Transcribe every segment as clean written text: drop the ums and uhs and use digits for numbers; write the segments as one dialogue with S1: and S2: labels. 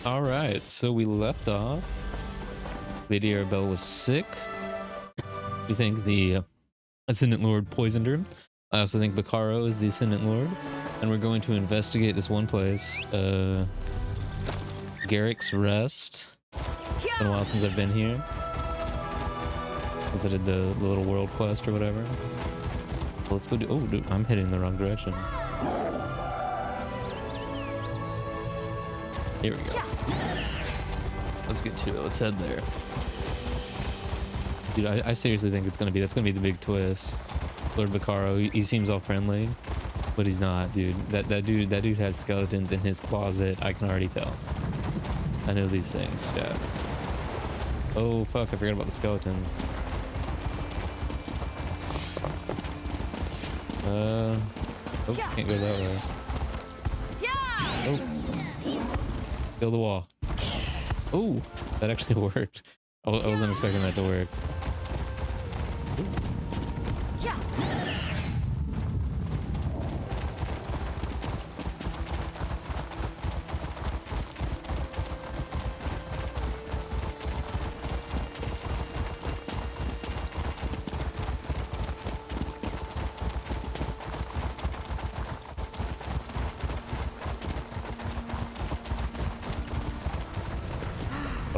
S1: All right, so we left off. Lady Arabelle was sick. We think the Ascendant Lord poisoned her. I also think Bacaro is the Ascendant Lord, and we're going to investigate this one place, Garrick's Rest. It's been a while since I've been here. Since I did the little world quest or whatever. So let's go do. Oh, dude, I'm heading in the wrong direction. Here we go. Let's get to it. Let's head there. Dude, I seriously think that's gonna be the big twist. Lord Bacaro, he seems all friendly, but he's not, dude. That dude has skeletons in his closet. I can already tell. I know these things, yeah. Oh fuck, I forgot about the skeletons. Oh, can't go that way. Oh. Kill the wall. Oh, that actually worked. I wasn't expecting that to work. Ooh.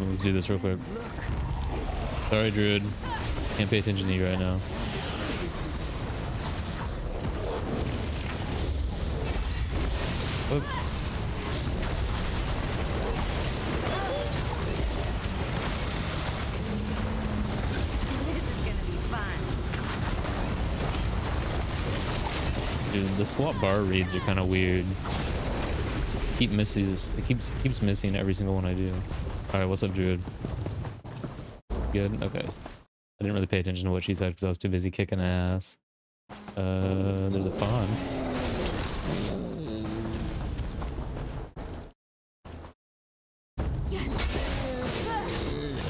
S1: Let's do this real quick. Sorry, Druid. Can't pay attention to you right now. Whoop. Dude, the swap bar reads are kind of weird. It keeps missing every single one I do. All right, what's up, Druid? Good. Okay. I didn't really pay attention to what she said because I was too busy kicking ass. There's a fawn.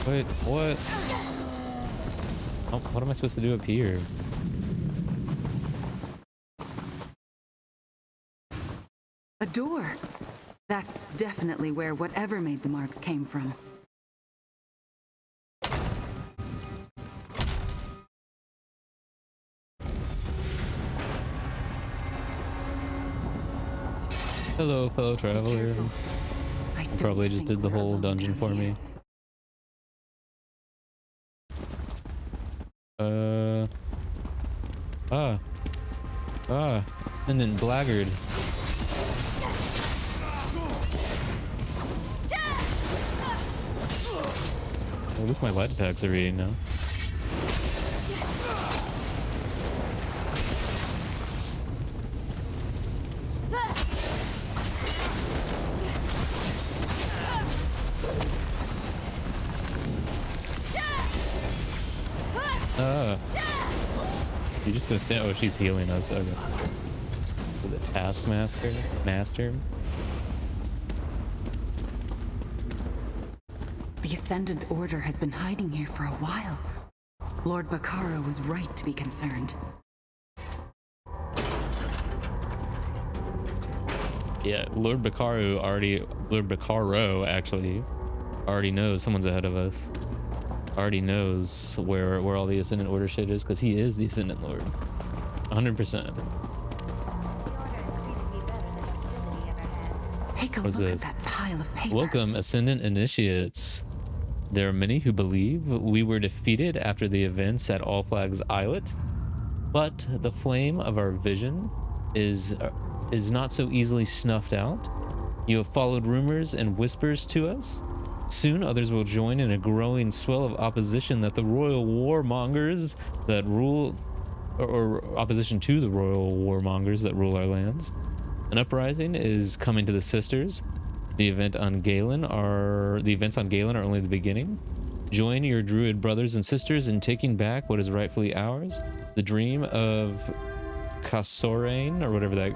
S1: Wait, what? Oh, what am I supposed to do up here?
S2: A door. That's definitely where whatever made the marks came from.
S1: Hello, fellow traveler.
S2: I
S1: Probably just did the whole dungeon for me. And then blackguard. At least my light attacks are reading now. You're just gonna stand. Oh, she's healing us. Okay. For the Taskmaster. Master.
S2: The Ascendant Order has been hiding here for a while. Lord Bacaro was right to be concerned.
S1: Yeah, Lord Bacaro actually already knows someone's ahead of us. Already knows where all the Ascendant Order shit is because he is the Ascendant Lord. 100%.
S2: Take a look at that pile of paper.
S1: Welcome, Ascendant Initiates. There are many who believe we were defeated after the events at All Flags Islet, but the flame of our vision is not so easily snuffed out. You have followed rumors and whispers to us. Soon others will join in a growing swell of opposition that the royal warmongers that rule, or opposition to the royal warmongers that rule our lands. An uprising is coming to the sisters. The events on Galen are only the beginning. Join your druid brothers and sisters in taking back what is rightfully ours. The dream of Kasorain, or whatever that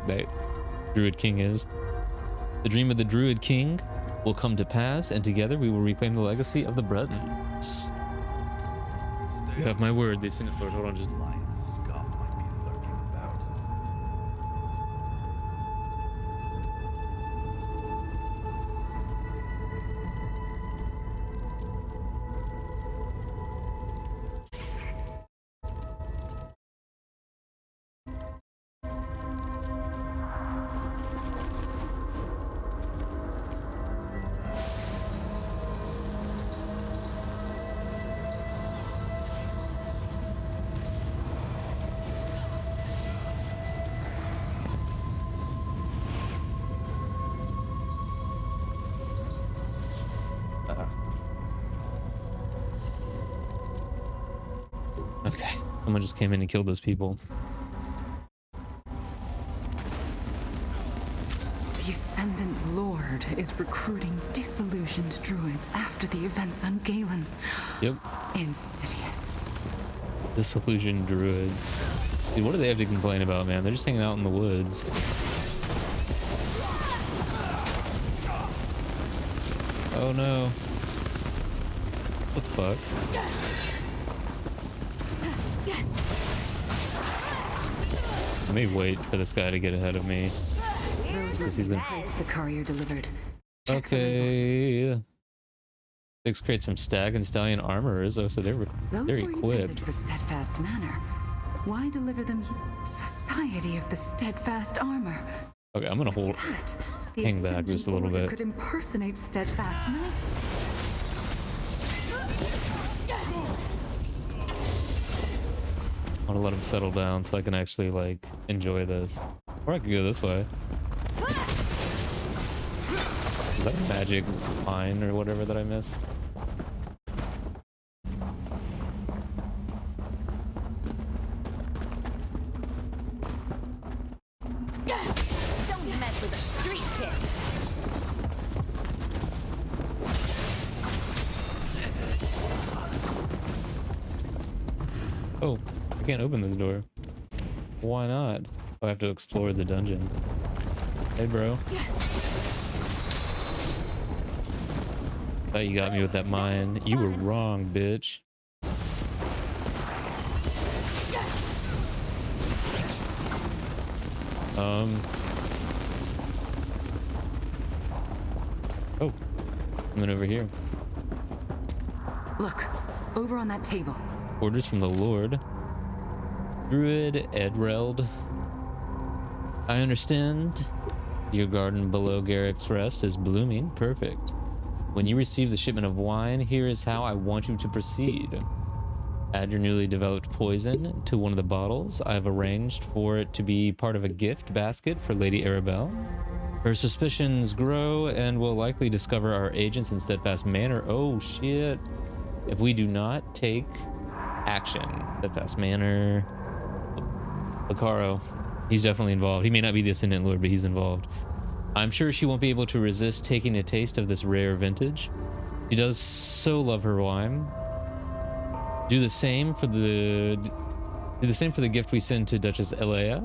S1: druid king is. The dream of the druid king will come to pass, and together we will reclaim the legacy of the Bretons. You have my word, the Ascendant Lord. Hold on, just Someone just came in and killed those people.
S2: The Ascendant Lord is recruiting disillusioned druids after the events on Galen.
S1: Yep.
S2: Insidious.
S1: Disillusioned druids. Dude, what do they have to complain about, man? They're just hanging out in the woods. Oh no. What the fuck? Let me wait for this guy to get ahead of me.
S2: Those were
S1: He's
S2: the
S1: gonna...
S2: crates the courier delivered. Check the labels.
S1: Okay. 6 crates from Stag and Stallion armorers. Oh, so they're
S2: Those were
S1: equipped.
S2: intended for Steadfast Manor. Why deliver them Society of the Steadfast Armor?
S1: Okay, I'm gonna hold.
S2: That, the
S1: Hang back just a little
S2: Order
S1: bit.
S2: could impersonate Steadfast Knights.
S1: I want to let him settle down so I can actually like enjoy this. Or I could go this way. Is that a magic line or whatever that I missed?
S3: Don't mess with a street kid.
S1: Oh, I can't open this door. Why not? I have to explore the dungeon. Hey, bro. Thought you got me with that mine. You were wrong, bitch. Oh, and then over here.
S2: Look, over on that table.
S1: Orders from the Lord. Druid Edreld. I understand. Your garden below Garrick's Rest is blooming. Perfect. When you receive the shipment of wine, here is how I want you to proceed. Add your newly developed poison to one of the bottles. I have arranged for it to be part of a gift basket for Lady Arabelle. Her suspicions grow and will likely discover our agents in Steadfast Manor. Oh shit. If we do not take action. Steadfast Manor. Bacaro. He's definitely involved. He may not be the Ascendant Lord, but he's involved. I'm sure she won't be able to resist taking a taste of this rare vintage. She does so love her wine. Do the same for the gift we send to Duchess Elea.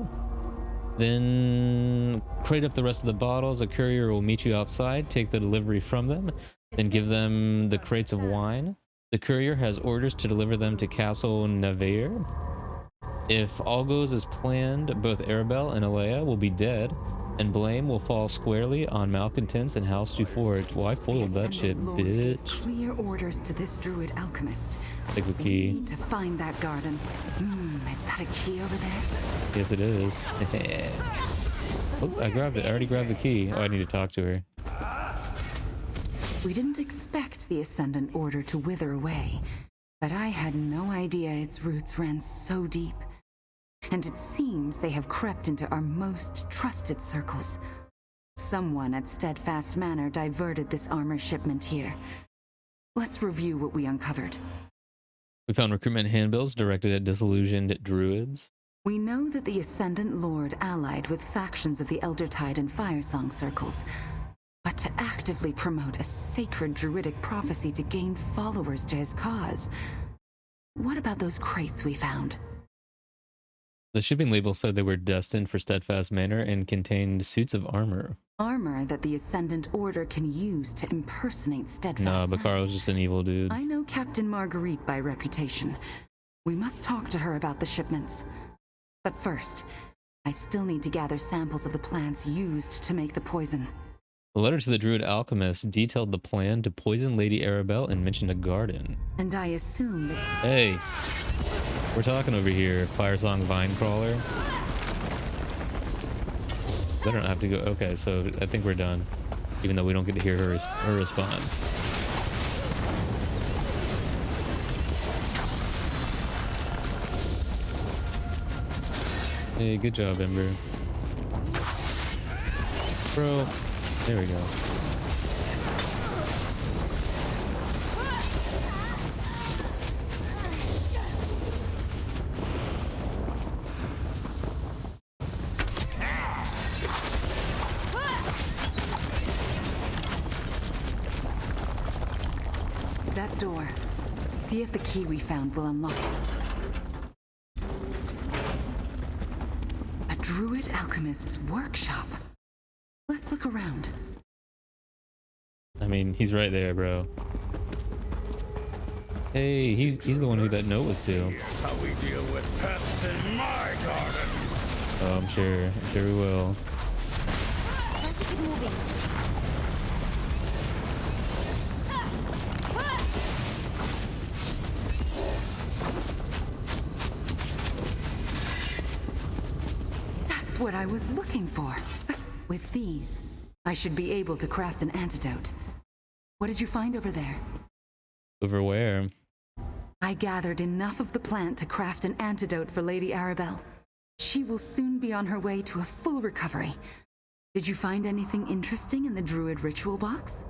S1: Then crate up the rest of the bottles. A courier will meet you outside. Take the delivery from them. Then give them the crates of wine. The courier has orders to deliver them to Castle Navarre. If all goes as planned, both Arabelle and Elea will be dead, and blame will fall squarely on malcontents and House Dufour. Well, I foiled that shit, bitch.
S2: Clear orders to this druid alchemist.
S1: Take the
S2: We
S1: key.
S2: need to find that garden. Is that a key over there?
S1: Yes, it is. Oh, I grabbed it. I already grabbed the key. Oh, I need to talk to her.
S2: We didn't expect the Ascendant Order to wither away, but I had no idea its roots ran so deep. And it seems they have crept into our most trusted circles. Someone at Steadfast Manor diverted this armor shipment here. Let's review what we uncovered.
S1: We found recruitment handbills directed at disillusioned druids.
S2: We know that the Ascendant Lord allied with factions of the Eldertide and Firesong circles. But to actively promote a sacred druidic prophecy to gain followers to his cause. What about those crates we found?
S1: The shipping label said they were destined for Steadfast Manor and contained suits of armor.
S2: Armor that the Ascendant Order can use to impersonate Steadfast
S1: Nah,
S2: Knights.
S1: Bacaro's just an evil dude.
S2: I know Captain Marguerite by reputation. We must talk to her about the shipments. But first, I still need to gather samples of the plants used to make the poison.
S1: The letter to the druid alchemist detailed the plan to poison Lady Arabelle and mentioned a garden.
S2: And I assume that...
S1: Hey, we're talking over here, Firesong Vine Crawler. I don't have to go. Okay, so I think we're done, even though we don't get to hear her response. Hey, good job, Ember. Bro, there we go.
S2: that door. See if the key we found will unlock it. A druid alchemist's workshop. Let's look around.
S1: I mean, he's right there, bro. Hey, he's the one who that note was to.
S4: Here's how we deal with pests in my garden.
S1: Oh, I'm sure we will.
S3: Time to keep moving.
S2: That's what I was looking for. With these, I should be able to craft an antidote. What did you find over there?
S1: Over where?
S2: I gathered enough of the plant to craft an antidote for Lady Arabelle. She will soon be on her way to a full recovery. Did you find anything interesting in the druid ritual box?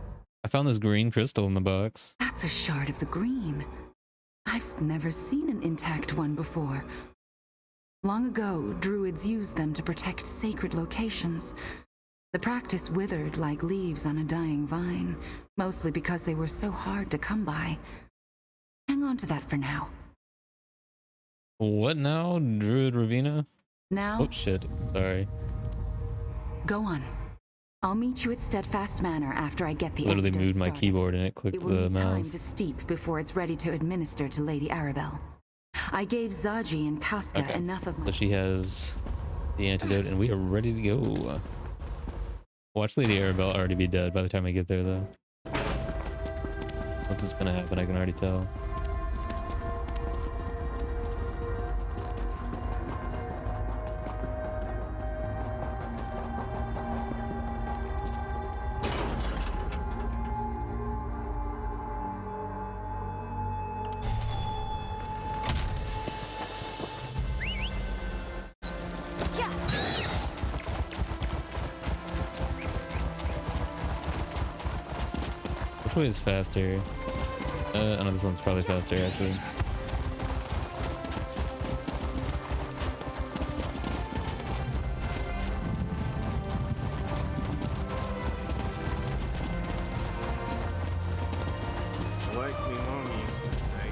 S1: I found this green crystal in the box.
S2: That's a shard of the green. I've never seen an intact one before. Long ago, druids used them to protect sacred locations. The practice withered like leaves on a dying vine, mostly because they were so hard to come by. Hang on to that for now.
S1: What now, Druid Ravina?
S2: Now,
S1: Oh shit! Sorry.
S2: go on. I'll meet you at Steadfast Manor after I get the
S1: Literally
S2: antidote
S1: moved my
S2: started.
S1: keyboard and it clicked
S2: It will
S1: the
S2: need time
S1: mouse.
S2: to steep before it's ready to administer to Lady Arabelle. I gave Zaji and Casca
S1: Okay.
S2: enough of my...
S1: So she has the antidote, and we are ready to go. Watch Lady Arabelle already be dead by the time I get there, though. What's gonna happen? I can already tell. Which way is faster? I know this one's probably faster, actually.
S4: It's like me mom used to say.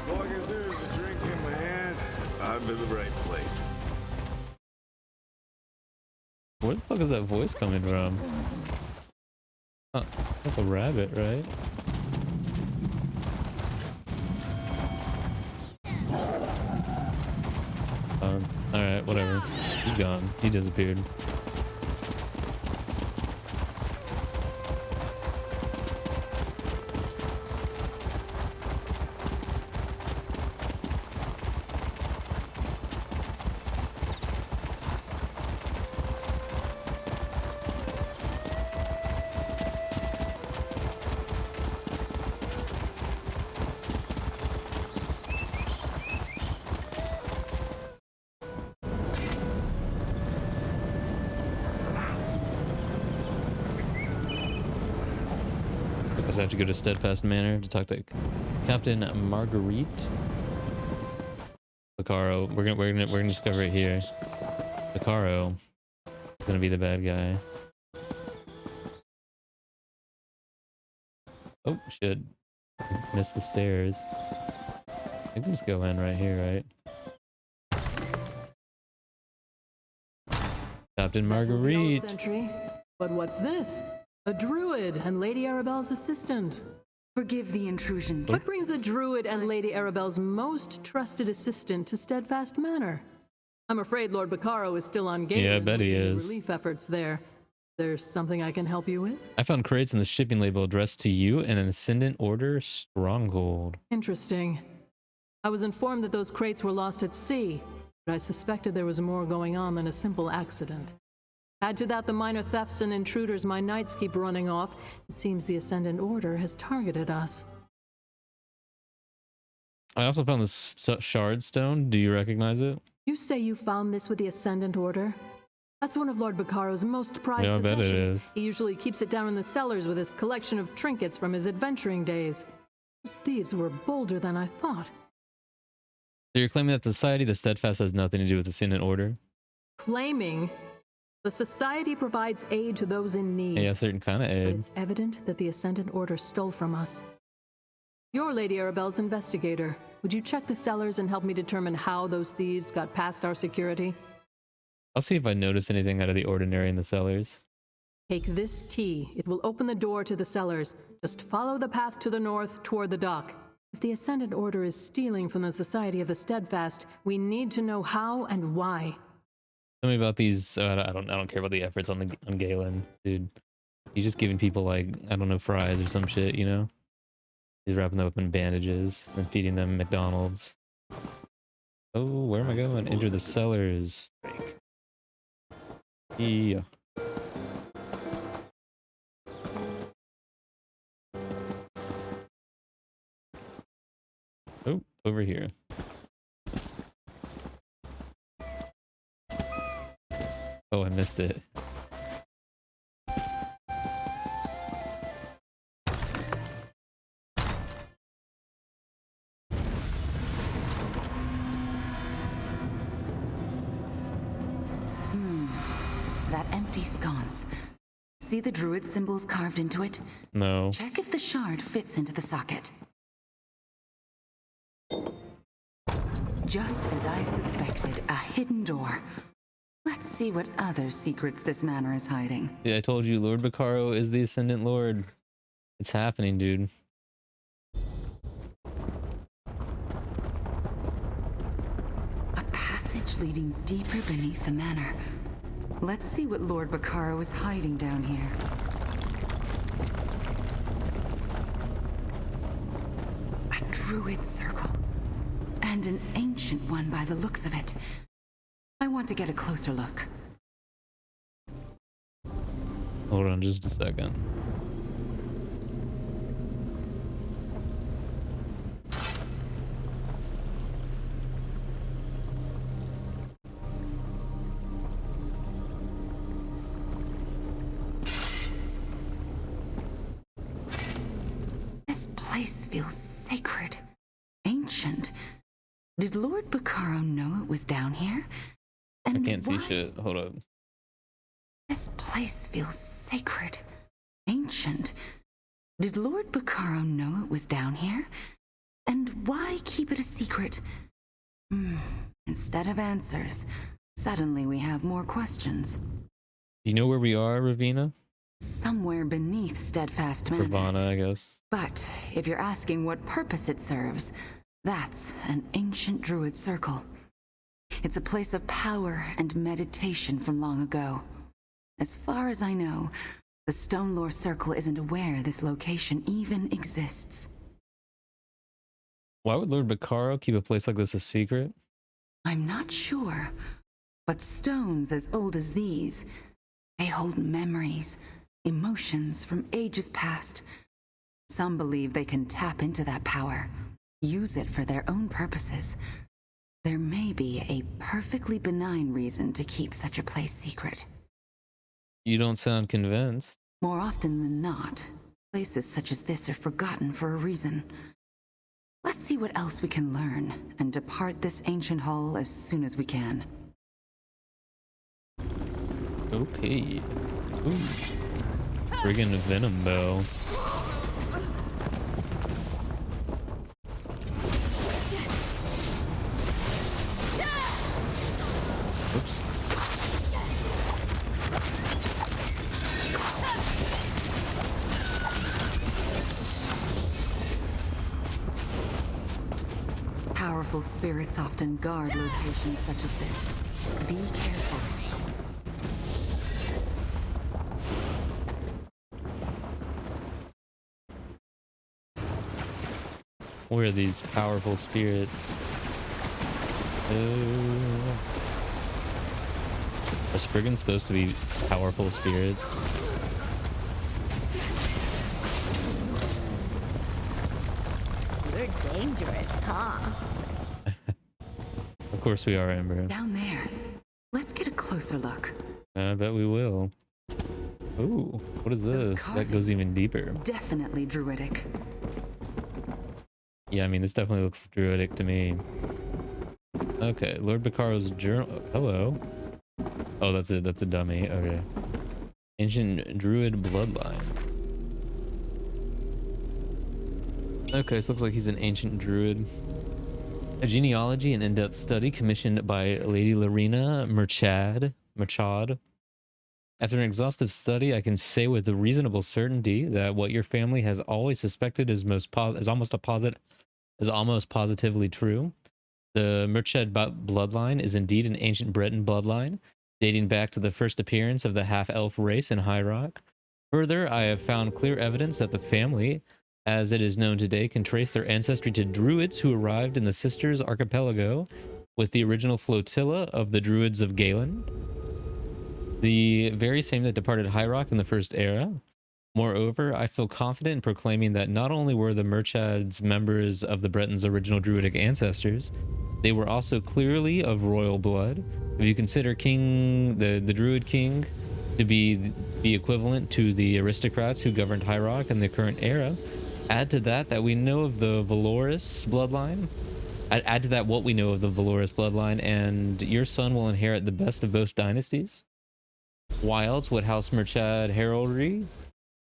S4: As long as there's a drink in my hand, I'm in the right place.
S1: Where the fuck is that voice coming from? Huh, like a rabbit, right? Alright, whatever. He's gone. He disappeared. I guess I have to go to Steadfast Manor to talk to Captain Marguerite. Picaro. We're gonna discover it here. Picaro is gonna be the bad guy. Oh shit. Missed the stairs. I can just go in right here, right? Captain Marguerite.
S5: Sentry. But what's this? A druid and Lady Arabelle's assistant.
S2: Forgive the intrusion.
S5: What brings a druid and Lady Arabelle's most trusted assistant to Steadfast Manor? I'm afraid Lord Bacaro is still on game.
S1: Yeah, I bet he is.
S5: Relief efforts there. There's something I can help you with?
S1: I found crates in the shipping label addressed to you and an Ascendant Order stronghold.
S5: Interesting. I was informed that those crates were lost at sea, but I suspected there was more going on than a simple accident. Add to that the minor thefts and intruders my knights keep running off, it seems the Ascendant Order has targeted us.
S1: I also found this shard stone. Do you recognize it?
S5: You say you found this with the Ascendant Order? That's one of Lord Bacaro's most prized
S1: Yeah, I bet it
S5: possessions.
S1: is.
S5: He usually keeps it down in the cellars with his collection of trinkets from his adventuring days. Those thieves were bolder than I thought.
S1: So you're claiming that the Society of the Steadfast has nothing to do with the Ascendant Order?
S5: Claiming the Society provides aid to those in need.
S1: Yeah, a certain kind of
S5: But
S1: aid.
S5: it's evident that the Ascendant Order stole from us. You're Lady Arabelle's investigator. Would you check the cellars and help me determine how those thieves got past our security?
S1: I'll see if I notice anything out of the ordinary in the cellars.
S5: Take this key. It will open the door to the cellars. Just follow the path to the north toward the dock. If the Ascendant Order is stealing from the Society of the Steadfast, we need to know how and why.
S1: Tell me about these. I don't care about the efforts on Galen, dude. He's just giving people like, I don't know, fries or some shit, you know? He's wrapping them up in bandages and feeding them McDonald's. Oh, where am I going? Enter the cellars. Yeah. Oh, over here. Oh, I missed it.
S2: That empty sconce. See the druid symbols carved into it?
S1: No.
S2: Check if the shard fits into the socket. Just as I suspected, a hidden door. Let's see what other secrets this manor is hiding.
S1: Yeah, I told you, Lord Bacaro is the Ascendant Lord. It's happening, dude.
S2: A passage leading deeper beneath the manor. Let's see what Lord Bacaro is hiding down here. A druid circle. And an ancient one by the looks of it. I want to get a closer look.
S1: Hold on just a second.
S2: This place feels sacred, ancient. Did Lord Bacaro know it was down here? And
S1: I can't see
S2: why-
S1: shit. Hold up.
S2: This place feels sacred, ancient. Did Lord Bacaro know it was down here? And why keep it a secret? Instead of answers, suddenly we have more questions.
S1: Do you know where we are, Ravina?
S2: Somewhere beneath Steadfast Manor.
S1: Ravana, I guess.
S2: But if you're asking what purpose it serves, that's an ancient druid circle. It's a place of power and meditation from long ago. As far as I know, the Stonelore Circle isn't aware this location even exists.
S1: Why would Lord Bacaro keep a place like this a secret?
S2: I'm not sure, but stones as old as these, they hold memories, emotions from ages past. Some believe they can tap into that power, use it for their own purposes. There may be a perfectly benign reason to keep such a place secret.
S1: You don't sound convinced.
S2: More often than not, places such as this are forgotten for a reason. Let's see what else we can learn and depart this ancient hall as soon as we can.
S1: Okay. Ooh. Friggin' Venom Bell. Oops.
S2: Powerful spirits often guard locations such as this. Be careful.
S1: Where are these powerful spirits? Are Spriggans supposed to be powerful spirits?
S3: You're dangerous, huh?
S1: Of course we are, Amber.
S2: Down there. Let's get a closer look.
S1: I bet we will. Ooh, what is
S2: Those
S1: this? That goes
S2: carvings.
S1: even deeper.
S2: Definitely druidic.
S1: Yeah, I mean, this definitely looks druidic to me. Okay, Lord Bacaro's journal. Hello. Oh, that's it. That's a dummy. Okay. Ancient druid bloodline. Okay, so looks like he's an ancient druid. A genealogy and in-depth study commissioned by Lady Lorena Merchad. After an exhaustive study, I can say with reasonable certainty that what your family has always suspected is almost positively true. The Merchad bloodline is indeed an ancient Breton bloodline, dating back to the first appearance of the half-elf race in High Rock. Further, I have found clear evidence that the family, as it is known today, can trace their ancestry to druids who arrived in the Sisters Archipelago with the original flotilla of the druids of Galen, the very same that departed High Rock in the First Era. Moreover, I feel confident in proclaiming that not only were the Merchads members of the Bretons' original druidic ancestors, they were also clearly of royal blood. If you consider the Druid King to be the equivalent to the aristocrats who governed High Rock in the current era, add to that we know of the Valoris bloodline. Add to that what we know of the Valoris bloodline, and your son will inherit the best of both dynasties. Why else would House Merchad heraldry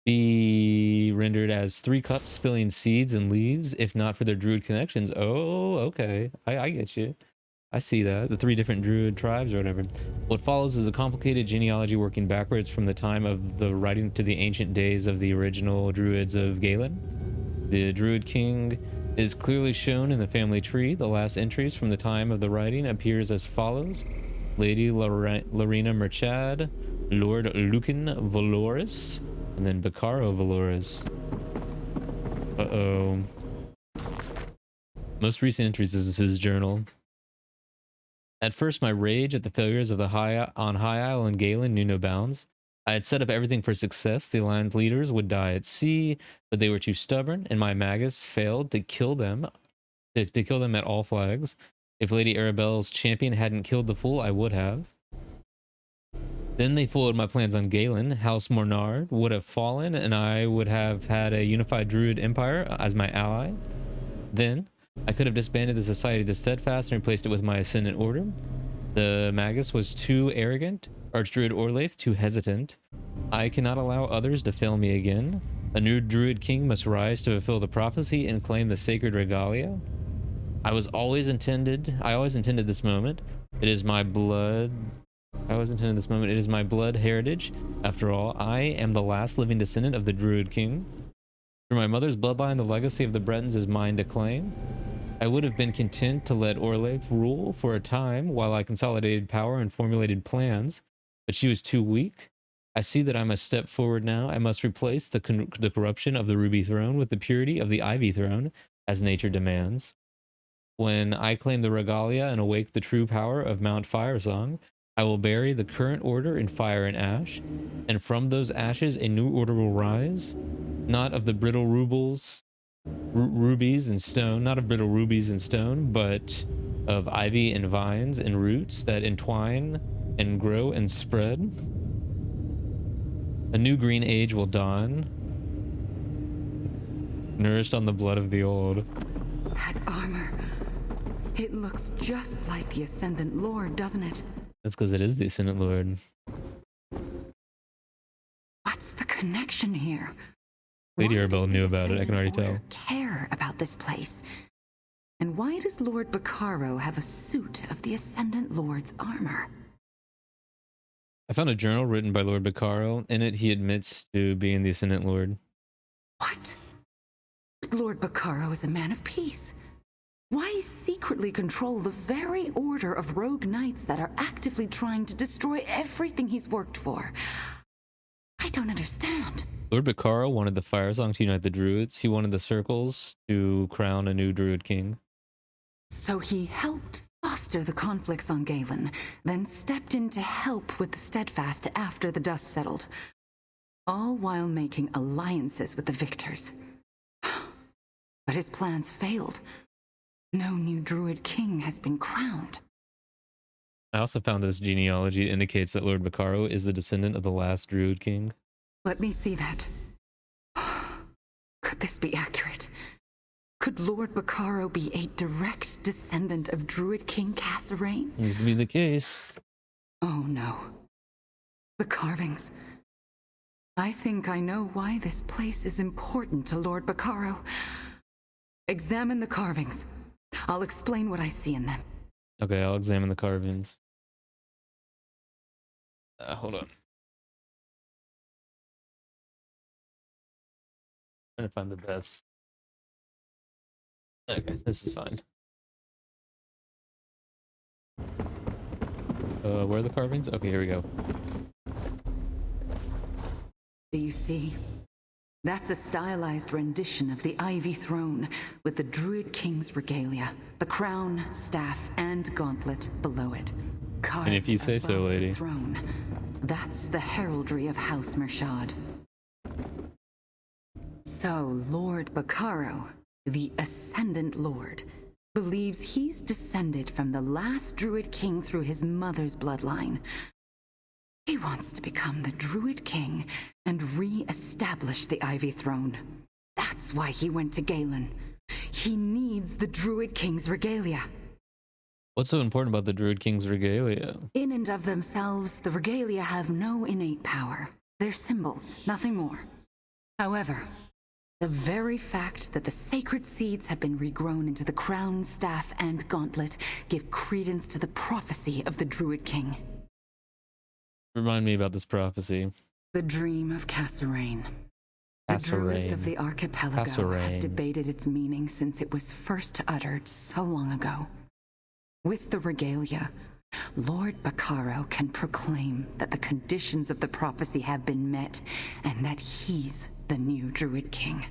S1: be rendered as 3 cups spilling seeds and leaves, if not for their druid connections? Oh, okay. I get you. I see that. The 3 different druid tribes or whatever. What follows is a complicated genealogy working backwards from the time of the writing to the ancient days of the original druids of Galen. The Druid King is clearly shown in the family tree. The last entries from the time of the writing appears as follows: Lady Lorena Merchad, Lord Lucan Valoris, and then Bacaro Valoris. Uh-oh. Most recent entries is his journal. At first, my rage at the failures of the High Isle and Galen knew no bounds. I had set up everything for success. The Alliance leaders would die at sea, but they were too stubborn, and my magus failed to kill them, to kill them at all flags. If Lady Arabelle's champion hadn't killed the fool, I would have. Then they foiled my plans on Galen. House Mornard would have fallen, and I would have had a unified Druid empire as my ally. Then I could have disbanded the Society of the Steadfast and replaced it with my Ascendant Order. The Magus was too arrogant, Archdruid Orlaith too hesitant. I cannot allow others to fail me again. A new Druid King must rise to fulfill the prophecy and claim the sacred regalia. I always intended this moment. It is my blood. It is my blood heritage. After all, I am the last living descendant of the Druid King. Through my mother's bloodline, the legacy of the Bretons is mine to claim. I would have been content to let Orlaith rule for a time while I consolidated power and formulated plans, but she was too weak. I see that I must step forward now. I must replace the corruption of the Ruby Throne with the purity of the Ivy Throne, as nature demands. When I claim the regalia and awake the true power of Mount Firesong, I will bury the current order in fire and ash, and from those ashes a new order will rise, not of the brittle rubies and stone, but of ivy and vines and roots that entwine and grow and spread. A new green age will dawn, nourished on the blood of the old.
S2: That armor, it looks just like the Ascendant Lord, doesn't it?
S1: That's because it is the Ascendant Lord.
S2: What's the connection here?
S1: Lady
S2: Why
S1: Arbel
S2: does
S1: knew
S2: the
S1: about it, I can
S2: Ascendant
S1: already
S2: Order
S1: tell.
S2: care about this place? And why does Lord Bacaro have a suit of the Ascendant Lord's armor?
S1: I found a journal written by Lord Bacaro. In it, he admits to being the Ascendant Lord.
S2: What? Lord Bacaro is a man of peace. Why secretly control the very order of rogue knights that are actively trying to destroy everything he's worked for? I don't understand.
S1: Lord Bacaro wanted the Firesong to unite the Druids. He wanted the Circles to crown a new Druid King.
S2: So he helped foster the conflicts on Galen, then stepped in to help with the Steadfast after the dust settled, all while making alliances with the victors. But his plans failed. No new Druid King has been crowned.
S1: I also found this genealogy indicates that Lord Bacaro is the descendant of the last Druid King.
S2: Let me see that. Could this be accurate? Could Lord Bacaro be a direct descendant of Druid King Cassarain?
S1: Needs to be the case.
S2: Oh no. The carvings. I think I know why this place is important to Lord Bacaro. Examine the carvings. I'll explain what I see in them.
S1: Okay, I'll examine the carvings. Hold on. Trying to find the best. Okay, this is fine. Where are the carvings? Okay, here we go.
S2: Do you see? That's a stylized rendition of the Ivy Throne with the Druid King's regalia, the crown, staff, and gauntlet below it. Carved
S1: And if you say so,
S2: above
S1: lady.
S2: the throne. That's the heraldry of House Mershad. So, Lord Baccaro, the Ascendant Lord, believes he's descended from the last Druid King through his mother's bloodline. He wants to become the Druid King and re-establish the Ivy Throne. That's why he went to Galen. He needs the Druid King's regalia.
S1: What's so important about the Druid King's regalia?
S2: In and of themselves, the regalia have no innate power. They're symbols, nothing more. However, the very fact that the sacred seeds have been regrown into the crown, staff, and gauntlet give credence to the prophecy of the Druid King.
S1: Remind me about this prophecy.
S2: The dream of Cassarain. The druids of the archipelago have debated its meaning since it was first uttered so long ago. With the regalia, Lord Baccaro can proclaim that the conditions of the prophecy have been met and that he's the new Druid King.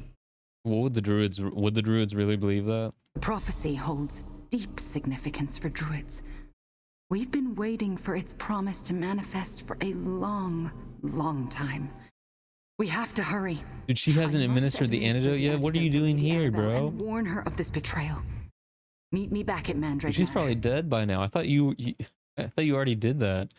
S1: Would the druids really believe that?
S2: The prophecy holds deep significance for druids. We've been waiting for its promise to manifest for a long, long time. We have to hurry.
S1: Dude, she hasn't administered the antidote yet? What are you doing here, bro?
S2: And warn her of this betrayal. Meet me back at Mandrake
S1: She's
S2: Manor.
S1: probably dead by now. I thought you already did that.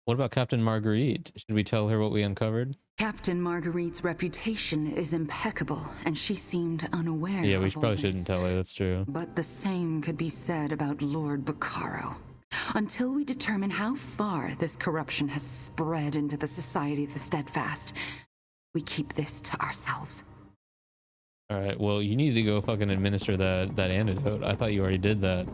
S1: What about Captain Marguerite? Should we tell her what we uncovered?
S2: Captain Marguerite's reputation is impeccable, and she seemed unaware
S1: Yeah, we
S2: of all
S1: probably
S2: this.
S1: shouldn't tell her. That's true.
S2: But the same could be said about Lord Baccaro. Until we determine how far this corruption has spread into the Society of the Steadfast, we keep this to ourselves.
S1: All right. Well, you need to go fucking administer that antidote. I thought you already did that.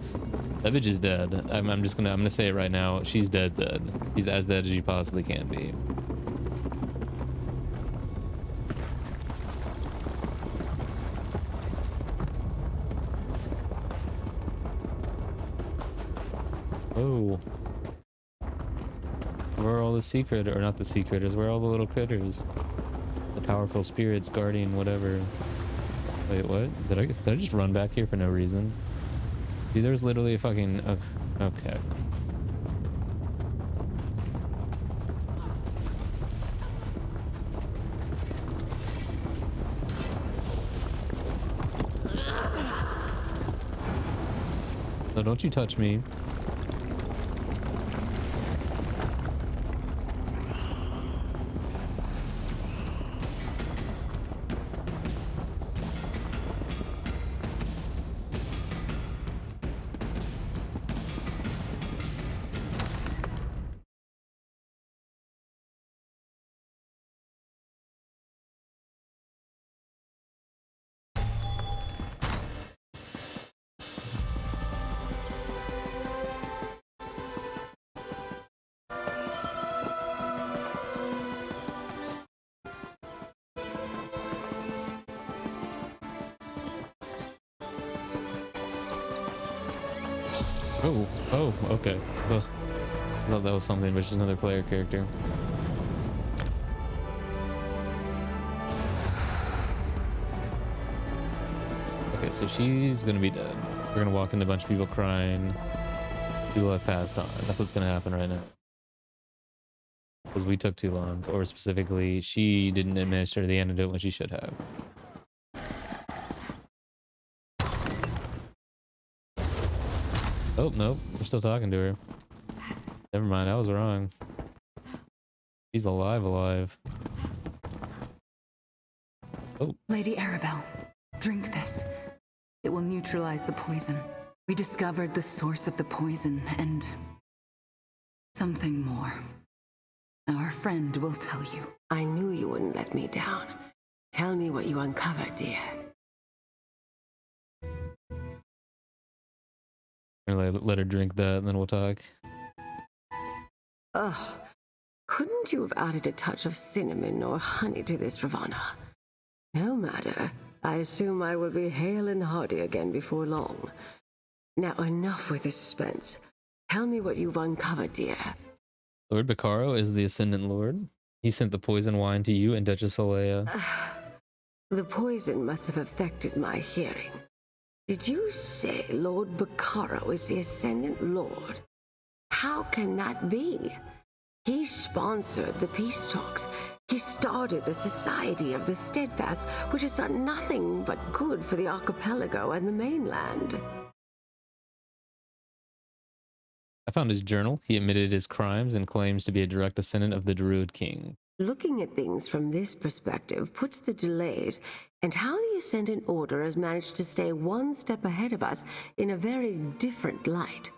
S1: That bitch is dead. I'm gonna say it right now. She's dead. She's as dead as you possibly can be. Oh. Where are all the sea critters? Or not the sea critters, where are all the little critters? The powerful spirits guarding whatever. Wait, what? Did I just run back here for no reason? Dude, there's literally a fucking... okay. No, don't you touch me. Oh, okay. Ugh. I thought that was something, but it's just another player character. Okay, so she's gonna be dead. We're gonna walk into a bunch of people crying. People have passed on. That's what's gonna happen right now. Because we took too long, or specifically, she didn't administer the antidote when she should have. Oh, nope. We're still talking to her. Never mind, I was wrong. She's alive. Oh.
S2: Lady Arabelle, drink this. It will neutralize the poison. We discovered the source of the poison and something more. Our friend will tell you.
S6: I knew you wouldn't let me down. Tell me what you uncovered, dear.
S1: Or let her drink that, and then we'll talk.
S6: Ugh. Couldn't you have added a touch of cinnamon or honey to this, Ravana? No matter. I assume I will be hale and hearty again before long. Now, enough with the suspense. Tell me what you've uncovered, dear.
S1: Lord Bacaro is the Ascendant Lord. He sent the poison wine to you and Duchess Alea.
S6: The poison must have affected my hearing. Did you say Lord Bacaro is the Ascendant Lord? How can that be? He sponsored the peace talks. He started the Society of the Steadfast, which has done nothing but good for the archipelago and the mainland.
S1: I found his journal. He admitted his crimes and claims to be a direct descendant of the Druid King.
S6: Looking at things from this perspective puts the delays and how the Ascendant Order has managed to stay one step ahead of us in a very different light.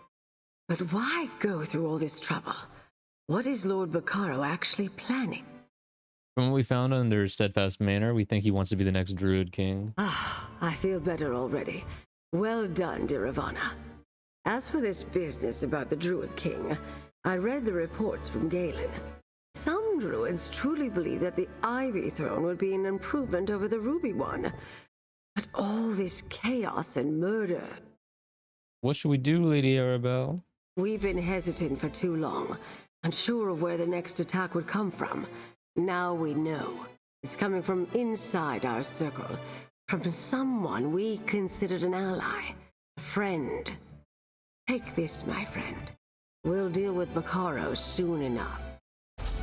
S6: But why go through all this trouble? What is Lord Bacaro actually planning?
S1: From what we found under Steadfast Manor, we think he wants to be the next Druid King.
S6: I feel better already. Well done, dear Ravana. As for this business about the Druid King, I read the reports from Galen. Some druids truly believe that the Ivy Throne would be an improvement over the Ruby one. But all this chaos and murder...
S1: What should we do, Lady Arabelle?
S6: We've been hesitant for too long, unsure of where the next attack would come from. Now we know. It's coming from inside our circle, from someone we considered an ally, a friend. Take this, my friend. We'll deal with Bacaro soon enough.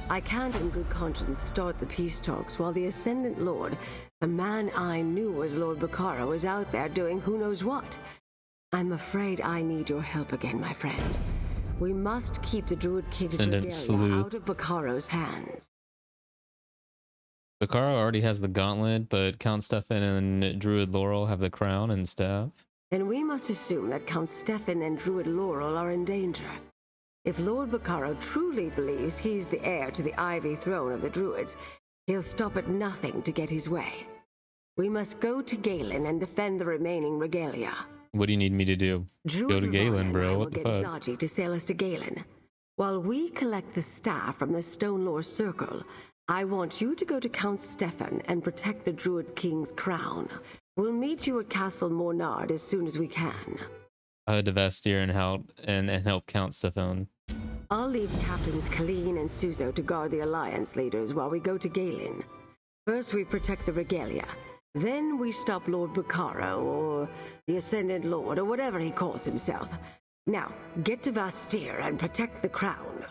S6: I can't in good conscience start the peace talks while the Ascendant Lord, the man I knew as Lord Bacaro, is out there doing who knows what. I'm afraid I need your help again, my friend. We must keep the Druid King's regalia out of Bacaro's hands.
S1: Bacaro already has the gauntlet, but Count Stefan and Druid Laurel have the crown and staff.
S6: And we must assume that Count Stefan and Druid Laurel are in danger. If Lord Bacaro truly believes he's the heir to the Ivy Throne of the Druids, he'll stop at nothing to get his way. We must go to Galen and defend the remaining regalia.
S1: What do you need me to do? Go to Galen, bro. What the fuck?
S6: We'll get Zaji to sail us to Galen. While we collect the staff from the Stone Lore Circle, I want you to go to Count Stefan and protect the Druid King's crown. We'll meet you at Castle Mornard as soon as we can.
S1: I'll head to Vastir and help Count Stefan.
S6: I'll leave Captains Colleen and Suzo to guard the Alliance leaders while we go to Galen. First we protect the regalia. Then we stop Lord Bacaro, or the Ascendant Lord, or whatever he calls himself. Now, get to Vastir and protect the crown.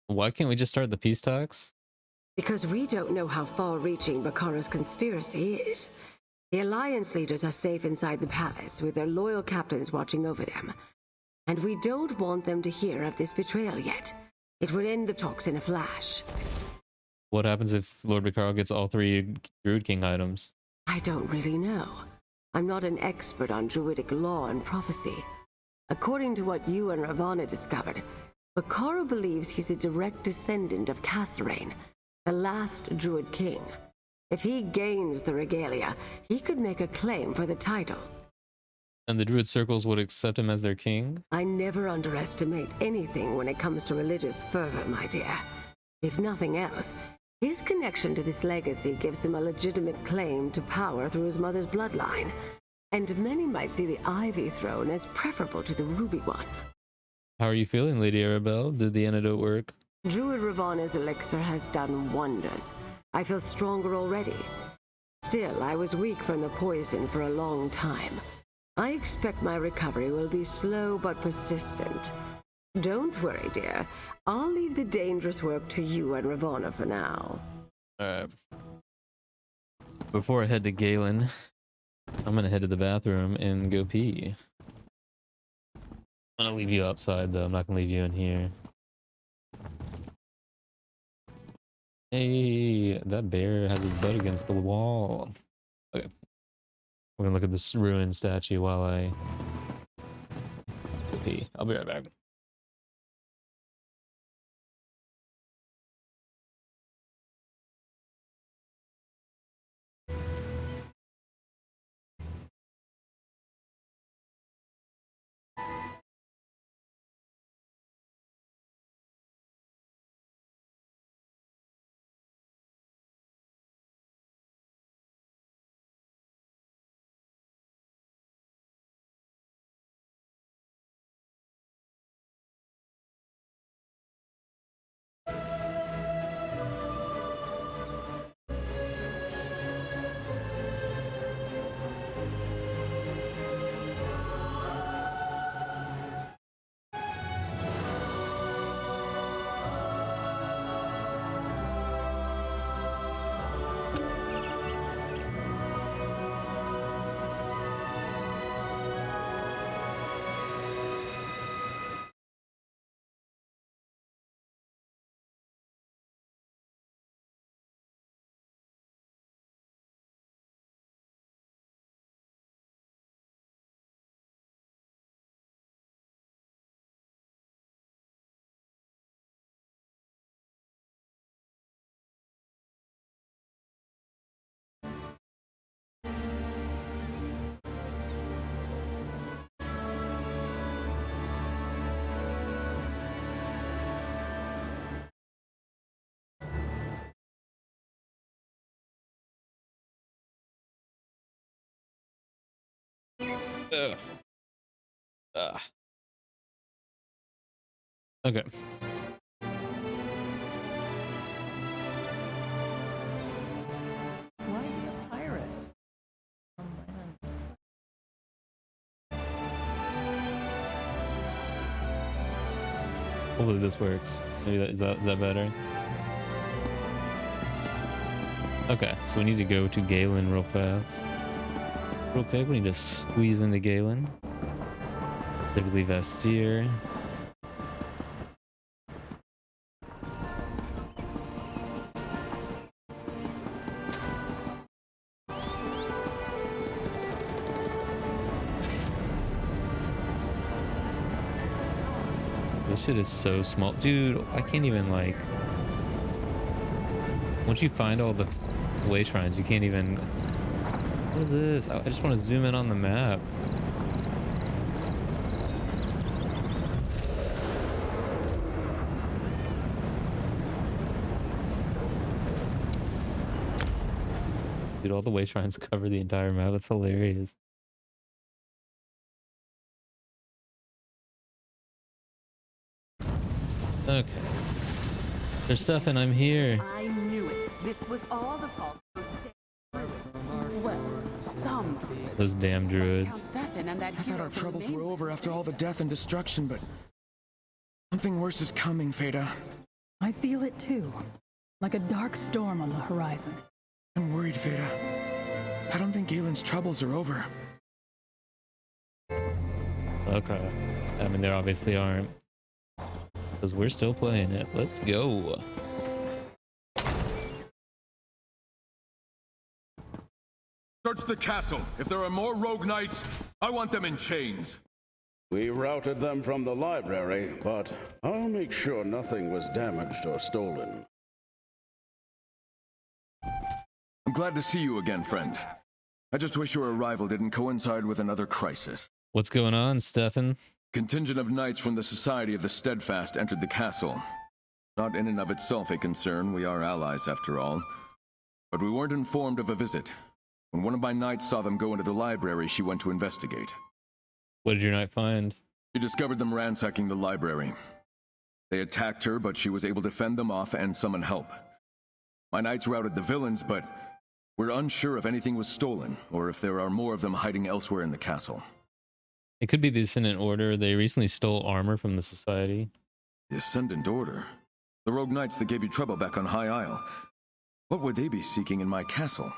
S1: Why can't we just start the peace talks?
S6: Because we don't know how far-reaching Bacaro's conspiracy is. The Alliance leaders are safe inside the palace, with their loyal captains watching over them. And we don't want them to hear of this betrayal yet. It would end the talks in a flash.
S1: What happens if Lord Bacaro gets all 3 Druid King items?
S6: I don't really know. I'm not an expert on Druidic law and prophecy. According to what you and Ravana discovered, Bacaro believes he's a direct descendant of Kasserine, the last Druid King. If he gains the regalia, he could make a claim for the title.
S1: And the Druid circles would accept him as their king?
S6: I never underestimate anything when it comes to religious fervor, my dear. If nothing else, his connection to this legacy gives him a legitimate claim to power through his mother's bloodline. And many might see the Ivy Throne as preferable to the Ruby one.
S1: How are you feeling, Lady Arabelle? Did the antidote work?
S6: Druid Ravana's elixir has done wonders. I feel stronger already. Still, I was weak from the poison for a long time. I expect my recovery will be slow but persistent. Don't worry, dear. I'll leave the dangerous work to you and Ravana for now.
S1: Alright. Before I head to Galen, I'm gonna head to the bathroom and go pee. I'm gonna leave you outside though, I'm not gonna leave you in here. Hey, that bear has his butt against the wall. Okay. We're gonna look at this ruined statue while I go pee. I'll be right back. Ugh. Ugh. Okay.
S5: Why be a pirate?
S1: Hopefully this works. Maybe is that better? Okay, so we need to go to Galen real fast. Real quick, we need to squeeze into Galen. Typically Vestir. This shit is so small. Dude, I can't even like... Once you find all the way shrines, you can't even... What is this? I just want to zoom in on the map. Dude, all the way shrines cover the entire map. That's hilarious. Okay. There's stuff and I'm here.
S7: I knew it. This was all the fault of those damn druids. Well, some.
S1: Those damn
S7: Count
S1: druids.
S7: Stefan and that
S8: I thought
S7: hero
S8: our
S7: from
S8: troubles
S7: Maine
S8: were over
S7: were
S8: after all the
S7: dead.
S8: death and destruction, but something worse is coming, Feda.
S9: I feel it too, like a dark storm on the horizon.
S8: I'm worried, Feda. I don't think Galen's troubles are over.
S1: Okay. I mean, there obviously aren't. Because we're still playing it. Let's go.
S10: Search the castle. If there are more rogue knights, I want them in chains.
S11: We routed them from the library, but I'll make sure nothing was damaged or stolen.
S10: I'm glad to see you again, friend. I just wish your arrival didn't coincide with another crisis.
S1: What's going on, Stefan?
S10: Contingent of knights from the Society of the Steadfast entered the castle. Not in and of itself a concern, we are allies after all. But we weren't informed of a visit. When one of my knights saw them go into the library, she went to investigate.
S1: What did your knight find?
S10: She discovered them ransacking the library. They attacked her, but she was able to fend them off and summon help. My knights routed the villains, but we're unsure if anything was stolen, or if there are more of them hiding elsewhere in the castle.
S1: It could be the Ascendant Order. They recently stole armor from the Society.
S10: The Ascendant Order? The rogue knights that gave you trouble back on High Isle. What would they be seeking in my castle?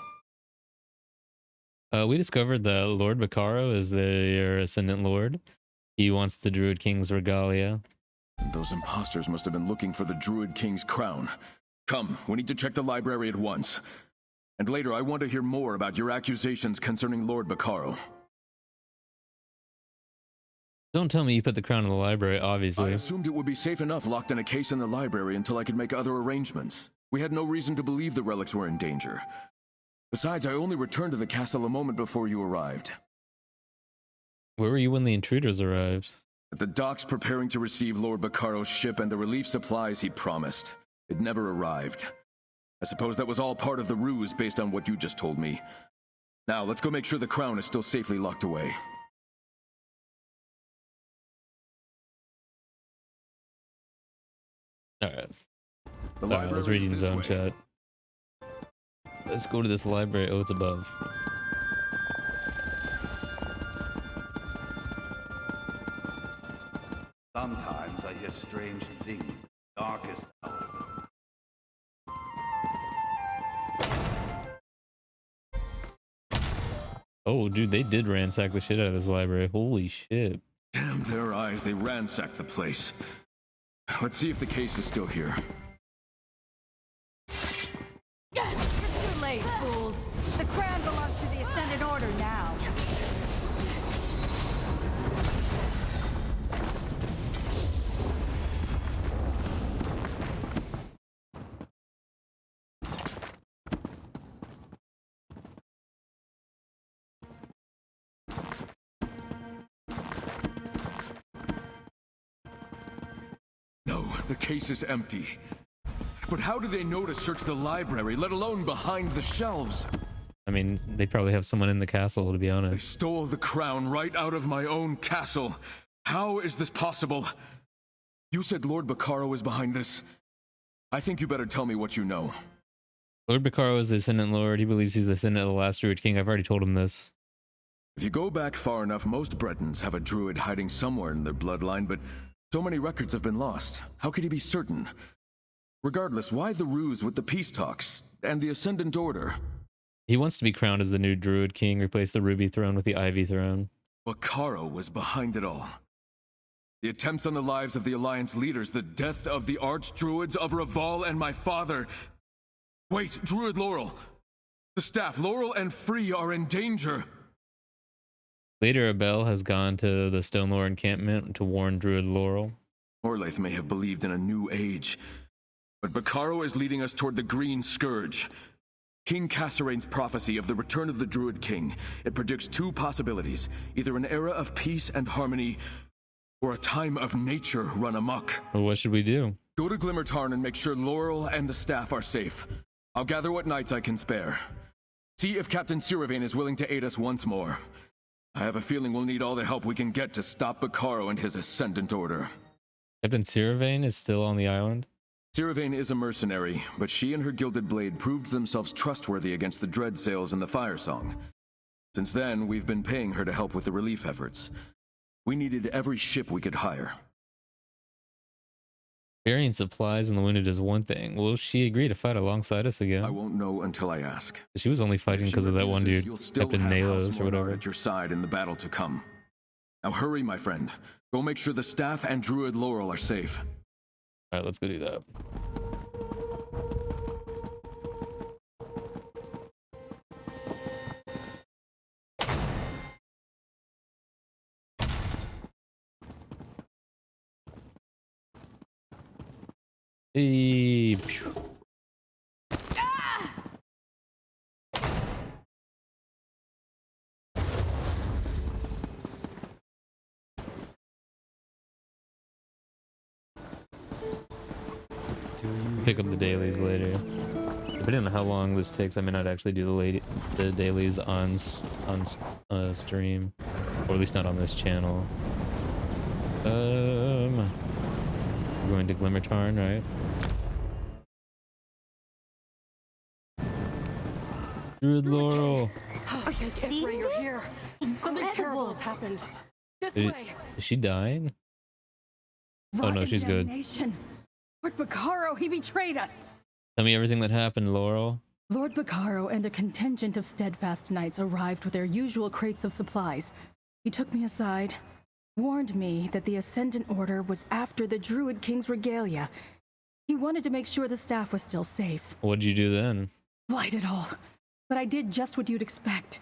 S1: We discovered that Lord Bacaro is their Ascendant Lord. He wants the Druid King's regalia.
S10: Those imposters must have been looking for the Druid King's crown. Come, we need to check the library at once. And later, I want to hear more about your accusations concerning Lord Bacaro.
S1: Don't tell me you put the crown in the library,
S10: I
S1: obviously.
S10: assumed it would be safe enough locked in a case in the library until I could make other arrangements. We had no reason to believe the relics were in danger. Besides, I only returned to the castle a moment before you arrived.
S1: Where were you when the intruders arrived?
S10: At the docks preparing to receive Lord Bacaro's ship and the relief supplies he promised. It never arrived. I suppose that was all part of the ruse based on what you just told me. Now, let's go make sure the crown is still safely locked away.
S1: Alright.
S10: The
S1: Sorry, I was reading
S10: is this
S1: zone
S10: way.
S1: chat. Let's go to this library. Oh, it's above.
S12: Sometimes I hear strange things in the darkest hour.
S1: Oh, dude, they did ransack the shit out of this library. Holy shit.
S10: Damn their eyes, they ransacked the place. Let's see if the case is still here.
S3: You're too late, fools. The crown belongs to the Ascendant Order now.
S10: No, the case is empty. But how do they know to search the library, let alone behind the shelves?
S1: I mean, they probably have someone in the castle, to be
S10: They
S1: honest.
S10: stole the crown right out of my own castle. How is this possible? You said Lord Bacaro is behind this. I think you better tell me what you know.
S1: Lord Bacaro is the Ascendant Lord. He believes he's the descendant of the last Druid King. I've already told him this.
S10: If you go back far enough, most Bretons have a druid hiding somewhere in their bloodline, but so many records have been lost. How could he be certain? Regardless, why the ruse with the peace talks and the Ascendant Order?
S1: He wants to be crowned as the new Druid King, replace the Ruby Throne with the Ivy Throne.
S10: Bacaro was behind it all. The attempts on the lives of the Alliance leaders, the death of the Archdruids of Raval and my father. Wait, Druid Laurel! The staff, Laurel and Free, are in danger!
S1: Lady Arabelle has gone to the Stonelore encampment to warn Druid Laurel.
S10: Orlaith may have believed in a new age, but Bacaro is leading us toward the Green Scourge. King Cassarane's prophecy of the return of the Druid King. It predicts two possibilities, either an era of peace and harmony, or a time of nature run amok.
S1: Well, what should we do?
S10: Go to Glimmertarn and make sure Laurel and the staff are safe. I'll gather what knights I can spare. See if Captain Siravane is willing to aid us once more. I have a feeling we'll need all the help we can get to stop Bacaro and his Ascendant Order.
S1: Captain Siravane is still on the island?
S10: Siravane is a mercenary, but she and her Gilded Blade proved themselves trustworthy against the Dread Sails and the Firesong. Since then, we've been paying her to help with the relief efforts. We needed every ship we could hire.
S1: Carrying supplies and the wounded is one thing. Will she agree to fight alongside us again?
S10: I won't know until I ask.
S1: She was only fighting because of that one dude,
S10: You'll still
S1: Captain
S10: have
S1: Nalos
S10: House
S1: or whatever.
S10: Mornar at your side in the battle to come. Now hurry, my friend. Go make sure the staff and Druid Laurel are safe.
S1: Alright, let's go do that. Hey, phew. Pick up the dailies later. Depending on how long this takes, I may not actually do the dailies on stream, or at least not on this channel. We're going to Glimmertarn, right? Druid Laurel.
S3: Are you seeing
S9: You're here. Something terrible has happened. This way.
S1: Is she dying? Oh no, she's good.
S9: Damnation. Lord Bacaro, he betrayed us.
S1: Tell me everything that happened, Laurel.
S9: Lord Bacaro and a contingent of steadfast knights arrived with their usual crates of supplies. He took me aside, warned me that the Ascendant Order was after the Druid King's regalia. He wanted to make sure the staff was still safe.
S1: What'd you do then?
S9: Lied it all. But I did just what you'd expect.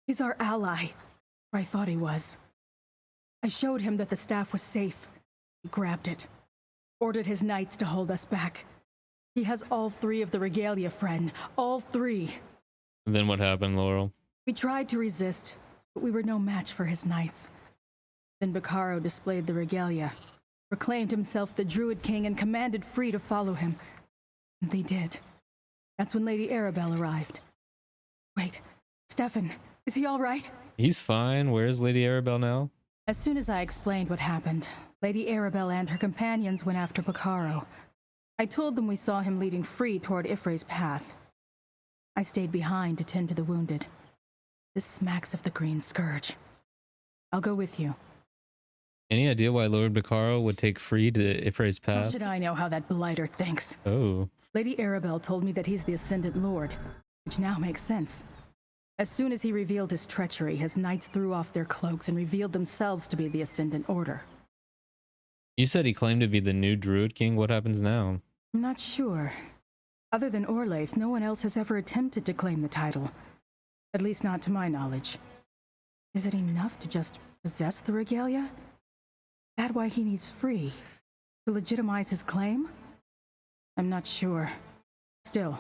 S9: He's our ally. Or I thought he was. I showed him that the staff was safe. He grabbed it. Ordered his knights to hold us back. He has all three of the regalia, friend. All three.
S1: And then what happened, Laurel?
S9: We tried to resist, but we were no match for his knights. Then Bacaro displayed the regalia, proclaimed himself the Druid King, and commanded Free to follow him. And they did. That's when Lady Arabelle arrived. Wait, Stefan, is he all right?
S1: He's fine. Where's Lady Arabelle now?
S9: As soon as I explained what happened, Lady Arabelle and her companions went after Bacaro. I told them we saw him leading Free toward Ifre's path. I stayed behind to tend to the wounded. This smacks of the Green Scourge. I'll go with you.
S1: Any idea why Lord Bacaro would take Free to Ifre's
S9: How
S1: path?
S9: should I know how that blighter thinks?
S1: Oh.
S9: Lady Arabelle told me that he's the Ascendant Lord, which now makes sense. As soon as he revealed his treachery, his knights threw off their cloaks and revealed themselves to be the Ascendant Order.
S1: You said he claimed to be the new Druid King. What happens now?
S9: I'm not sure. Other than Orlaith, no one else has ever attempted to claim the title. At least not to my knowledge. Is it enough to just possess the regalia? Is that why he needs Free? To legitimize his claim? I'm not sure. Still,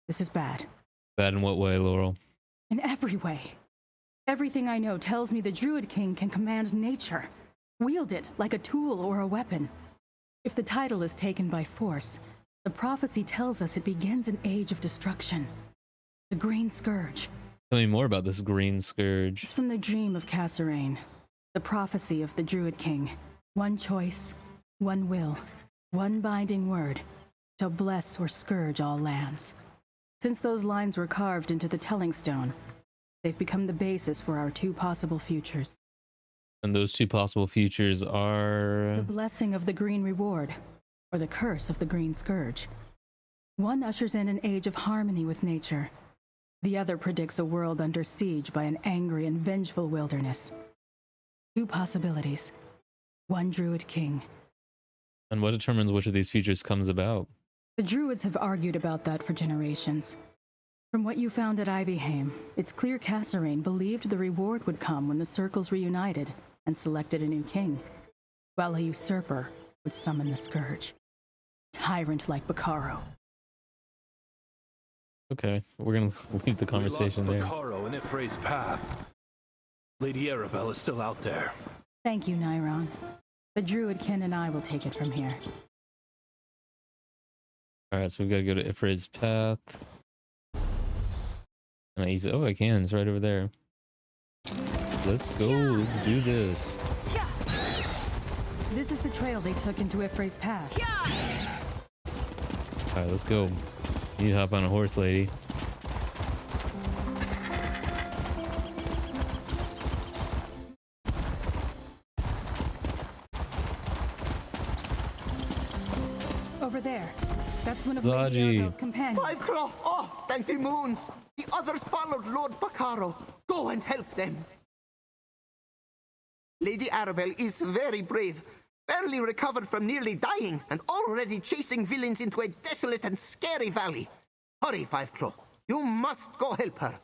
S9: this is bad.
S1: Bad in what way, Laurel?
S9: In every way. Everything I know tells me the Druid King can command nature. Wield it like a tool or a weapon. If the title is taken by force, the prophecy tells us it begins an age of destruction. The Green Scourge.
S1: Tell me more about this green scourge.
S9: It's from the dream of Cassarain, the prophecy of the Druid King. One choice, one will, one binding word shall bless or scourge all lands. Since those lines were carved into the telling stone, they've become the basis for our two possible futures.
S1: And those two possible futures are...
S9: The blessing of the Green Reward, or the curse of the Green Scourge. One ushers in an age of harmony with nature. The other predicts a world under siege by an angry and vengeful wilderness. Two possibilities. One Druid King.
S1: And what determines which of these futures comes about?
S9: The Druids have argued about that for generations. From what you found at Ivyheim, it's clear Cassarain believed the reward would come when the circles reunited and selected a new king, while a usurper would summon the Scourge. Tyrant like Bacaro.
S1: Okay, we're gonna leave the conversation
S13: we
S1: there.
S13: lost Bacaro in Ifray's path. Lady Arabelle is still out there.
S9: Thank you, Nyron. The Druidkin and I will take it from here.
S1: Alright, so we've got to go to Ifray's path. Can I easily... Oh, I can. It's right over there. Let's go. Let's do this.
S9: This is the trail they took into Ifray's path.
S1: Alright, let's go. You need to hop on a horse, lady.
S9: Over there. That's one of
S1: Zaji.
S9: Lady Arabelle's companions.
S14: Five Claw! Oh, thank the moons! The others followed Lord Bacaro. Go and help them. Lady Arabelle is very brave. Barely recovered from nearly dying and already chasing villains into a desolate and scary valley. Hurry, Five Claw. You must go help her.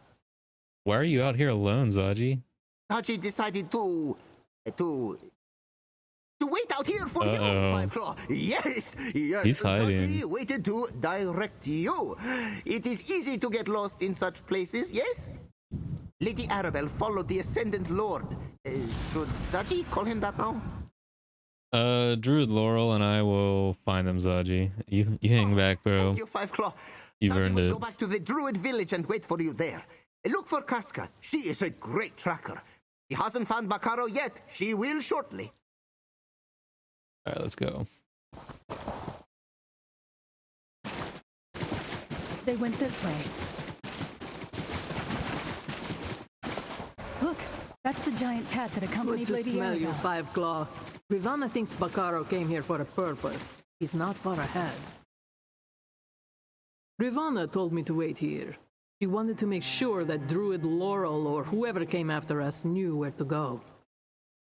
S1: Why are you out here alone, Zaji?
S14: Zaji decided to wait out here for you, Five Claw. Yes, yes.
S1: He's hiding.
S14: Zaji waited to direct you. It is easy to get lost in such places, yes? Lady Arabelle followed the Ascendant Lord. Should Zaji call him that now?
S1: Druid Laurel and I will find them, Zaji. You hang back, bro.
S14: Thank you, Five Claw.
S1: You've
S14: Zaji
S1: earned
S14: will
S1: it.
S14: go back to the Druid village and wait for you there. Look for Casca. She is a great tracker. She hasn't found Bacaro yet. She will shortly.
S1: Alright, let's go.
S9: They went this way. Look, that's the giant cat that accompanied
S5: Good to
S9: Lady
S5: smell you,
S9: Arabelle.
S5: Five Claw. Rivanna thinks Bacaro came here for a purpose. He's not far ahead. Rivanna told me to wait here. She wanted to make sure that Druid Laurel or whoever came after us knew where to go.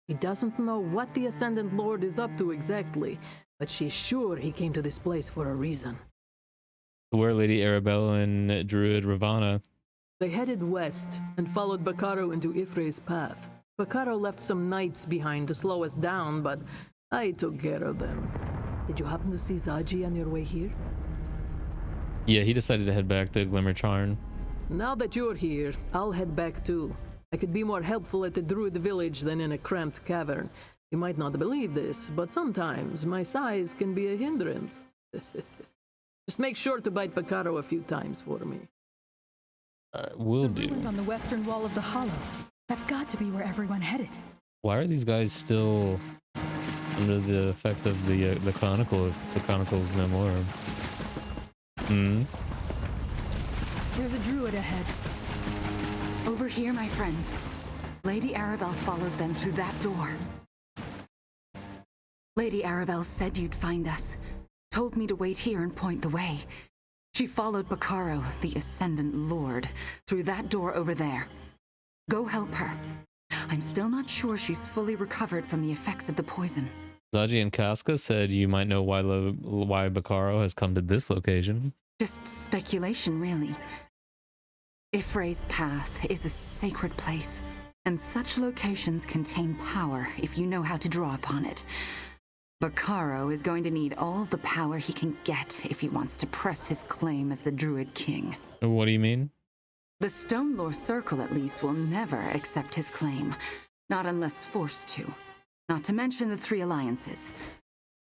S5: He doesn't know what the Ascendant Lord is up to exactly, but she's sure he came to this place for a reason.
S1: Where Lady Arabelle and Druid Ravana?
S5: They headed west and followed Bacaro into Ifray's path. Bacaro left some knights behind to slow us down, but I took care of them. Did you happen to see Zaji on your way here?
S1: Yeah, he decided to head back to Glimmercharn.
S5: Now that you're here, I'll head back too. I could be more helpful at the Druid village than in a cramped cavern. You might not believe this, but sometimes my size can be a hindrance. Just make sure to bite Bacaro a few times for me.
S1: Will
S9: The
S1: do.
S9: ruins on the western wall of the hollow. That's got to be where everyone headed.
S1: Why are these guys still under the effect of the Chronicle if the Chronicle's no more?
S9: There's a druid ahead.
S2: Over here, my friend. Lady Arabelle followed them through that door. Lady Arabelle said you'd find us. Told me to wait here and point the way. She followed Bacaro, the Ascendant Lord, through that door over there. Go help her. I'm still not sure she's fully recovered from the effects of the poison.
S1: Zaji and Casca said you might know why Bacaro has come to this location.
S2: Just speculation, really. Ifray's path is a sacred place, and such locations contain power if you know how to draw upon it. Bacaro is going to need all the power he can get if he wants to press his claim as the Druid King.
S1: What do you mean?
S2: The Stone Lore Circle, at least, will never accept his claim, not unless forced to. Not to mention the Three Alliances.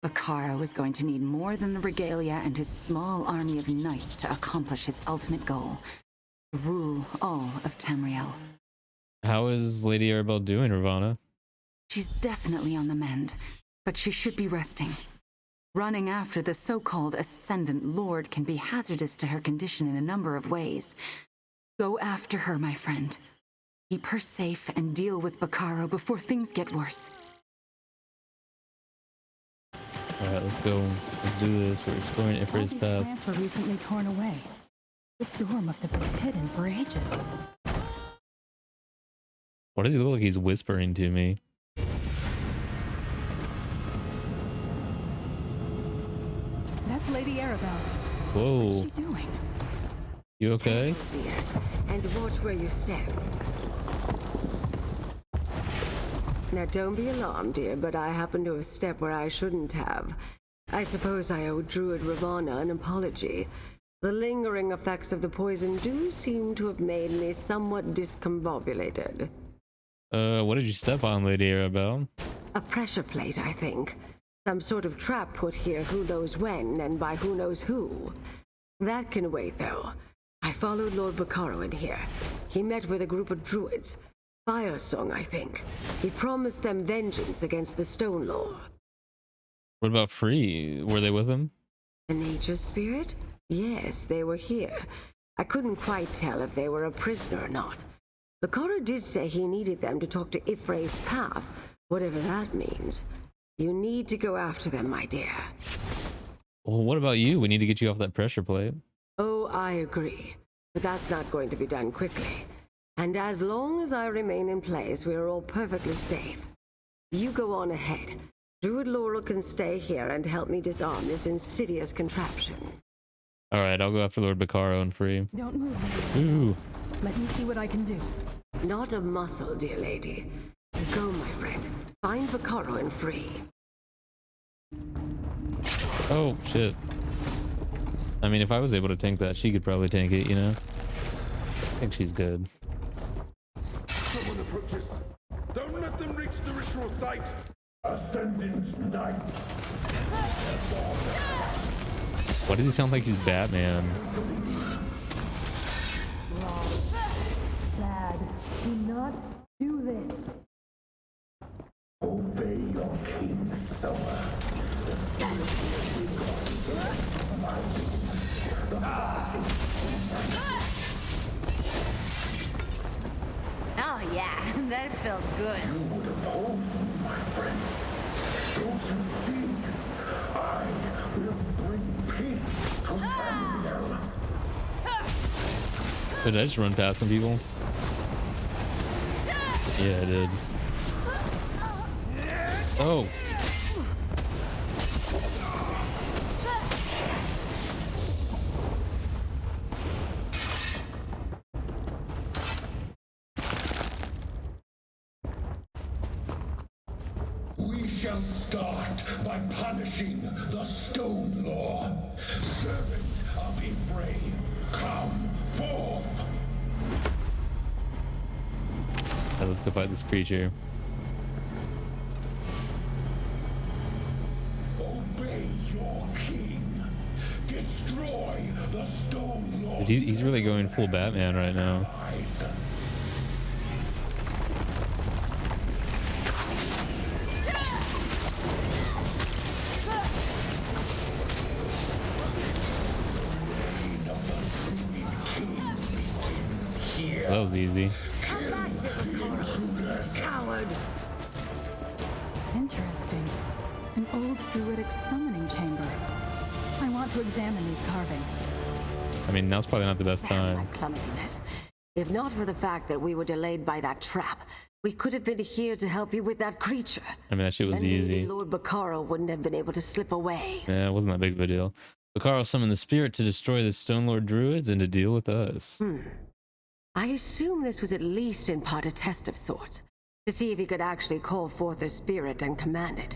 S2: Bacaro is going to need more than the regalia and his small army of knights to accomplish his ultimate goal. to rule all of Tamriel.
S1: How is Lady Arabelle doing, Ravana?
S2: She's definitely on the mend, but she should be resting. Running after the so-called Ascendant Lord can be hazardous to her condition in a number of ways. Go after her, my friend. Keep her safe and deal with Bacaro before things get worse.
S1: Alright, let's go. Let's do this. We're exploring Ifrit's
S9: All these
S1: path.
S9: plants were recently torn away. This door must have been hidden for ages.
S1: Why does he look like he's whispering to me?
S9: That's Lady Arabelle.
S1: Whoa.
S9: What's she doing?
S1: You okay?
S6: Dears, and watch where you step. Now don't be alarmed, dear, but I happen to have stepped where I shouldn't have. I suppose I owe Druid Ravana an apology. The lingering effects of the poison do seem to have made me somewhat discombobulated.
S1: What did you step on, Lady Arabelle?
S6: A pressure plate, I think. Some sort of trap put here who knows when and by who knows who. That can wait, though. I followed Lord Bacaro in here. He met with a group of druids. Firesong, I think. He promised them vengeance against the Stone Lord.
S1: What about Free? Were they with him?
S6: The nature spirit? Yes, they were here. I couldn't quite tell if they were a prisoner or not. Bacaro did say he needed them to talk to Ifrit's path, whatever that means. You need to go after them, my dear.
S1: Well, what about you? We need to get you off that pressure plate.
S6: Oh, I agree. But that's not going to be done quickly. And as long as I remain in place, we are all perfectly safe. You go on ahead. Druid Laurel can stay here and help me disarm this insidious contraption.
S1: Alright, I'll go after Lord Bacaro and Free.
S9: Don't move.
S1: Ooh.
S9: Let me see what I can do.
S6: Not a muscle, dear lady. Go, my friend. Find Bacaro and Free.
S1: Oh, shit. I mean, if I was able to tank that, she could probably tank it, you know? I think she's good.
S11: Someone approaches. Don't let them reach the ritual site. Ascendant Knight.
S1: Why does he sound like he's Batman?
S9: Dad, do not do this.
S11: Obey your king's summer.
S3: Oh yeah, that felt good.
S11: You would oppose me, my friend. Don't you see? I will bring peace to Tamriel.
S1: Did I just run past some people? Yeah, I did. Oh.
S11: We shall start by punishing the Stone Lord. Servant of Ifrit, come forth!
S1: Right, let's go fight this creature.
S11: Obey your king. Destroy the Stone Lord.
S1: Dude, he's really going full Batman right now. That was easy.
S6: Coward!
S9: Interesting. An old druidic summoning chamber. I want to examine these carvings.
S1: I mean, now's probably not the best
S6: Damn my
S1: time.
S6: clumsiness. If not for the fact that we were delayed by that trap, we could have been here to help you with that creature.
S1: I mean, that shit was
S6: And maybe
S1: easy.
S6: Lord Bacaro wouldn't have been able to slip away.
S1: Yeah, it wasn't that big of a deal. Bacaro summoned the spirit to destroy the Stone Lord druids and to deal with us.
S6: I assume this was at least in part a test of sorts, to see if he could actually call forth a spirit and command it.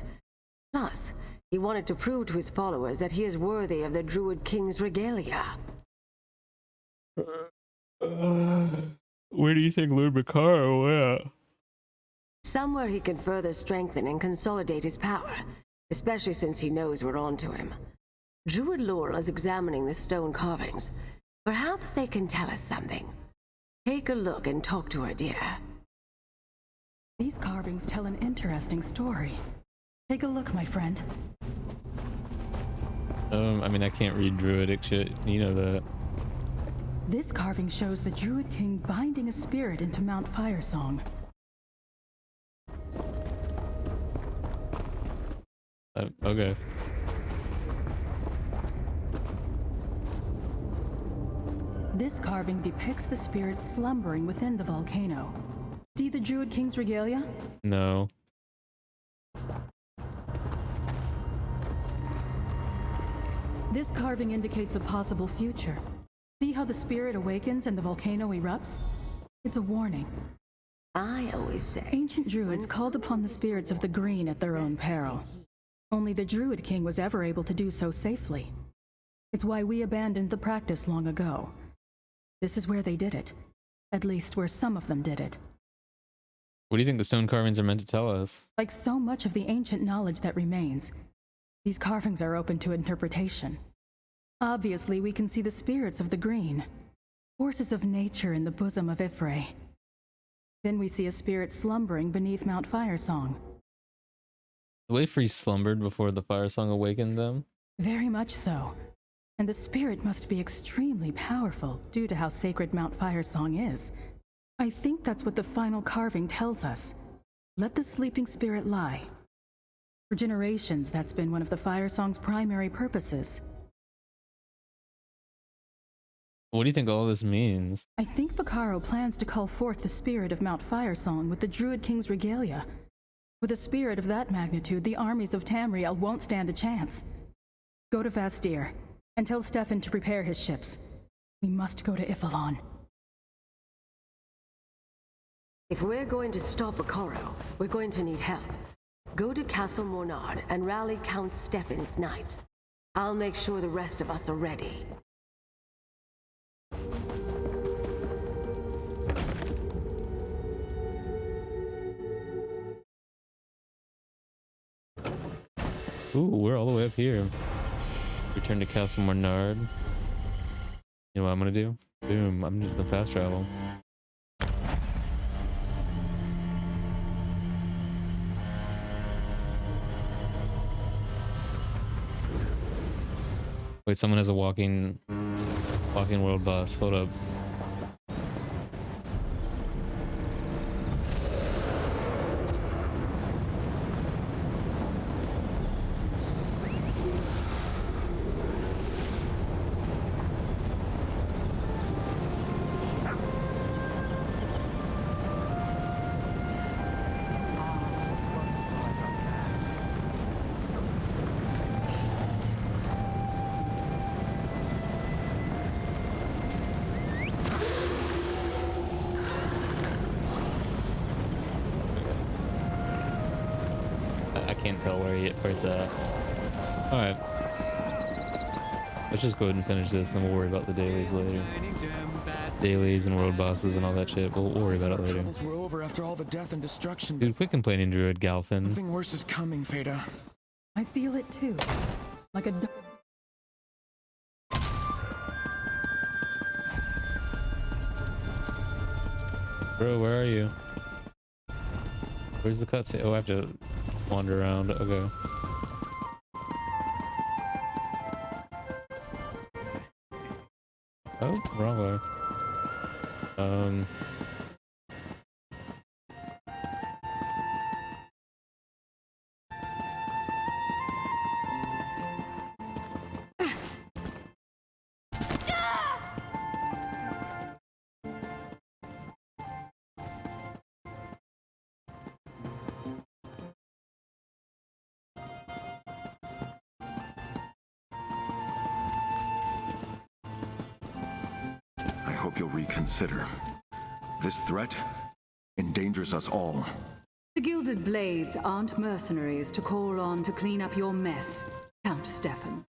S6: Plus, he wanted to prove to his followers that he is worthy of the Druid King's regalia.
S1: Where do you think Lord Bacaro went?
S6: Somewhere he can further strengthen and consolidate his power, especially since he knows we're onto him. Druid Laurel is examining the stone carvings. Perhaps they can tell us something. Take a look and talk to her, dear.
S9: These carvings tell an interesting story. Take a look, my friend.
S1: I mean, I can't read druidic shit. You know that.
S9: This carving shows the Druid King binding a spirit into Mount Firesong.
S1: Okay.
S9: This carving depicts the spirit slumbering within the volcano. See the Druid King's regalia?
S1: No.
S9: This carving indicates a possible future. See how the spirit awakens and the volcano erupts? It's a warning.
S6: I always say,
S9: ancient druids called upon the spirits of the green at their own peril. Only the Druid King was ever able to do so safely. It's why we abandoned the practice long ago. This is where they did it. At least where some of them did it.
S1: What do you think the stone carvings are meant to tell us?
S9: Like so much of the ancient knowledge that remains, these carvings are open to interpretation. Obviously, we can see the spirits of the green, forces of nature in the bosom of Ifray. Then we see a spirit slumbering beneath Mount Firesong.
S1: The way Free slumbered before the Firesong awakened them?
S9: Very much so. And the spirit must be extremely powerful due to how sacred Mount Firesong is. I think that's what the final carving tells us. Let the sleeping spirit lie. For generations, that's been one of the Firesong's primary purposes.
S1: What do you think all this means?
S9: I think Bacaro plans to call forth the spirit of Mount Firesong with the Druid King's regalia. With a spirit of that magnitude, the armies of Tamriel won't stand a chance. Go to Vastir, and tell Stefan to prepare his ships. We must go to Iphelon.
S6: If we're going to stop Bacaro, we're going to need help. Go to Castle Mornard and rally Count Stefan's knights. I'll make sure the rest of us are ready.
S1: Ooh, we're all the way up here. Return to Castle Mornard. You know what I'm gonna do? Boom, I'm just gonna fast travel. Wait, someone has a walking world bus. Hold up. I can't tell where it's at. Alright. Let's just go ahead and finish this, and then we'll worry about the dailies later. Dailies and world bosses and all that shit. We'll worry about it later.
S8: Troubles were over after all the death and destruction.
S1: Dude, quit complaining, Druid Galfin.
S8: Something worse is coming, Feda.
S9: I feel it too. Like a...
S1: Bro, where are you? Where's the cutscene? Oh, I have to wander around. Okay. Oh, wrong way.
S10: I hope you'll reconsider. This threat endangers us all.
S2: The Gilded Blades aren't mercenaries to call on to clean up your mess, Count Stefan.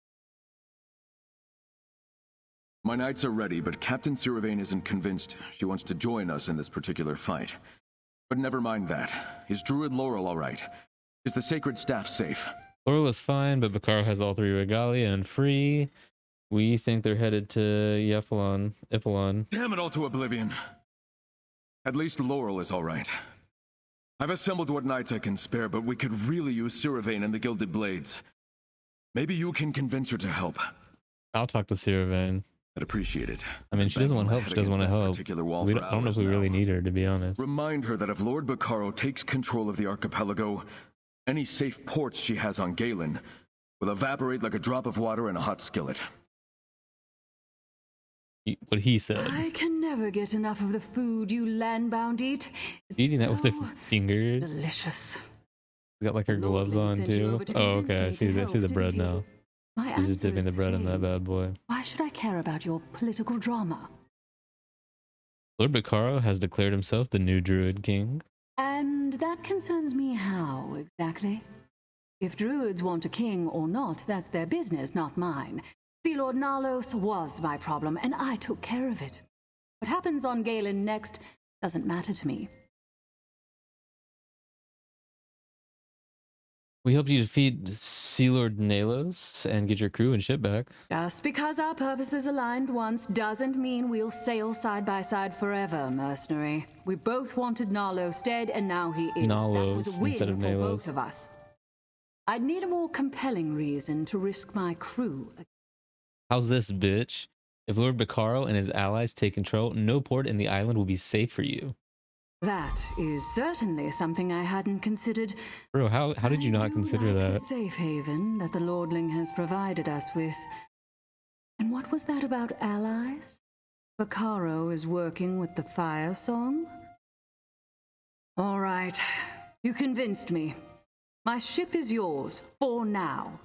S10: My knights are ready, but Captain Siravane isn't convinced she wants to join us in this particular fight. But never mind that. Is Druid Laurel all right? Is the Sacred Staff safe?
S1: Laurel is fine, but Bacaro has all three regalia and free. We think they're headed to Iphelon.
S10: Damn it all to oblivion! At least Laurel is all right. I've assembled what knights I can spare, but we could really use Siravain and the Gilded Blades. Maybe you can convince her to help.
S1: I'll talk to Siravain.
S10: I'd appreciate it.
S1: I mean, she doesn't want help. She doesn't want to help. I don't know if we really need her, to be honest.
S10: Remind her that if Lord Bacaro takes control of the archipelago, any safe ports she has on Galen will evaporate like a drop of water in a hot skillet.
S1: What he said.
S2: I can never get enough of the food you landbound eat. It's
S1: Eating that with her fingers.
S2: Delicious.
S1: She's got like her gloves on too. Oh, okay. I see the bread now. She's just dipping the bread in that bad boy.
S2: Why should I care about your political drama?
S1: Lord Bacaro has declared himself the new Druid King.
S2: And that concerns me how, exactly? If Druids want a king or not, that's their business, not mine. Sea Lord Nalos was my problem, and I took care of it. What happens on Galen next doesn't matter to me.
S1: We helped you defeat Sea Lord Nalos and get your crew and ship back.
S2: Just because our purposes aligned once doesn't mean we'll sail side by side forever, mercenary. We both wanted Nalos dead, and now he is.
S1: Nalos
S2: that was a win
S1: instead of
S2: for
S1: Nalos.
S2: both of us. I'd need a more compelling reason to risk my crew.
S1: How's this, bitch? If Lord Bacaro and his allies take control, no port in the island will be safe for you.
S2: That is certainly something I hadn't considered.
S1: Bro, how did you not consider
S2: The
S1: that?
S2: safe haven that the Lordling has provided us with. And what was that about allies? Bacaro is working with the Firesong? All right, you convinced me. My ship is yours, for now.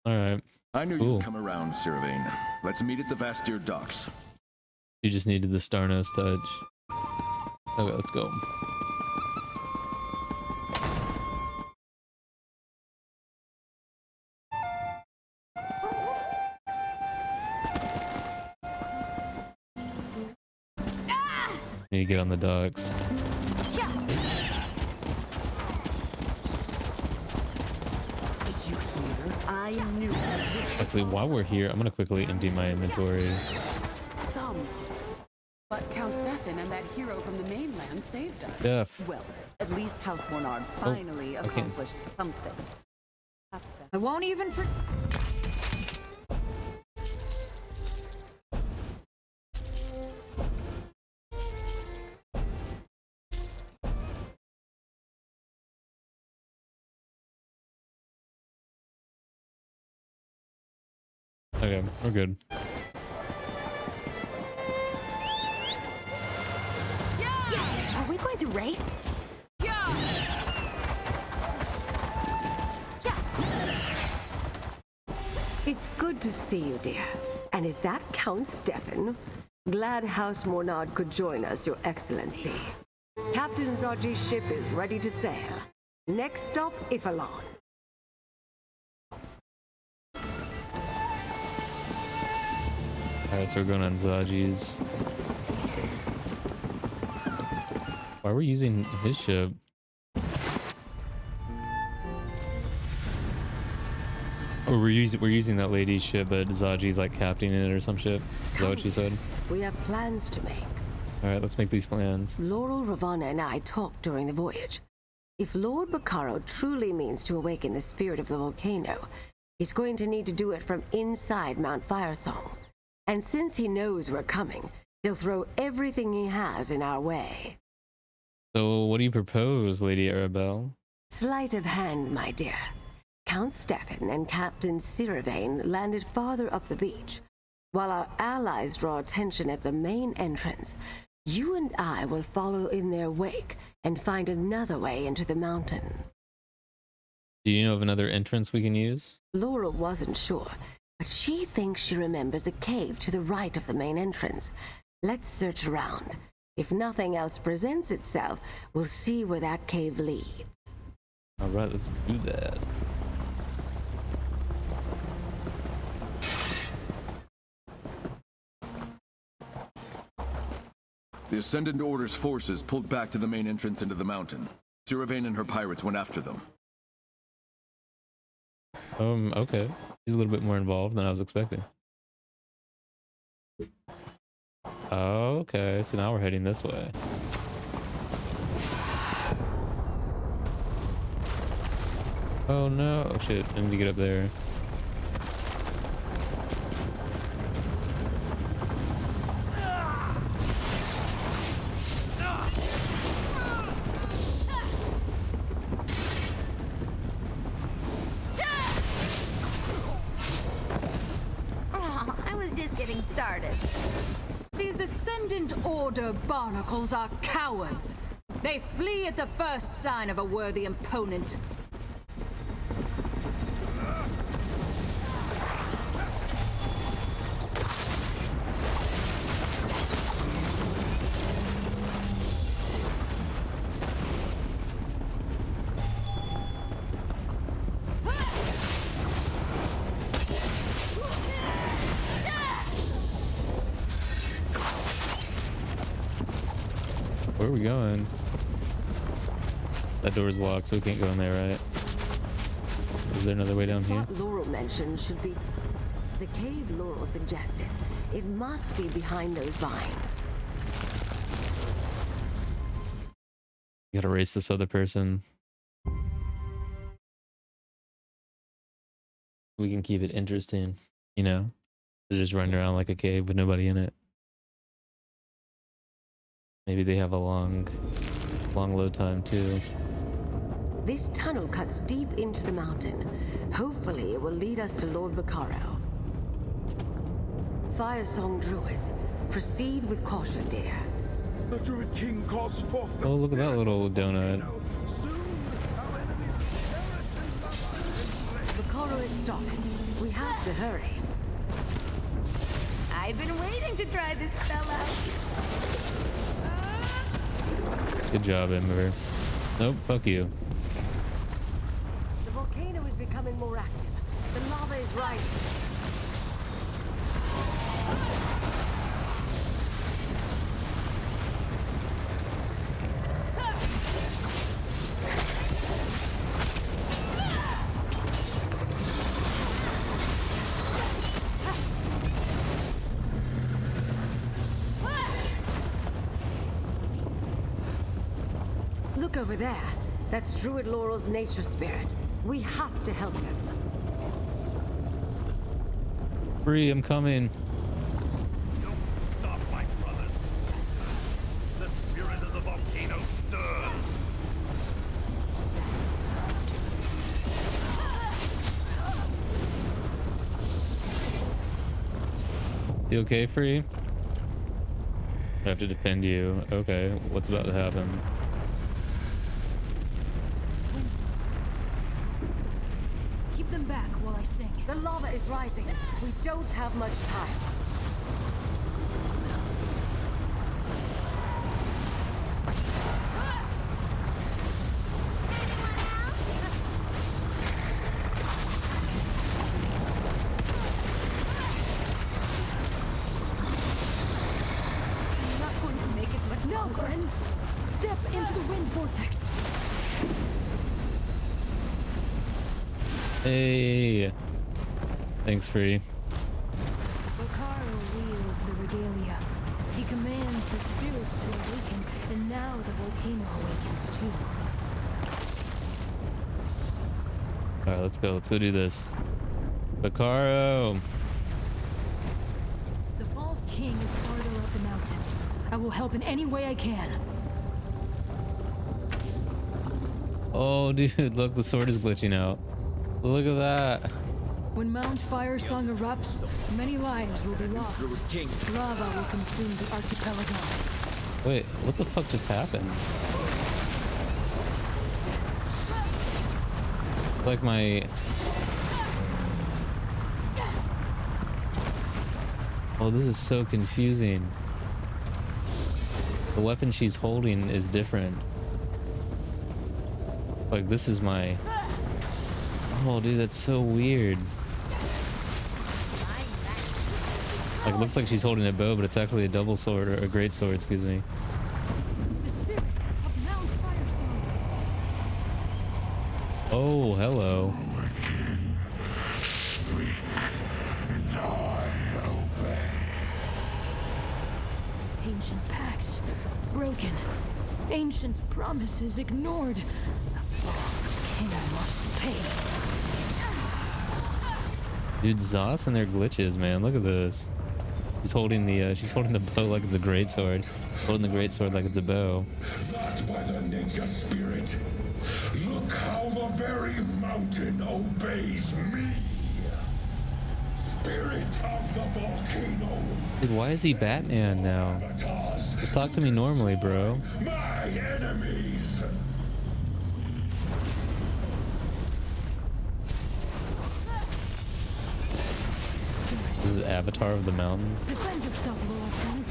S1: All right.
S10: I knew
S1: Cool.
S10: you'd come around, Siravain. Let's meet at the Vastir docks.
S1: You just needed the Starnose touch. Okay, let's go. Need to get on the docks.
S7: Did you hear? I knew.
S1: Actually, while we're here, I'm gonna quickly empty my inventory.
S7: Some. But Count Stefan and that hero from the mainland saved us.
S1: Steph.
S7: Well, at least House Mornard finally
S1: I can't-
S7: accomplished something.
S2: I won't even.
S1: Okay, we're good.
S6: Are we going to race? It's good to see you, dear. And is that Count Stefan? Glad House Mornard could join us, Your Excellency. Captain Zaji's ship is ready to sail. Next stop, Ifalon.
S1: Alright, so we're going on Zaji's. Why are we using his ship? Or we're using that lady's ship, but Zaji's like captaining it or some shit. Is that what she said?
S6: We have plans to make.
S1: Alright, let's make these plans.
S6: Laurel, Ravana, and I talked during the voyage. If Lord Bacaro truly means to awaken the spirit of the volcano, he's going to need to do it from inside Mount Firesong. And since he knows we're coming, he'll throw everything he has in our way.
S1: So what do you propose, Lady Arabelle?
S6: Sleight of hand, my dear. Count Stefan and Captain Siravain landed farther up the beach. While our allies draw attention at the main entrance, you and I will follow in their wake and find another way into the mountain.
S1: Do you know of another entrance we can use?
S6: Laura wasn't sure, but she thinks she remembers a cave to the right of the main entrance. Let's search around. If nothing else presents itself, we'll see where that cave leads.
S1: Alright, let's do that.
S10: The Ascendant Order's forces pulled back to the main entrance into the mountain. Siravain and her pirates went after them.
S1: Okay. He's a little bit more involved than I was expecting. Okay, so now we're heading this way. Oh no, oh shit, I need to get up there.
S3: Oh, I was just getting started. These Ascendant Order barnacles are cowards. They flee at the first sign of a worthy opponent.
S1: Where are we going? That door's locked, so we can't go in there, right? Is there another way down here?
S6: What Laurel mentioned should be the cave Laurel suggested. It must be behind those vines.
S1: You gotta race this other person. We can keep it interesting, you know? They're just running around like a cave with nobody in it. Maybe they have a long load time too.
S6: This tunnel cuts deep into the mountain. Hopefully it will lead us to Lord Bacaro. Firesong druids, proceed with caution, dear.
S11: The Druid King calls forth the
S1: Oh, look at that little donut.
S6: Bacaro is started. We have to hurry.
S3: I've been waiting to try this spell out.
S1: Good job, Ember. Nope, fuck you.
S6: The volcano is becoming more active. The lava is rising. Look over there. That's Druid Laurel's nature spirit. We have to help him.
S1: Free, I'm coming.
S12: Don't stop, my brothers. The spirit of the volcano stirs.
S1: You okay, Free? I have to defend you. Okay, what's about to happen?
S3: Keep them back while I sing.
S6: The lava is rising. We don't have much time.
S3: I'm not going to make it much longer. No, friends. Step into the wind vortex.
S1: Hey. Thanks, Free.
S3: Bacaro wields the regalia. He commands the spirits to awaken, and now the volcano awakens too.
S1: Alright, let's go. Let's go do this. Bacaro!
S3: The false king is farther up the mountain. I will help in any way I can.
S1: Oh, dude, look, the sword is glitching out. Look at that.
S3: When Mount Firesong erupts, many lives will be lost. Lava will consume the archipelago.
S1: Wait, what the fuck just happened? Like my... Oh, this is so confusing. The weapon she's holding is different. Like, this is my... Oh, dude, that's so weird. Like, it looks like she's holding a bow, but it's actually a double sword, or a great sword, excuse me.
S3: The spirit of Mount Firesong.
S1: Oh, hello.
S3: broken. Ancient promises ignored. The false king must pay.
S1: Dude, Zoss and their glitches, man. Look at this. She's holding the bow like it's a greatsword. Holding the greatsword like it's a bow.
S11: Not by the nature spirit. Look how the very mountain obeys me. Spirit of the volcano.
S1: Dude, why is he Batman now? Just talk to me normally, bro.
S11: My enemies.
S1: This is Avatar of the Mountain.
S3: Defend yourself, little friend.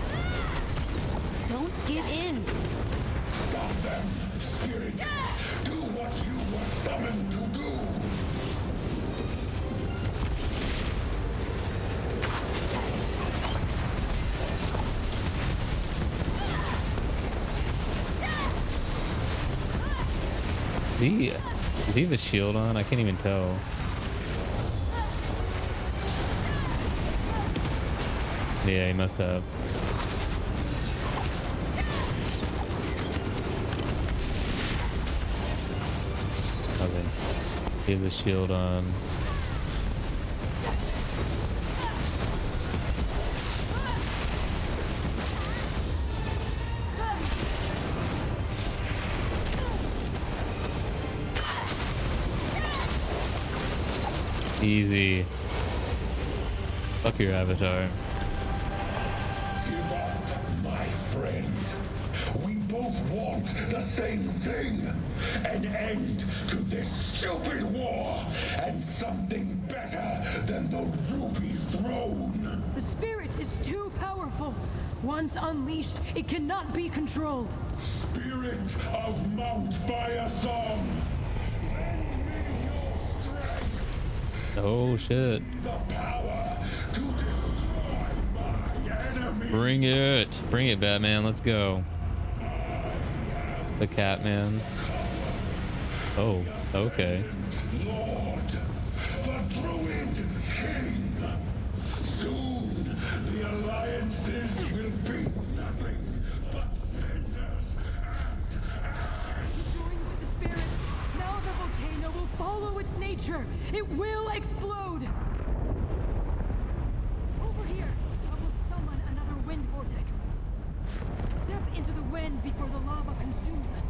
S3: Don't give in.
S11: Stop them, spirit. Do what you were summoned to do.
S1: Does he have a shield on? I can't even tell. Yeah, he must have. Okay. He has a shield on. Easy. Fuck your avatar.
S11: Give up, my friend. We both want the same thing. An end to this stupid war and something better than the Ruby Throne.
S3: The spirit is too powerful. Once unleashed, it cannot be controlled.
S11: Spirit of Mount Firesong.
S1: Oh shit.
S11: The power to destroy my enemy.
S1: Bring it. Bring it, Batman. Let's go. The Catman. Oh, okay.
S11: Lord, the Druid King. Soon the alliances will be nothing but cinders
S3: Join with the spirit. Now the volcano will follow its nature. It will explode. Over here, I will summon another wind vortex. Step into the wind before the lava consumes us.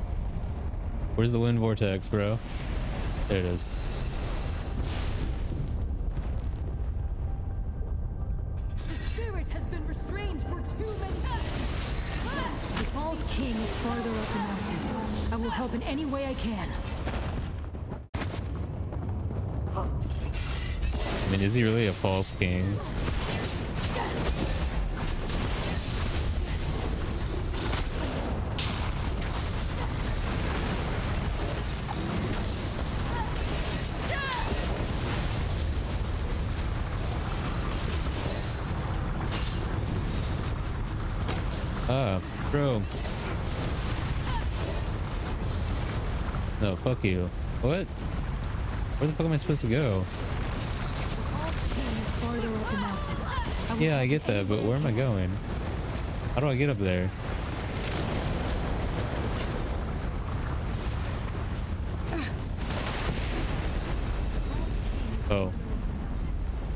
S1: Where's the wind vortex, bro? There it is.
S3: The spirit has been restrained for too many seconds. The false king is farther up the mountain. I will help in any way I can.
S1: I mean, is he really a false king? Ah, bro. No, fuck you. What? Where the fuck am I supposed to go? Yeah, I get that, but where am I going? How do I get up there? Oh.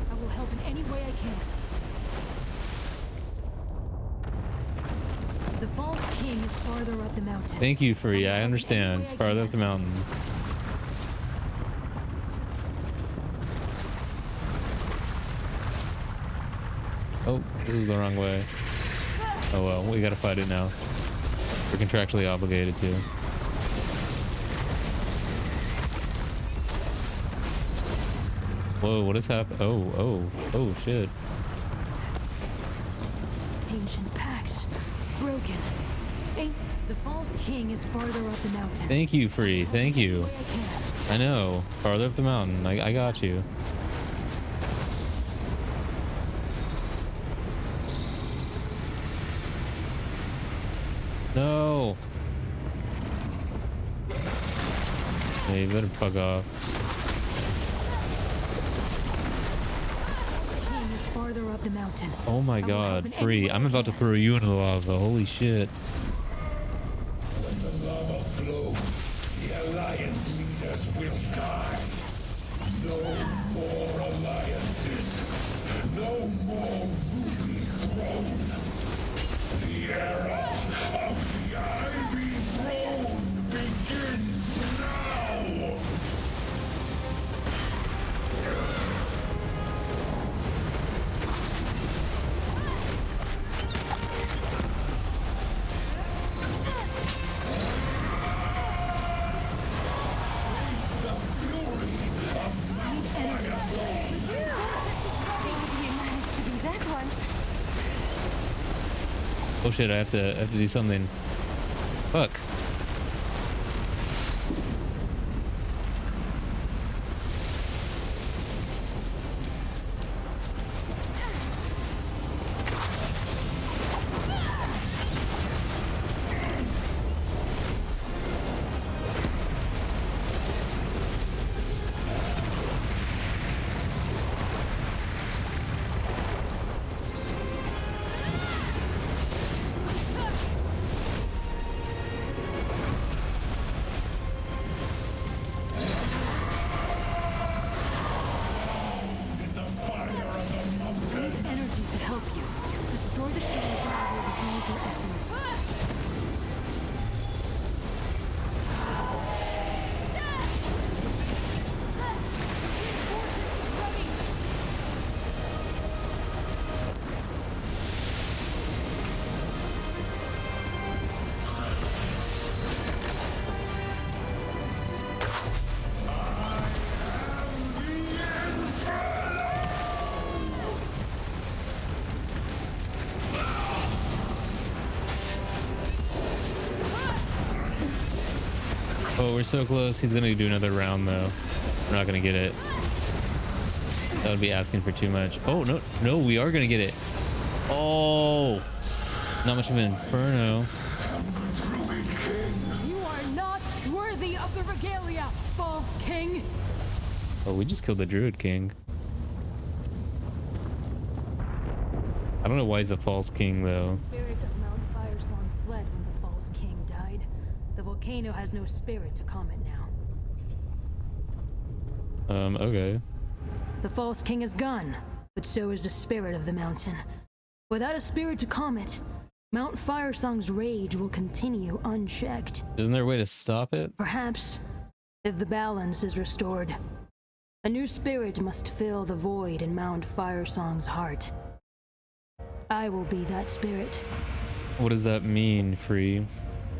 S3: I will help in any way I can. The false king is farther up the mountain.
S1: Thank you, Free. I understand. It's farther up the mountain. Oh, this is the wrong way. Oh well, we gotta fight it now. We're contractually obligated to. Whoa, what has happened? Oh, shit.
S3: Ancient pacts broken. The false king is farther up the mountain.
S1: Thank you, Free. Thank you. I know. Farther up the mountain. I got you. No. Yeah, you better fuck off.
S3: King is farther up up the mountain.
S1: Oh my god, Free. I'm about to throw you into the lava. Holy shit.
S11: Alliance leaders will die. No more alliances. No more Ruby Throne. The era of the Ivy Throne begins now!
S1: Oh shit, I have to do something. Fuck. Oh, we're so close. He's gonna do another round though. We're not gonna get it. That would be asking for too much. Oh no, no, we are gonna get it. Oh, not much of an inferno.
S3: You are not worthy of the regalia, false king.
S1: Oh, we just killed the Druid King. I don't know why he's a false king though.
S3: The spirit of Mount Firesong fled when the false king died. The volcano has no spirit to calm it now.
S1: Okay.
S3: The false king is gone, but so is the spirit of the mountain. Without a spirit to calm it, Mount Firesong's rage will continue unchecked.
S1: Isn't there a way to stop it?
S3: Perhaps, if the balance is restored, a new spirit must fill the void in Mount Firesong's heart. I will be that spirit.
S1: What does that mean, Free?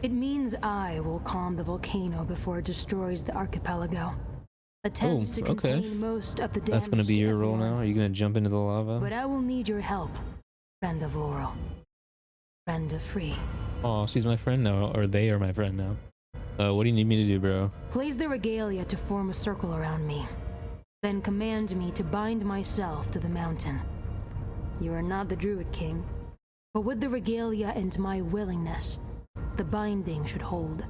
S3: It means I will calm the volcano before it destroys the archipelago. Attempts to contain most of the damage.
S1: That's gonna be your role now? Are you gonna jump into the lava?
S3: But I will need your help, friend of Laurel. Friend of Free.
S1: Oh, she's my friend now, or they are my friend now. What do you need me to do, bro?
S3: Place the regalia to form a circle around me. Then command me to bind myself to the mountain. You are not the Druid King, but with the regalia and my willingness, the binding should hold.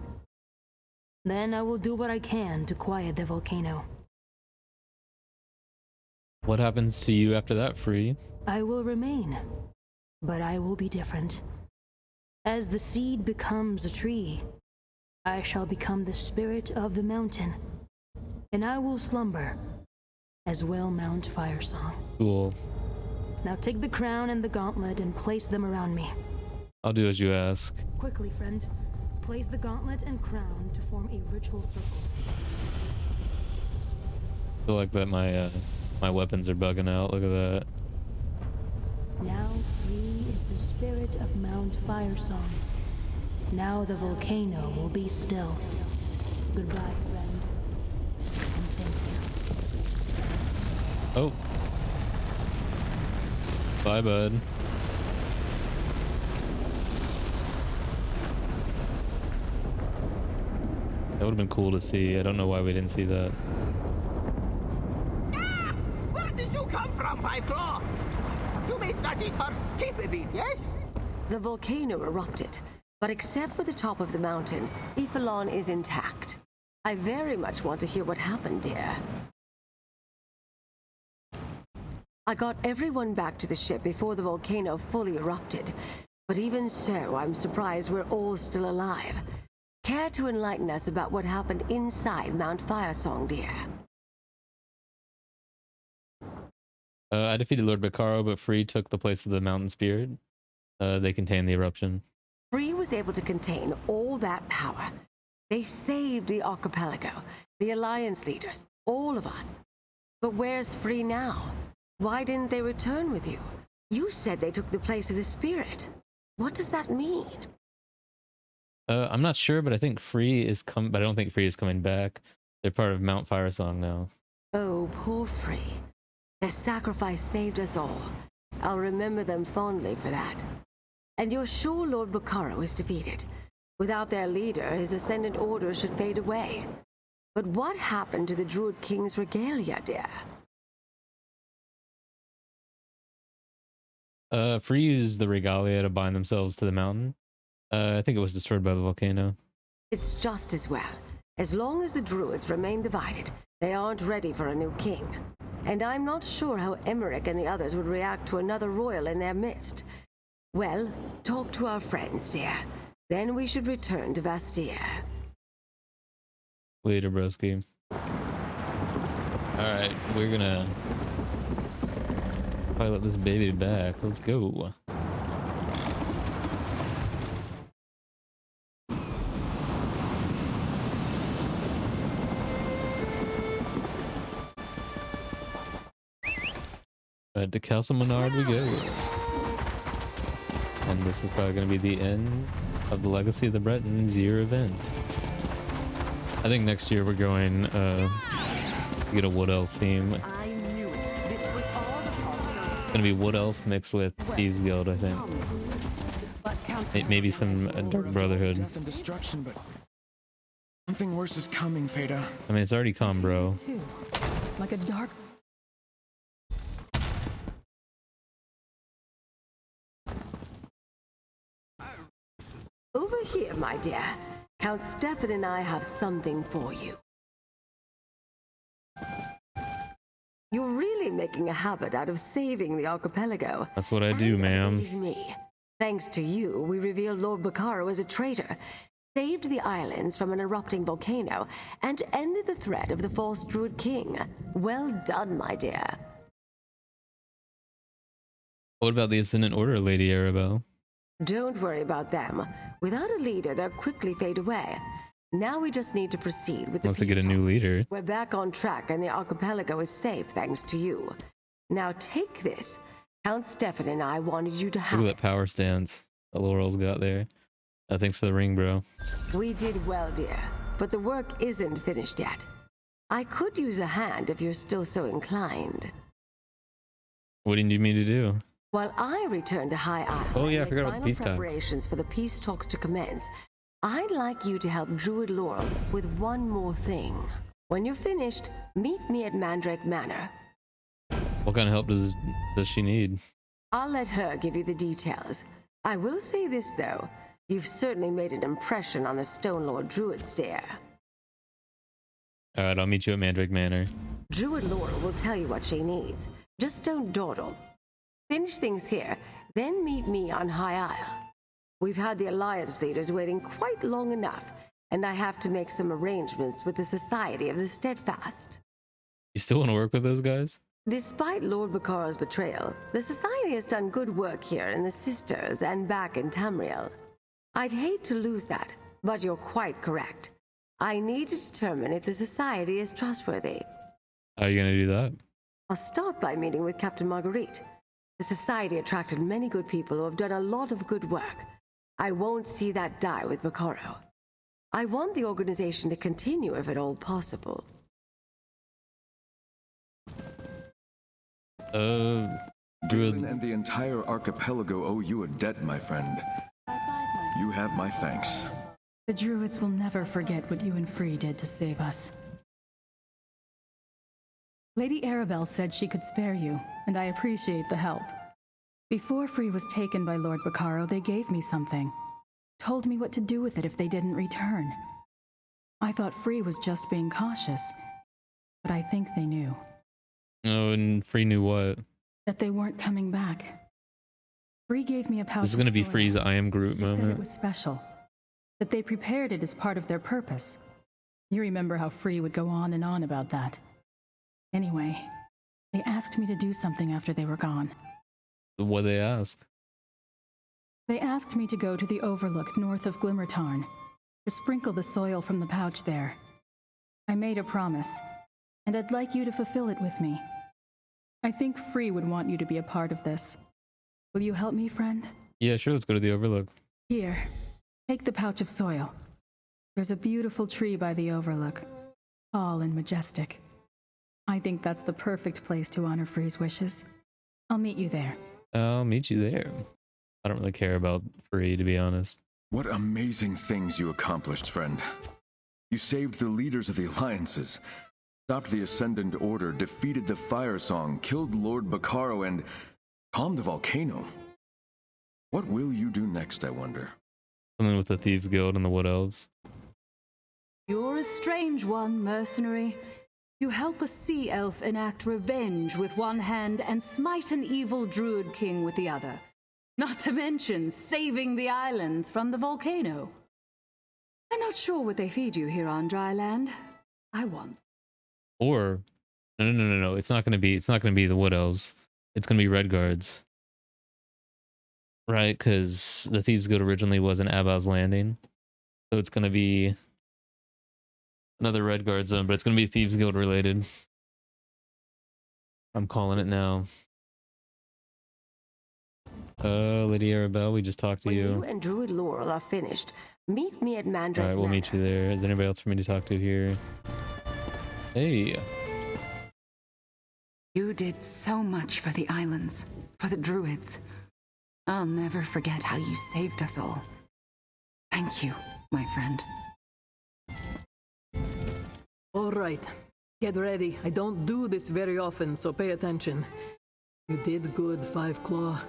S3: Then I will do what I can to quiet the volcano.
S1: What happens to you after that, Free?
S3: I will remain, but I will be different. As the seed becomes a tree, I shall become the spirit of the mountain, and I will slumber, as will Mount Firesong.
S1: Cool.
S3: Now take the crown and the gauntlet and place them around me.
S1: I'll do as you ask.
S3: Quickly, friend. Place the gauntlet and crown to form a ritual circle.
S1: I feel like that my weapons are bugging out. Look at that.
S3: Now Free is the spirit of Mount Firesong. Now the volcano will be still. Goodbye, friend. And thank you.
S1: Oh. Bye, bud. That would have been cool to see. I don't know why we didn't see that.
S14: Ah! Where did you come from, Five Claw? You made Zaji's heart skip a beat, yes?
S6: The volcano erupted, but except for the top of the mountain, Ifalon is intact. I very much want to hear what happened, dear. I got everyone back to the ship before the volcano fully erupted, but even so, I'm surprised we're all still alive. Care to enlighten us about what happened inside Mount Firesong, dear?
S1: I defeated Lord Bacaro, but Free took the place of the mountain spirit. They contained the eruption.
S6: Free was able to contain all that power. They saved the archipelago, the Alliance leaders, all of us. But where's Free now? Why didn't they return with you? You said they took the place of the spirit. What does that mean?
S1: I'm not sure, but I think Free is but I don't think Free is coming back. They're part of Mount Firesong now.
S6: Oh, poor Free. Their sacrifice saved us all. I'll remember them fondly for that. And you're sure Lord Bacaro is defeated? Without their leader, his Ascendant Order should fade away. But what happened to the Druid King's regalia, dear?
S1: Free used the regalia to bind themselves to the mountain. I think it was destroyed by the volcano.
S6: It's just as well. As long as the Druids remain divided, they aren't ready for a new king. And I'm not sure how Emmerich and the others would react to another royal in their midst. Well, talk to our friends, dear. Then we should return to Vastir.
S1: Later, broski. Alright, we're gonna pilot this baby back. Let's go. To Castle Menard we go. And this is probably going to be the end of the Legacy of the Bretons year event. I think next year we're going to get a Wood Elf theme.
S7: I knew it. This was all the fault.
S1: It's going to be Wood Elf mixed with Thieves Guild, I think. Maybe some Dark Brotherhood.
S8: Death and destruction, but something worse is coming, Feda.
S1: I mean, it's already come, bro.
S9: Like a dark...
S6: Over here, my dear. Count Stefan and I have something for you. You're really making a habit out of saving the archipelago.
S1: That's what I do, ma'am.
S6: Believe me. Thanks to you, we revealed Lord Bacaro as a traitor, saved the islands from an erupting volcano, and ended the threat of the false Druid King. Well done, my dear.
S1: What about the Ascendant Order, Lady Arabelle?
S6: Don't worry about them. Without a leader, they'll quickly fade away. Now we just need to proceed with the
S1: Once they get a
S6: peace
S1: new
S6: talks.
S1: leader.
S6: We're back on track and the archipelago is safe thanks to you. Now take this. Count Stefan and I wanted you to have
S1: Look at that power stance that Laurel's got there. Thanks for the ring, bro.
S6: We did well, dear, but the work isn't finished yet. I could use a hand if you're still so inclined.
S1: What do you need me to do?
S6: While I return to High Isle,
S1: Oh yeah, I
S6: and
S1: forgot
S6: make
S1: about the peace
S6: final
S1: talks.
S6: preparations for the peace talks to commence, I'd like you to help Druid Laurel with one more thing. When you're finished, meet me at Mandrake Manor.
S1: What kind of help does she need?
S6: I'll let her give you the details. I will say this, though. You've certainly made an impression on the Stone Lord Druids, dear.
S1: Alright, I'll meet you at Mandrake Manor.
S6: Druid Laurel will tell you what she needs. Just don't dawdle. Finish things here, then meet me on High Isle. We've had the Alliance leaders waiting quite long enough, and I have to make some arrangements with the Society of the Steadfast.
S1: You still want to work with those guys?
S6: Despite Lord Bacaro's betrayal, the Society has done good work here in the Sisters and back in Tamriel. I'd hate to lose that, but you're quite correct. I need to determine if the Society is trustworthy.
S1: How are you going to do that?
S6: I'll start by meeting with Captain Marguerite. The Society attracted many good people who have done a lot of good work. I won't see that die with Bacaro. I want the organization to continue if at all possible.
S10: Galen and the entire archipelago owe you a debt, my friend. You have my thanks.
S9: The Druids will never forget what you and Free did to save us. Lady Arabelle said she could spare you, and I appreciate the help. Before Free was taken by Lord Bacaro, they gave me something. Told me what to do with it if they didn't return. I thought Free was just being cautious, but I think they knew.
S1: Oh, and Free knew what?
S9: That they weren't coming back. Free gave me a pouch
S1: This is going to
S9: of
S1: be
S9: soil.
S1: Free's I am Groot
S9: They said it
S1: moment.
S9: was special. that they prepared it as part of their purpose. You remember how Free would go on and on about that. Anyway, they asked me to do something after they were gone.
S1: What they ask?
S9: They asked me to go to the overlook north of Glimmertarn, to sprinkle the soil from the pouch there. I made a promise, and I'd like you to fulfill it with me. I think Free would want you to be a part of this. Will you help me, friend?
S1: Yeah, sure, let's go to the overlook.
S9: Here, take the pouch of soil. There's a beautiful tree by the overlook, tall and majestic. I think that's the perfect place to honor Free's wishes. I'll meet you there.
S1: I'll meet you there. I don't really care about Free, to be honest.
S10: What amazing things you accomplished, friend. You saved the leaders of the alliances, stopped the Ascendant Order, defeated the Firesong, killed Lord Bacaro, and calmed the volcano. What will you do next, I wonder?
S1: Something with the Thieves Guild and the Wood Elves.
S3: You're a strange one, mercenary. You help a sea elf enact revenge with one hand and smite an evil druid king with the other. Not to mention saving the islands from the volcano. I'm not sure what they feed you here on dry land. I want.
S1: Or no. It's not gonna be the Wood Elves. It's gonna be Red Guards. Right, because the Thieves Guild originally was in Abau's Landing. So it's gonna be another Red Guard zone, but it's gonna be Thieves Guild related. I'm calling it now. Lady Arabelle, we just talked to
S6: When
S1: you.
S6: you and Druid Laurel are finished, meet me at Mandrake
S1: Alright, we'll
S6: Manor.
S1: meet you there. Is there anybody else for me to talk to here? Hey.
S2: You did so much for the islands, for the druids. I'll never forget how you saved us all. Thank you, my friend.
S5: All right, get ready. I don't do this very often, so pay attention. You did good, Five Claw.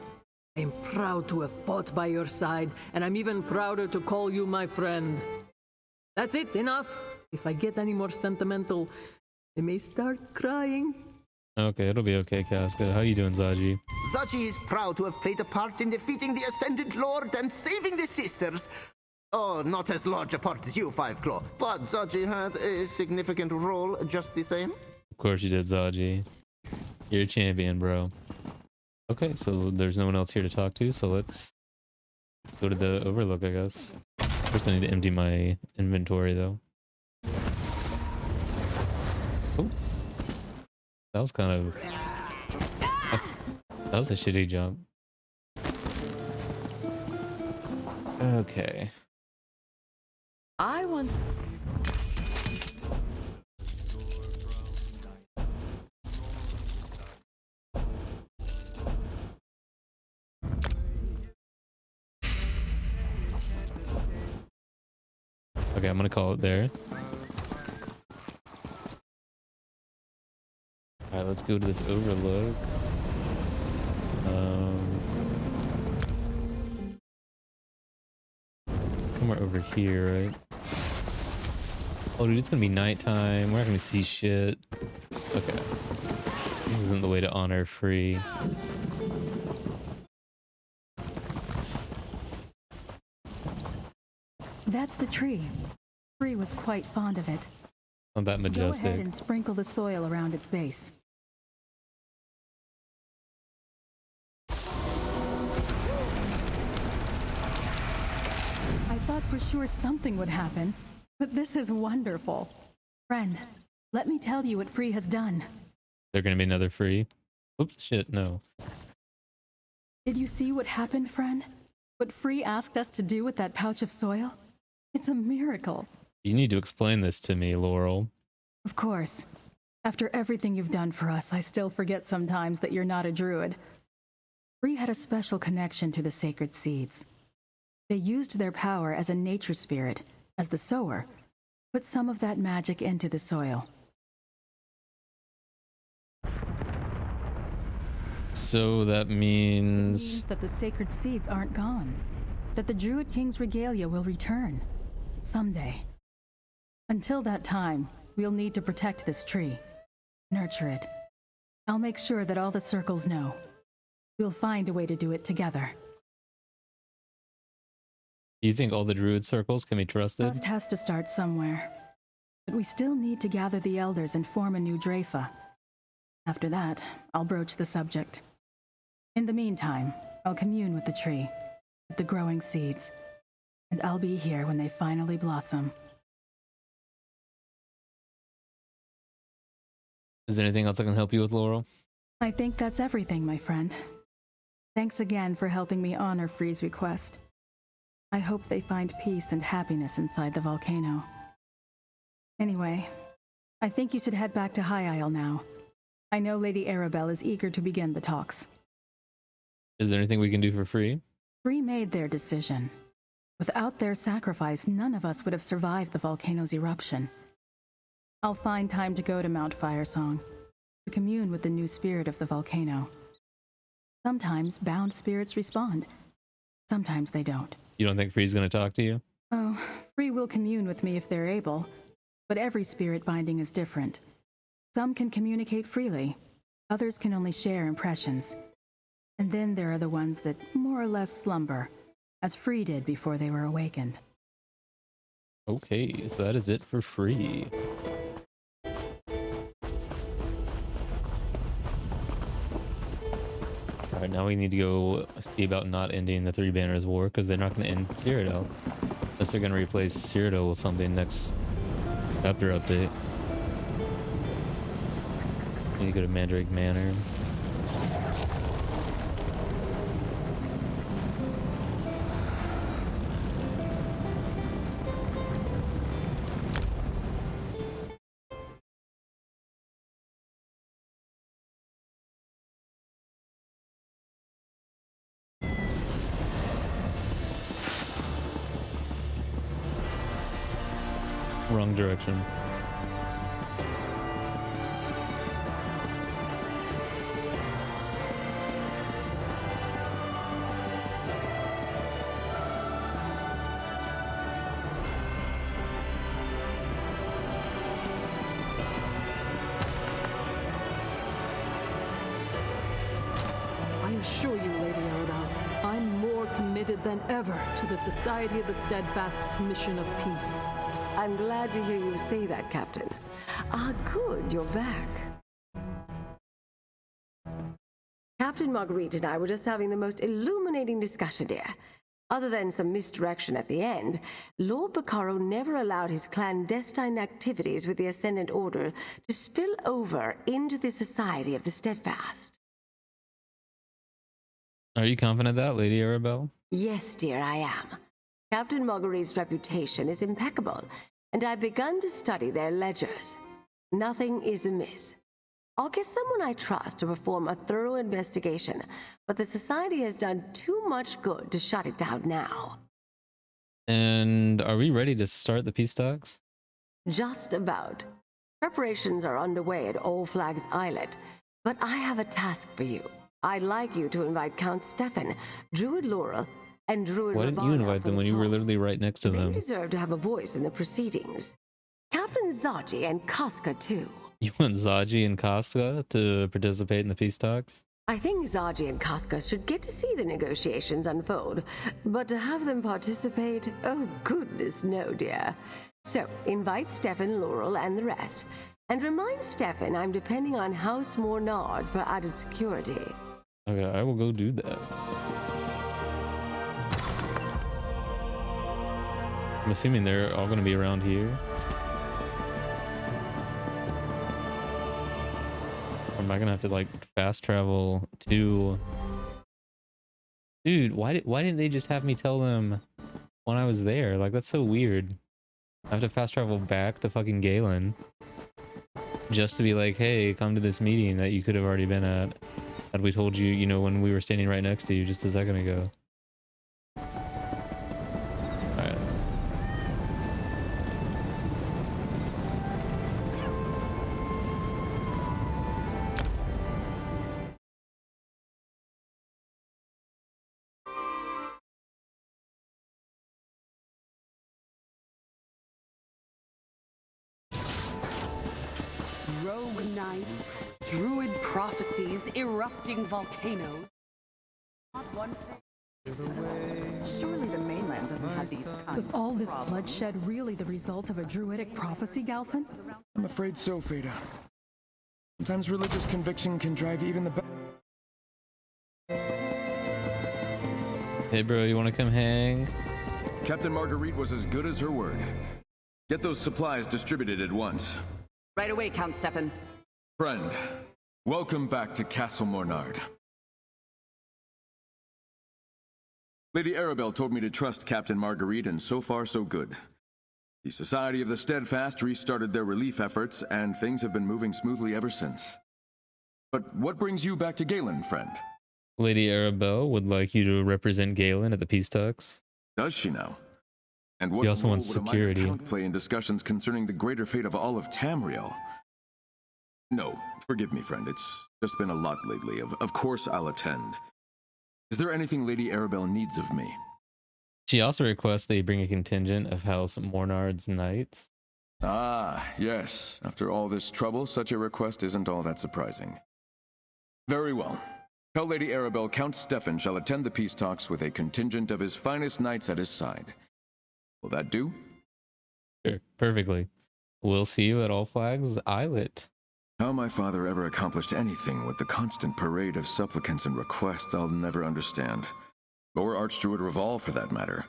S5: I'm proud to have fought by your side, and I'm even prouder to call you my friend. That's it, enough. If I get any more sentimental, I may start crying.
S1: Okay, it'll be okay, Casca. How you doing, Zaji?
S14: Zaji is proud to have played a part in defeating the Ascendant Lord and saving the sisters. Oh, not as large a part as you, Five Claw, but Zaji had a significant role just the same.
S1: Of course you did, Zaji. You're a champion, bro. Okay, so there's no one else here to talk to, so let's go to the overlook, I guess. First I need to empty my inventory, though. Oh. That was kind of... That was a shitty jump. Okay.
S7: I once...
S1: Okay, I'm gonna call it there. Alright, let's go to this overlook. Somewhere over here, right? Oh, dude, it's gonna be nighttime. We're not gonna see shit. Okay. This isn't the way to honor Free.
S9: That's the tree. Free was quite fond of it.
S1: Not that
S9: Go ahead
S1: majestic.
S9: and sprinkle the soil around its base. I thought for sure something would happen, but this is wonderful. Friend, let me tell you what Free has done.
S1: They're gonna be another Free. Oops, shit, no.
S9: Did you see what happened, friend? What Free asked us to do with that pouch of soil? It's a miracle.
S1: You need to explain this to me, Laurel.
S9: Of course. After everything you've done for us, I still forget sometimes that you're not a druid. Free had a special connection to the sacred seeds. They used their power as a nature spirit, as the sower, put some of that magic into the soil.
S1: So that
S9: It
S1: means...
S9: means that the sacred seeds aren't gone. That the Druid King's regalia will return. Someday. Until that time, we'll need to protect this tree. Nurture it. I'll make sure that all the circles know. We'll find a way to do it together.
S1: Do you think all the druid circles can be trusted?
S9: Trust has to start somewhere. But we still need to gather the elders and form a new Drafa. After that, I'll broach the subject. In the meantime, I'll commune with the tree, with the growing seeds, and I'll be here when they finally blossom.
S1: Is there anything else I can help you with, Laurel?
S9: I think that's everything, my friend. Thanks again for helping me honor Free's request. I hope they find peace and happiness inside the volcano. Anyway, I think you should head back to High Isle now. I know Lady Arabelle is eager to begin the talks.
S1: Is there anything we can do for free?
S9: Free made their decision. Without their sacrifice, none of us would have survived the volcano's eruption. I'll find time to go to Mount Firesong, to commune with the new spirit of the volcano. Sometimes bound spirits respond. Sometimes they don't.
S1: You don't think Free's going to talk to you?
S9: Oh, Free will commune with me if they're able, but every spirit binding is different. Some can communicate freely, others can only share impressions. And then there are the ones that more or less slumber, as Free did before they were awakened.
S1: Okay, so that is it for Free. Alright, now we need to go see about not ending the Three Banners War, because they're not going to end Cyrodiil. Unless they're going to replace Cyrodiil with something next chapter update. Need to go to Mandrake Manor. Wrong direction.
S5: I assure you, Lady Arabelle, I'm more committed than ever to the Society of the Steadfast's mission of peace.
S6: I'm glad to hear you say that, Captain. Ah, good, you're back. Captain Marguerite and I were just having the most illuminating discussion, dear. Other than some misdirection at the end, Lord Bacaro never allowed his clandestine activities with the Ascendant Order to spill over into the Society of the Steadfast.
S1: Are you confident of that, Lady Arabelle?
S6: Yes, dear, I am. Captain Marguerite's reputation is impeccable, and I've begun to study their ledgers. Nothing is amiss. I'll get someone I trust to perform a thorough investigation, but the Society has done too much good to shut it down now.
S1: And are we ready to start the peace talks?
S6: Just about. Preparations are underway at All Flags Islet, but I have a task for you. I'd like you to invite Count Stefan, Druid Laurel, and Druid
S1: Why didn't you
S6: Ravana
S1: invite
S6: for
S1: them
S6: the
S1: when you were
S6: talks.
S1: literally right next to
S6: They
S1: them?
S6: deserve to have a voice in the proceedings. Captain Zaji and Casca, too.
S1: You want Zaji and Casca to participate in the peace talks?
S6: I think Zaji and Casca should get to see the negotiations unfold, but to have them participate, oh goodness no, dear. So, invite Stefan, Laurel, and the rest, and remind Stefan I'm depending on House Mornard for added security.
S1: Okay, I will go do that. I'm assuming they're all going to be around here. Or am I going to have to like fast travel to... Dude, why didn't they just have me tell them when I was there? Like, that's so weird. I have to fast travel back to fucking Galen just to be like, hey, come to this meeting that you could have already been at. Had we told you, you know, when we were standing right next to you just a second ago. Alright.
S7: Rogue knights, druid prophecies, erupting volcanoes. Not one thing. Surely the mainland doesn't have these kinds
S9: Was all this
S7: of problems.
S9: bloodshed really the result of a druidic prophecy, Galfin?
S8: I'm afraid so, Feda. Sometimes religious conviction can drive even the best.
S1: Hey, bro, you want to come hang?
S10: Captain Marguerite was as good as her word. Get those supplies distributed at once.
S7: Right away, Count Stefan.
S10: Friend, welcome back to Castle Mornard. Lady Arabelle told me to trust Captain Marguerite, and so far so good. The Society of the Steadfast restarted their relief efforts, and things have been moving smoothly ever since. But what brings you back to Galen, friend?
S1: Lady Arabelle would like you to represent Galen at the peace talks.
S10: Does she now? And what
S1: He also
S10: role
S1: wants
S10: would a minor
S1: security.
S10: count play in discussions concerning the greater fate of all of Tamriel? No, forgive me, friend. It's just been a lot lately. Of course I'll attend. Is there anything Lady Arabelle needs of me?
S1: She also requests they bring a contingent of House Mornard's knights.
S10: Ah, yes. After all this trouble, such a request isn't all that surprising. Very well. Tell Lady Arabelle Count Stefan shall attend the peace talks with a contingent of his finest knights at his side. Will that do?
S1: Sure, perfectly. We'll see you at All Flags Islet.
S10: How my father ever accomplished anything with the constant parade of supplicants and requests, I'll never understand. Or Archdruid Revolve, for that matter.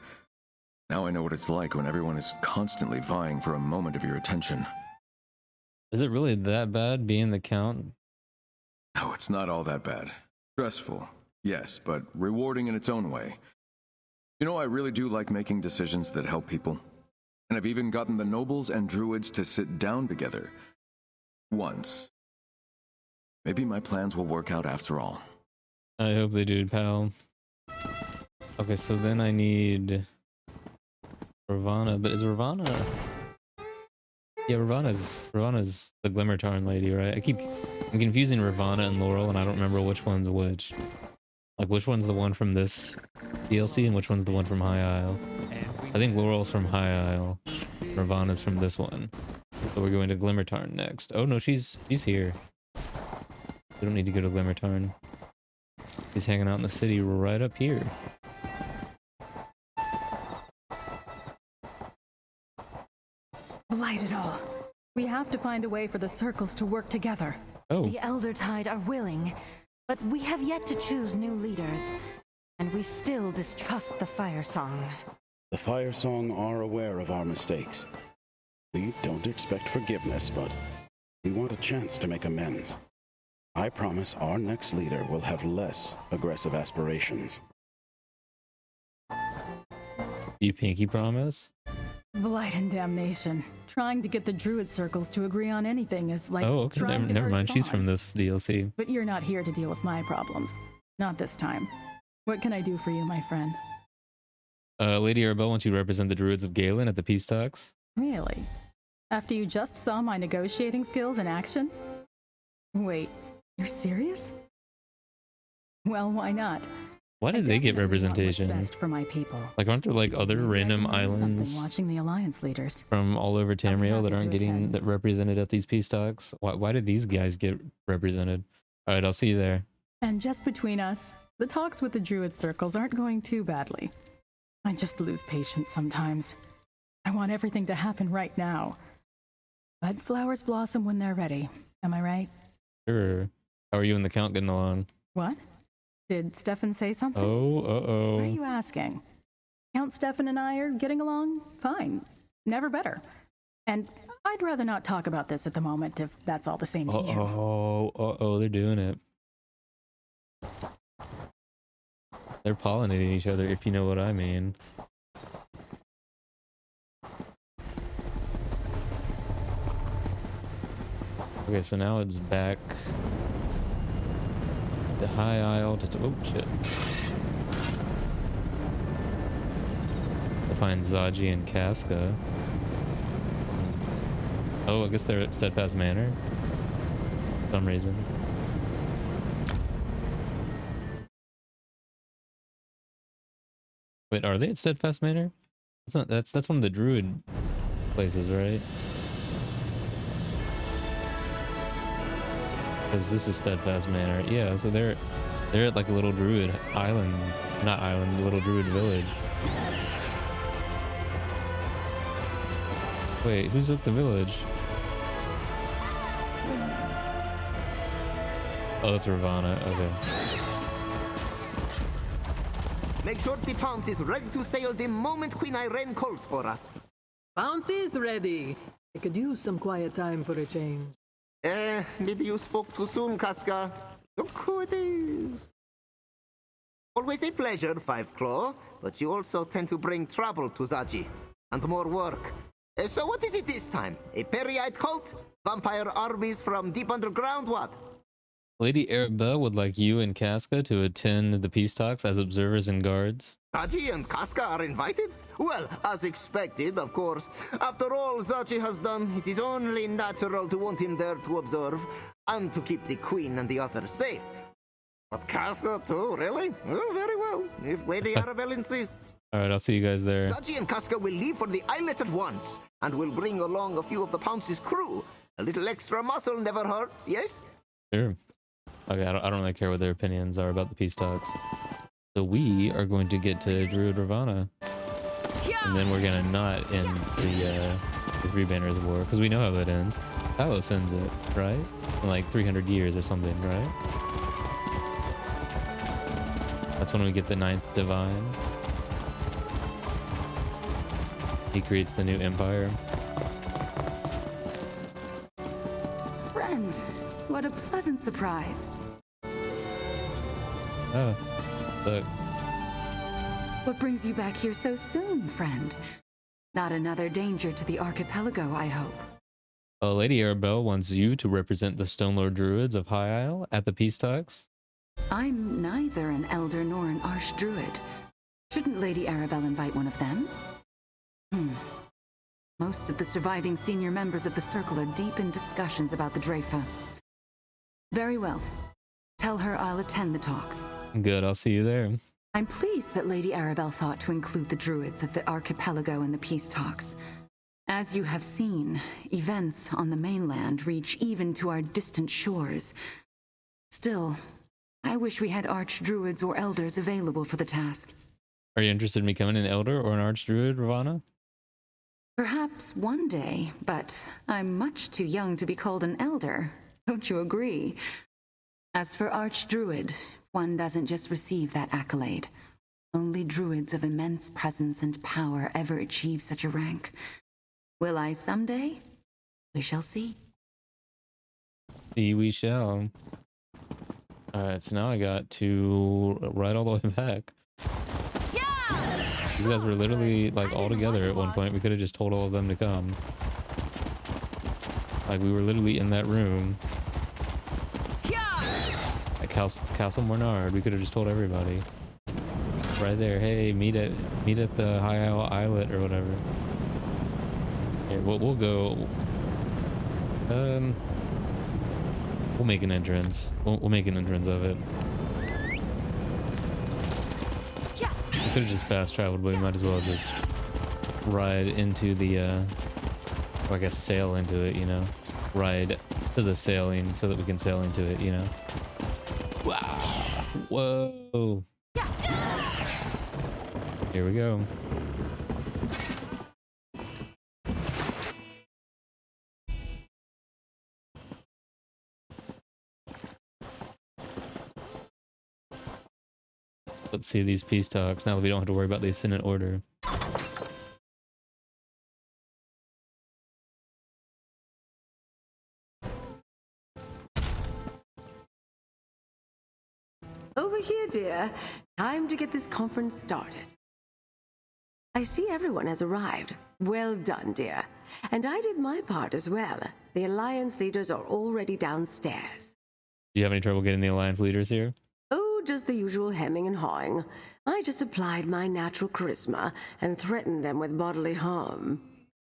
S10: Now I know what it's like when everyone is constantly vying for a moment of your attention.
S1: Is it really that bad being the Count?
S10: No, it's not all that bad. Stressful, yes, but rewarding in its own way. You know, I really do like making decisions that help people. And I've even gotten the nobles and druids to sit down together. Once. Maybe my plans will work out after all.
S1: I hope they do, pal. Okay, so then I need Ravana, but is Ravana? Yeah, Ravana's the Glimmertarn lady, right? I'm confusing Ravana and Laurel, and I don't remember which one's which. Like, which one's the one from this DLC and which one's the one from High Isle? I think Laurel's from High Isle. Ravana's from this one. So we're going to Glimmertarn next. Oh no, she's here. We don't need to go to Glimmertarn. He's hanging out in the city right up here.
S9: Blight it all. We have to find a way for the circles to work together.
S1: Oh.
S15: The Elder Tide are willing, but we have yet to choose new leaders, and we still distrust the Firesong.
S16: The Firesong are aware of our mistakes. We don't expect forgiveness, but we want a chance to make amends. I promise our next leader will have less aggressive aspirations.
S1: You pinky promise?
S9: Blight and damnation. Trying to get the druid circles to agree on anything is like
S1: Oh, okay.
S9: trying to
S1: Never
S9: herd
S1: mind. She's from
S9: fawns.
S1: this DLC.
S9: But you're not here to deal with my problems. Not this time. What can I do for you, my friend?
S1: Lady Arabelle wants you to represent the Druids of Galen at the peace talks.
S9: Really? After you just saw my negotiating skills in action? Wait, you're serious? Well, why not?
S1: Why did they get representation?
S9: Best for my people.
S1: Like, aren't there like other random
S9: Something
S1: islands
S9: watching the Alliance leaders.
S1: from all over Tamriel that
S9: happy
S1: aren't
S9: to
S1: getting that represented at these peace talks? Why did these guys get represented? All right, I'll see you there.
S9: And just between us, the talks with the druid circles aren't going too badly. I just lose patience sometimes. I want everything to happen right now. But flowers blossom when they're ready. Am I right?
S1: Sure. How are you and the Count getting along?
S9: What? Did Stefan say something?
S1: Oh,
S9: What are you asking? Count Stefan and I are getting along fine. Never better. And I'd rather not talk about this at the moment if that's all the same to you.
S1: They're doing it. They're pollinating each other, if you know what I mean. Okay, so now it's back the High Isle to oh shit. To find Zaji and Casca. Oh, I guess they're at Steadfast Manor. For some reason. Wait, are they at Steadfast Manor? That's one of the druid places, right? Because this is Steadfast Manor. Yeah, so they're They're at like a little druid island, not island, little druid village. Wait, who's at the village? Oh, that's Ravana. Okay.
S14: Make sure the Pounce is ready to sail the moment Queen Irene calls for us.
S5: Pounce is ready. I could use some quiet time for a change.
S14: Maybe you spoke too soon, Casca. Look who it is. Always a pleasure, Five Claw, but you also tend to bring trouble to Zaji. And more work. So what is it this time? A Periite cult? Vampire armies from deep underground, what?
S1: Lady Arabelle would like you and Casca to attend the peace talks as observers and guards.
S14: Zaji and Casca are invited? Well, as expected, of course. After all Zaji has done, it is only natural to want him there to observe, and to keep the Queen and the others safe. But Casca too, really? Oh, very well, if Lady Arabelle insists.
S1: Alright, I'll see you guys there.
S14: Zaji and Casca will leave for the islet at once, and will bring along a few of the Pounce's crew. A little extra muscle never hurts, yes?
S1: Sure. Okay, I don't really care what their opinions are about the peace talks. So we are going to get to Druid Ravana. And then we're gonna not end the Three Banners War, because we know how that ends. Talos ends it, right? In like 300 years or something, right? That's when we get the 9th Divine. He creates the new empire.
S2: Friend, what a pleasant surprise.
S1: Oh, look.
S2: What brings you back here so soon, friend? Not another danger to the archipelago, I hope.
S1: Lady Arabelle wants you to represent the Stone Lord Druids of High Isle at the peace talks.
S2: I'm neither an elder nor an archdruid. Shouldn't Lady Arabelle invite one of them? Most of the surviving senior members of the Circle are deep in discussions about the Dreyfa. Very well. Tell her I'll attend the talks.
S1: Good, I'll see you there.
S2: I'm pleased that Lady Arabelle thought to include the Druids of the archipelago in the peace talks. As you have seen, events on the mainland reach even to our distant shores. Still, I wish we had archdruids or elders available for the task.
S1: Are you interested in becoming an elder or an archdruid, Ravana?
S2: Perhaps one day, but I'm much too young to be called an elder. Don't you agree? As for archdruid, one doesn't just receive that accolade. Only druids of immense presence and power ever achieve such a rank. Will I someday? We shall see.
S1: See, we shall. Alright, so now I got to ride all the way back. These guys were literally like all together at one point. We could have just told all of them to come. Like we were literally in that room. At Castle Mornard. We could have just told everybody. Right there. Hey, meet at the High Isle Islet or whatever. Here, we'll go. We'll make an entrance. We'll make an entrance of it. We could have just fast traveled, but we might as well just ride into the, or I guess sail into it, you know? Ride to the sailing so that we can sail into it, you know? Wow! Whoa! Here we go. Let's see these peace talks now that we don't have to worry about the Ascendant Order.
S6: Over here, dear. Time to get this conference started. I see everyone has arrived. Well done, dear. And I did my part as well. The Alliance leaders are already downstairs.
S1: Do you have any trouble getting the Alliance leaders here?
S6: Oh, just the usual hemming and hawing. I just applied my natural charisma and threatened them with bodily harm.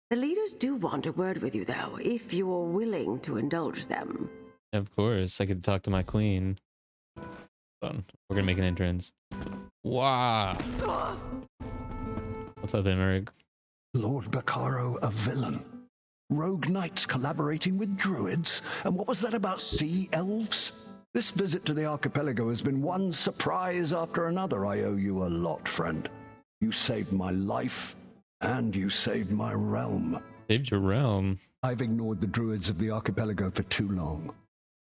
S6: The leaders do want a word with you, though, if you are willing to indulge them.
S1: Of course, I could talk to my queen. Hold on. We're gonna make an entrance. Wow! What's up, Emmerich?
S11: Lord Bacaro a villain. Rogue knights collaborating with druids. And what was that about sea elves?
S17: This visit to the archipelago has been one surprise after another. I owe you a lot, friend. You saved my life, and you saved my realm.
S1: Saved your realm?
S17: I've ignored the druids of the archipelago for too long.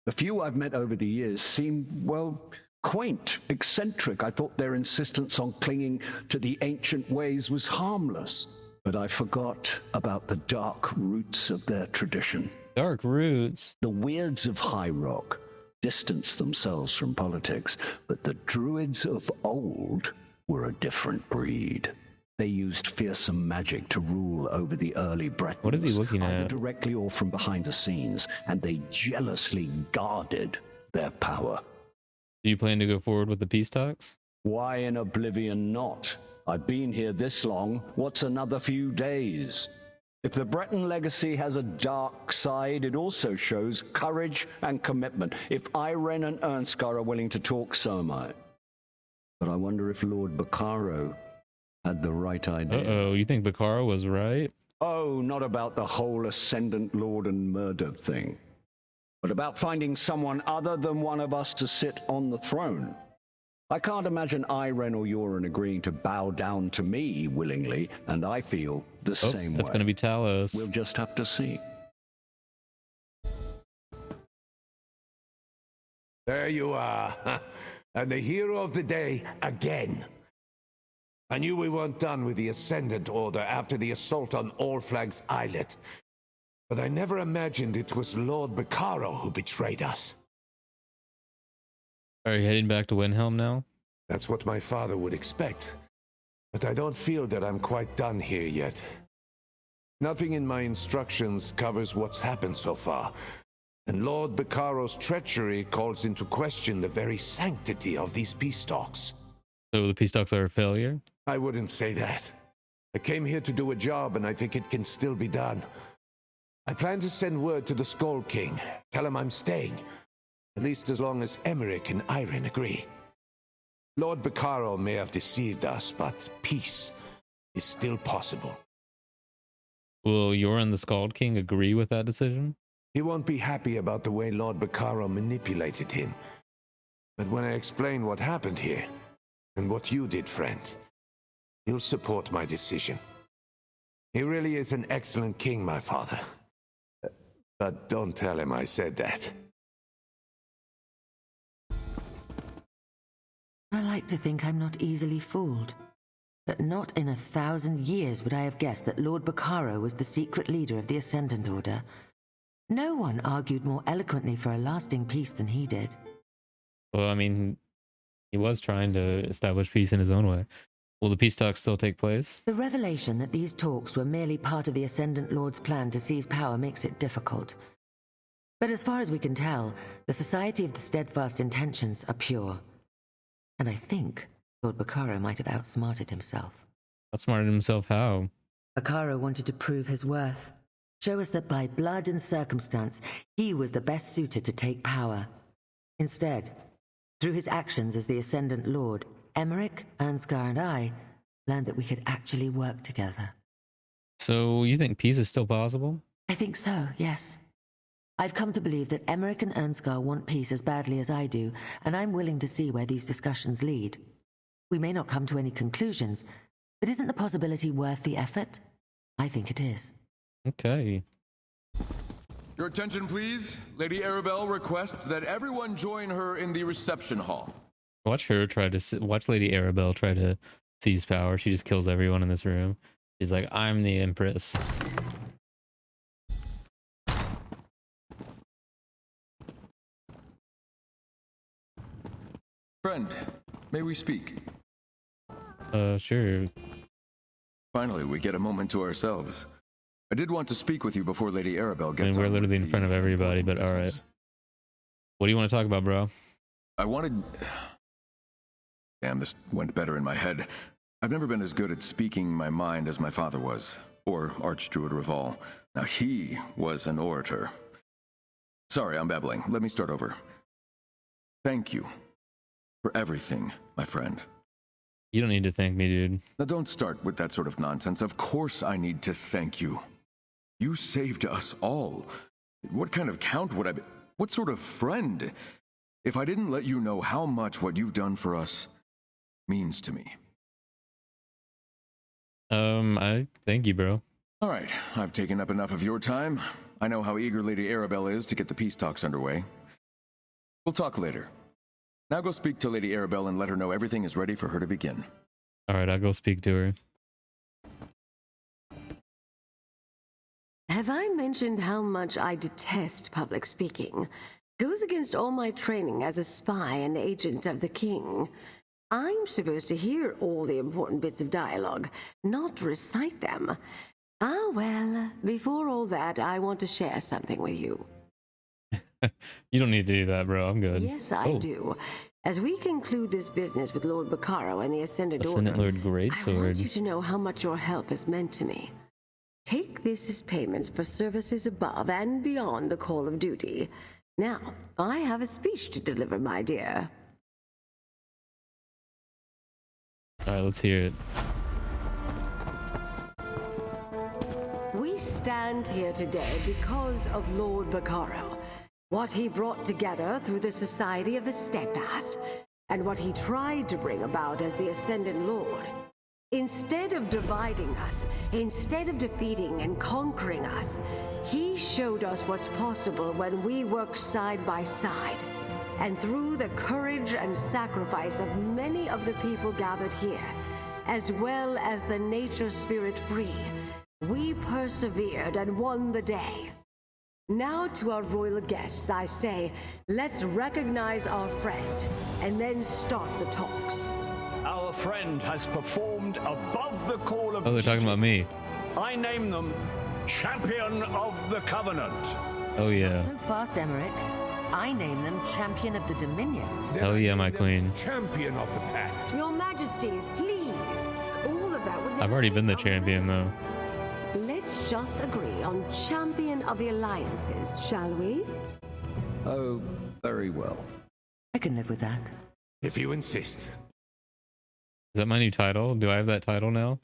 S17: The few I've met over the years seem, well, quaint, eccentric. I thought their insistence on clinging to the ancient ways was harmless. But I forgot about the dark roots of their tradition.
S1: Dark roots?
S17: The weirds of High Rock distanced themselves from politics, but the druids of old were a different breed. They used fearsome magic to rule over the early Bretons.
S1: What is he looking
S17: either
S1: at?
S17: directly or from behind the scenes, and they jealously guarded their power.
S1: Do you plan to go forward with the peace talks?
S17: Why in oblivion not? I've been here this long. What's another few days? If the Breton legacy has a dark side, it also shows courage and commitment. If Irene and Ernskar are willing to talk, so am I. But I wonder if Lord Bacaro had the right idea.
S1: Uh-oh, you think Bacaro was right?
S17: Oh, not about the whole Ascendant Lord and murder thing, but about finding someone other than one of us to sit on the throne. I can't imagine Irene or Yoren agreeing to bow down to me willingly, and I feel the same way.
S1: That's going to be Talos.
S17: We'll just have to see.
S11: There you are. And the hero of the day again. I knew we weren't done with the Ascendant Order after the assault on All Flags Islet. But I never imagined it was Lord Bacaro who betrayed us.
S1: Are you heading back to Windhelm now?
S11: That's what my father would expect. But I don't feel that I'm quite done here yet. Nothing in my instructions covers what's happened so far. And Lord Bacaro's treachery calls into question the very sanctity of these peace talks.
S1: So the peace talks are a failure?
S11: I wouldn't say that. I came here to do a job, and I think it can still be done. I plan to send word to the Skull King, tell him I'm staying, at least as long as Emmerich and Irene agree. Lord Bacaro may have deceived us, but peace is still possible.
S1: Will Yoren the Scald King agree with that decision?
S11: He won't be happy about the way Lord Bacaro manipulated him. But when I explain what happened here, and what you did, friend, he'll support my decision. He really is an excellent king, my father. But don't tell him I said that.
S6: I like to think I'm not easily fooled. But not in 1,000 years would I have guessed that Lord Bacaro was the secret leader of the Ascendant Order. No one argued more eloquently for a lasting peace than he did.
S1: Well, I mean, he was trying to establish peace in his own way. Will the peace talks still take place?
S6: The revelation that these talks were merely part of the Ascendant Lord's plan to seize power makes it difficult. But as far as we can tell, the Society of the Steadfast Intentions are pure. And I think Lord Bacaro might have outsmarted himself.
S1: Outsmarted himself how?
S6: Bacaro wanted to prove his worth. Show us that by blood and circumstance, he was the best suited to take power. Instead, through his actions as the Ascendant Lord, Emmerich, Ernskar, and I learned that we could actually work together.
S1: So you think peace is still possible?
S6: I think so, yes. I've come to believe that Emmerich and Ernskar want peace as badly as I do, and I'm willing to see where these discussions lead. We may not come to any conclusions, but isn't the possibility worth the effort? I think it is.
S1: Okay.
S10: Your attention, please. Lady Arabelle requests that everyone join her in the reception hall.
S1: Watch Lady Arabelle try to seize power. She just kills everyone in this room. She's like, I'm the Empress.
S10: Friend, may we speak?
S1: Sure.
S10: Finally, we get a moment to ourselves. I did want to speak with you before Lady Arabelle gets
S1: I mean, we're
S10: on
S1: literally
S10: with
S1: in front of everybody, but
S10: business.
S1: alright. What do you want to talk about, bro?
S10: I wanted... Damn, this went better in my head. I've never been as good at speaking my mind as my father was, or Archdruid Reval. Now, he was an orator. Sorry, I'm babbling. Let me start over. Thank you for everything, my friend.
S1: You don't need to thank me, dude.
S10: Now, don't start with that sort of nonsense. Of course I need to thank you. You saved us all. What kind of count would I be? What sort of friend? if I didn't let you know how much what you've done for us means to me.
S1: I thank you, bro.
S10: All right, I've taken up enough of your time. I know how eager Lady Arabelle is to get the peace talks underway. We'll talk later. Now go speak to Lady Arabelle and let her know everything is ready for her to begin.
S1: All right, I'll go speak to her.
S6: Have I mentioned how much I detest public speaking? Goes against all my training as a spy and agent of the king. I'm supposed to hear all the important bits of dialogue, not recite them. Ah, well, before all that, I want to share something with you.
S1: You don't need to do that, bro. I'm good.
S6: Yes, I do. As we conclude this business with Lord Baccaro and the Ascendant
S1: Ascendant
S6: Order,
S1: Lord Greatsword.
S6: I want you to know how much your help has meant to me. Take this as payments for services above and beyond the call of duty. Now, I have a speech to deliver, my dear.
S1: All right, let's hear it.
S6: We stand here today because of Lord Baccaro, what he brought together through the Society of the Steadfast, and what he tried to bring about as the Ascendant Lord. Instead of dividing us, instead of defeating and conquering us, he showed us what's possible when we work side by side. And through the courage and sacrifice of many of the people gathered here, as well as the nature spirit free, we persevered and won the day. Now to our royal guests, I say, let's recognize our friend and then start the talks.
S17: Our friend has performed above the call of
S1: Oh, they're talking about me.
S17: I name them Champion of the Covenant.
S1: Oh, yeah.
S18: So fast, Emmerich. I name them Champion of the Dominion.
S1: Hell yeah, my queen.
S12: Champion of the Pact.
S6: Your Majesties, please. All of that would
S1: I've already been the champion, though.
S6: Let's just agree on Champion of the Alliances, shall we?
S17: Oh, very well.
S18: I can live with that.
S12: If you insist.
S1: Is that my new title? Do I have that title now?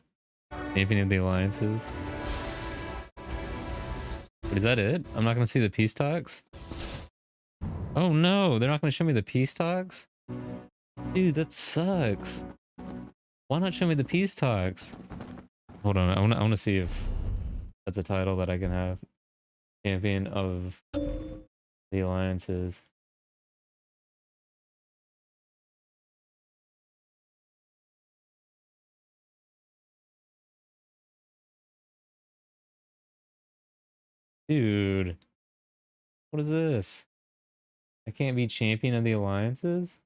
S1: Champion of the Alliances? But is that it? I'm not going to see the peace talks? Oh no, they're not going to show me the peace talks? Dude, that sucks. Why not show me the peace talks? Hold on, I want to see if that's a title that I can have. Champion of the Alliances. Dude, what is this? I can't be champion of the alliances?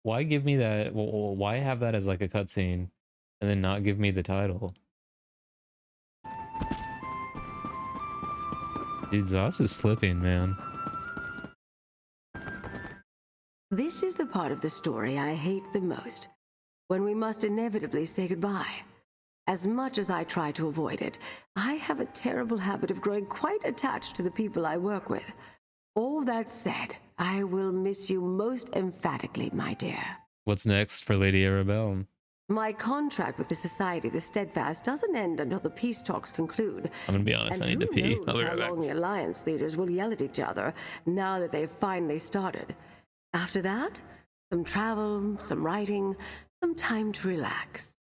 S1: Why give me that? Well, why have that as like a cutscene and then not give me the title? Dude, Zoss is slipping, man.
S6: This is the part of the story I hate the most, when we must inevitably say goodbye. As much as I try to avoid it, I have a terrible habit of growing quite attached to the people I work with. All that said, I will miss you most emphatically, my dear.
S1: What's next for Lady Arabelle?
S6: My contract with the Society of the Steadfast doesn't end until the peace talks conclude.
S1: I'm gonna be honest, I need to pee. I'll be right back.
S6: How long the Alliance leaders will yell at each other now that they've finally started. After that, some travel, some writing, some time to relax.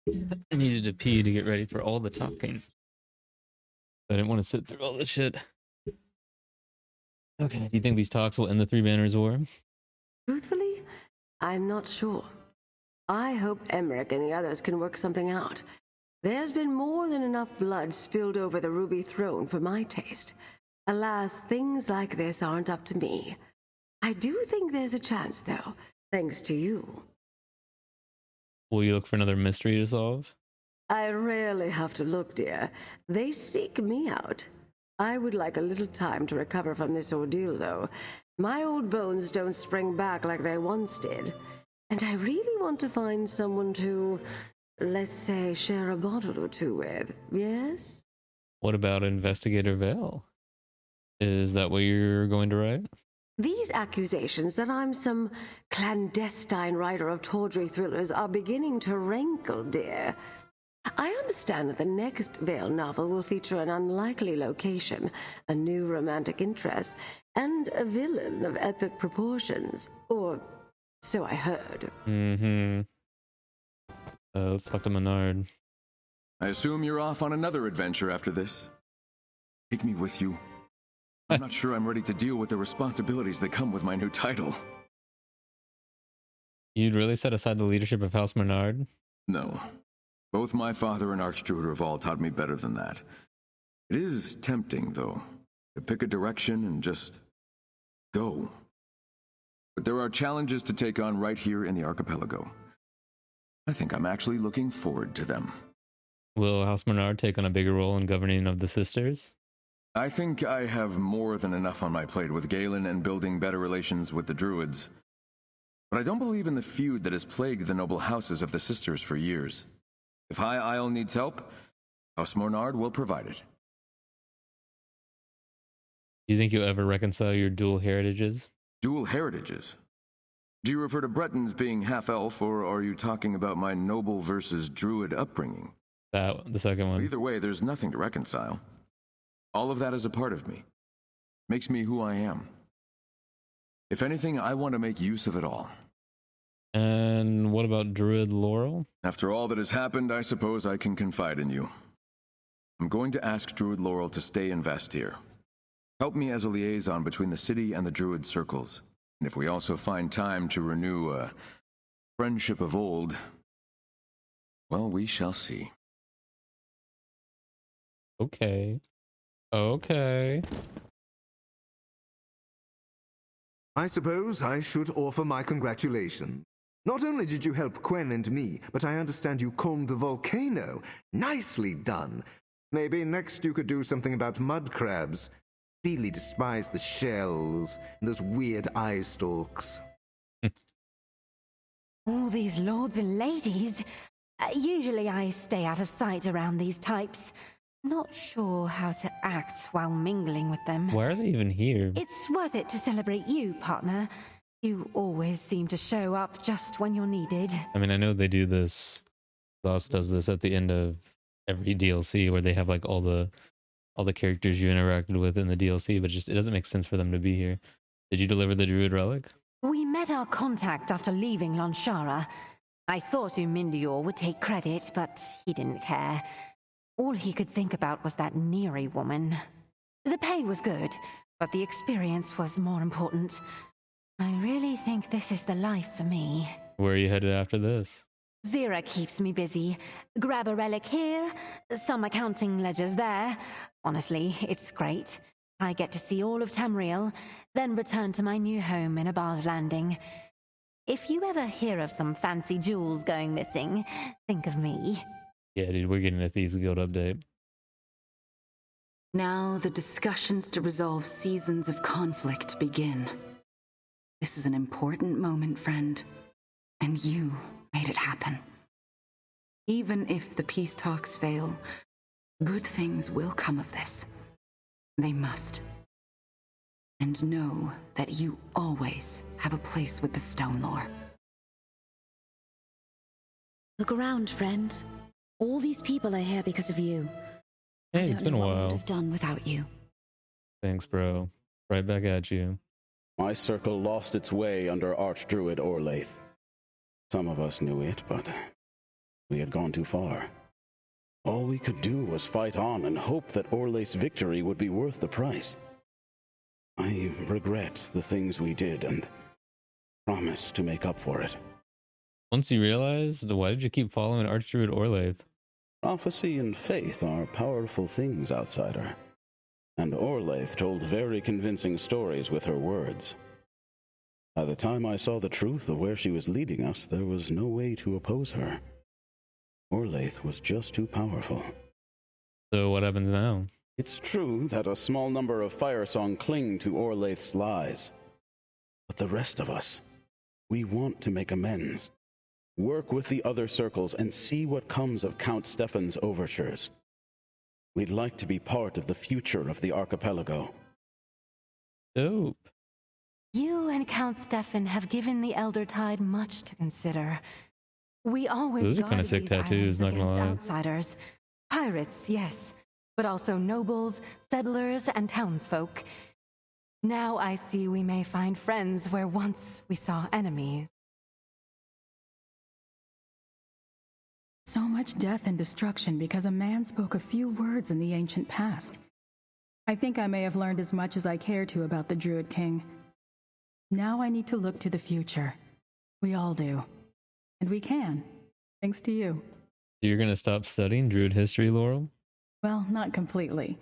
S1: I needed to pee to get ready for all the talking. I didn't want to sit through all this shit. Okay, do you think these talks will end the Three Banners War?
S6: Truthfully, I'm not sure. I hope Emmerich and the others can work something out. There's been more than enough blood spilled over the Ruby Throne for my taste. Alas, things like this aren't up to me. I do think there's a chance, though, thanks to you.
S1: Will you look for another mystery to solve?
S6: I rarely have to look, dear. They seek me out. I would like a little time to recover from this ordeal, though. My old bones don't spring back like they once did. And I really want to find someone to, let's say, share a bottle or two with, yes?
S1: What about Investigator Vale? Is that what you're going to write?
S6: These accusations that I'm some clandestine writer of tawdry thrillers are beginning to rankle, dear. I understand that the next Vale novel will feature an unlikely location, a new romantic interest, and a villain of epic proportions. Or so I heard.
S1: Mm-hmm. Let's talk to Menard.
S10: I assume you're off on another adventure after this. Take me with you. I'm not sure I'm ready to deal with the responsibilities that come with my new title.
S1: You'd really set aside the leadership of House Menard?
S10: No. Both my father and Archdruid Reval taught me better than that. It is tempting, though, to pick a direction and just go. But there are challenges to take on right here in the archipelago. I think I'm actually looking forward to them.
S1: Will House Menard take on a bigger role in governing of the sisters?
S10: I think I have more than enough on my plate with Galen and building better relations with the Druids. But I don't believe in the feud that has plagued the noble houses of the sisters for years. If High Isle needs help, House Menard will provide it.
S1: Do you think you'll ever reconcile your dual heritages?
S10: Dual heritages? Do you refer to Bretons being half-elf, or are you talking about my noble versus Druid upbringing?
S1: The second one.
S10: Either way, there's nothing to reconcile. All of that is a part of me. Makes me who I am. If anything, I want to make use of it all.
S1: And what about Druid Laurel?
S10: After all that has happened, I suppose I can confide in you. I'm going to ask Druid Laurel to stay in Vastir. Help me as a liaison between the city and the Druid circles. And if we also find time to renew a friendship of old, well, we shall see.
S1: Okay. Okay.
S19: I suppose I should offer my congratulations. Not only did you help Quen and me, but I understand you calmed the volcano. Nicely done. Maybe next you could do something about mud crabs. Really despise the shells and those weird eye stalks.
S15: All these lords and ladies. Usually I stay out of sight around these types. Not sure how to act while mingling with them.
S1: Why are they even here?
S15: It's worth it to celebrate you, partner. You always seem to show up just when you're needed.
S1: I mean, I know they do this. Lost does this at the end of every DLC where they have like all the characters you interacted with in the DLC, but it doesn't make sense for them to be here. Did you deliver the Druid relic?
S15: We met our contact after leaving Lanshara. I thought Umindior would take credit, but he didn't care. All he could think about was that Neri woman. The pay was good, but the experience was more important. I really think this is the life for me.
S1: Where are you headed after this?
S15: Zira keeps me busy. Grab a relic here, some accounting ledgers there. Honestly, it's great. I get to see all of Tamriel, then return to my new home in Abar's Landing. If you ever hear of some fancy jewels going missing, think of me.
S1: Yeah, dude, we're getting a Thieves Guild update.
S2: Now the discussions to resolve seasons of conflict begin. This is an important moment, friend, and you made it happen. Even if the peace talks fail, good things will come of this. They must. And know that you always have a place with the Stone Lore.
S20: Look around, friend. All these people are here because of you.
S1: Hey, it's been a
S20: I
S1: while.
S20: would have done without you.
S1: Thanks, bro. Right back at you.
S16: My circle lost its way under Archdruid Orlaith. Some of us knew it, but We had gone too far. All we could do was fight on and hope that Orlaith's victory would be worth the price. I regret the things we did and promise to make up for it.
S1: Once you realized, why did you keep following Archdruid Orlaith?
S16: Prophecy and faith are powerful things, outsider. And Orlaith told very convincing stories with her words. By the time I saw the truth of where she was leading us, there was no way to oppose her. Orlaith was just too powerful.
S1: So what happens now?
S16: It's true that a small number of Firesong cling to Orlaith's lies. But the rest of us, we want to make amends. Work with the other circles and see what comes of Count Stefan's overtures. We'd like to be part of the future of the archipelago.
S1: Dope.
S15: You and Count Stefan have given the Elder Tide much to consider. We always
S1: Those are kind of
S15: guarded
S1: sick
S15: these
S1: tattoos,
S15: islands
S1: not gonna
S15: against
S1: lie.
S15: outsiders. Pirates, yes, but also nobles, settlers, and townsfolk. Now I see we may find friends where once we saw enemies.
S9: So much death and destruction because a man spoke a few words in the ancient past. I think I may have learned as much as I care to about the Druid King. Now I need to look to the future. We all do. And we can, thanks to you.
S1: You're gonna stop studying Druid history, Laurel?
S9: Well, not completely.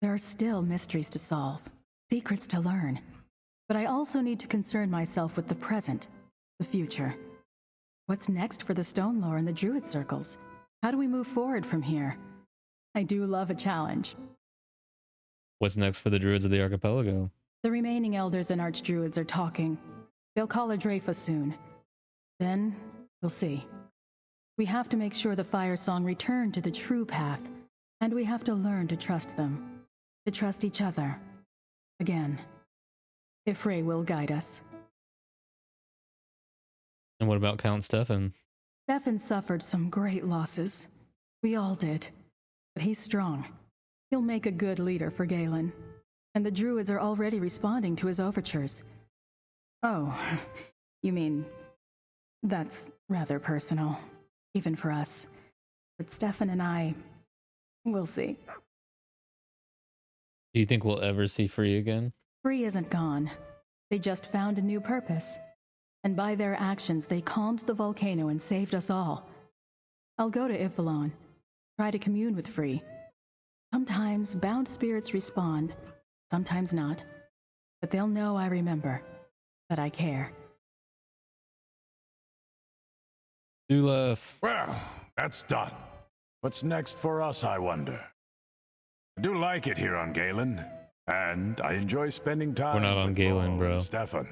S9: There are still mysteries to solve, secrets to learn. But I also need to concern myself with the present, the future. What's next for the Stone Lore and the Druid circles? How do we move forward from here? I do love a challenge.
S1: What's next for the Druids of the archipelago?
S9: The remaining elders and archdruids are talking. They'll call a Drafa soon. Then, we'll see. We have to make sure the Firesong return to the true path, and we have to learn to trust them, to trust each other. Again. If Ray will guide us.
S1: And what about Count Stefan?
S9: Stefan suffered some great losses. We all did. But he's strong. He'll make a good leader for Galen. And the Druids are already responding to his overtures. Oh, you mean... that's rather personal. Even for us. But Stefan and I... we'll see.
S1: Do you think we'll ever see Free again?
S9: Free isn't gone. They just found a new purpose. And by their actions, they calmed the volcano and saved us all. I'll go to Iphelon, try to commune with Free. Sometimes bound spirits respond, sometimes not. But they'll know I remember, that I care.
S1: Dulef.
S12: Well, that's done. What's next for us, I wonder? I do like it here on Galen, and I enjoy spending time
S1: We're not on
S12: with
S1: Galen,
S12: Laurel
S1: bro.
S12: and Stefan.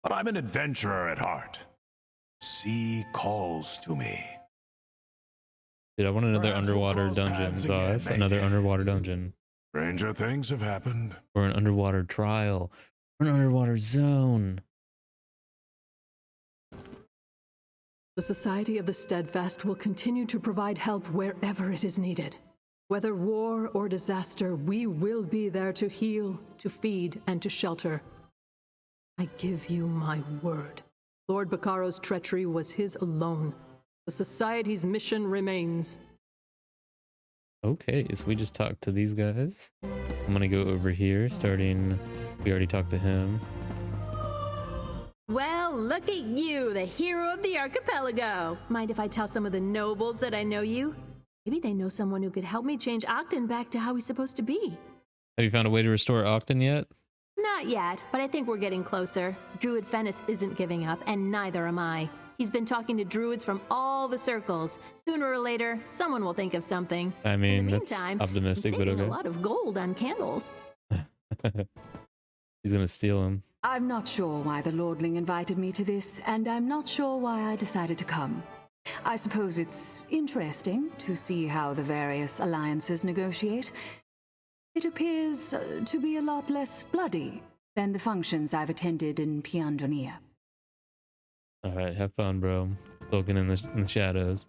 S12: But I'm an adventurer at heart. Sea calls to me.
S1: Dude, I want another
S12: Perhaps we'll
S1: underwater
S12: cross
S1: dungeon,
S12: paths again,
S1: boss.
S12: maybe.
S1: Another underwater dungeon.
S12: Stranger things have happened.
S1: Or an underwater trial. Or an underwater zone.
S5: The Society of the Steadfast will continue to provide help wherever it is needed. Whether war or disaster, we will be there to heal, to feed, and to shelter. I give you my word. Lord Baccaro's treachery was his alone. The Society's mission remains.
S1: Okay, so we just talked to these guys. I'm gonna go over here, starting... we already talked to him.
S21: Well, look at you, the hero of the archipelago. Mind if I tell some of the nobles that I know you? Maybe they know someone who could help me change Octon back to how he's supposed to be.
S1: Have you found a way to restore Octon yet?
S21: Not yet, but I think we're getting closer. Druid Fennis isn't giving up, and neither am I. He's been talking to druids from all the circles. Sooner or later, someone will think of something.
S1: I mean,
S21: In the
S1: that's
S21: meantime,
S1: optimistic,
S21: I'm
S1: but
S21: saving
S1: okay.
S21: a lot of gold on candles.
S1: He's gonna steal him.
S2: I'm not sure why the Lordling invited me to this, and I'm not sure why I decided to come. I suppose it's interesting to see how the various alliances negotiate. It appears to be a lot less bloody than the functions I've attended in Piandronia.
S1: Alright, have fun, bro. Sulking in the shadows.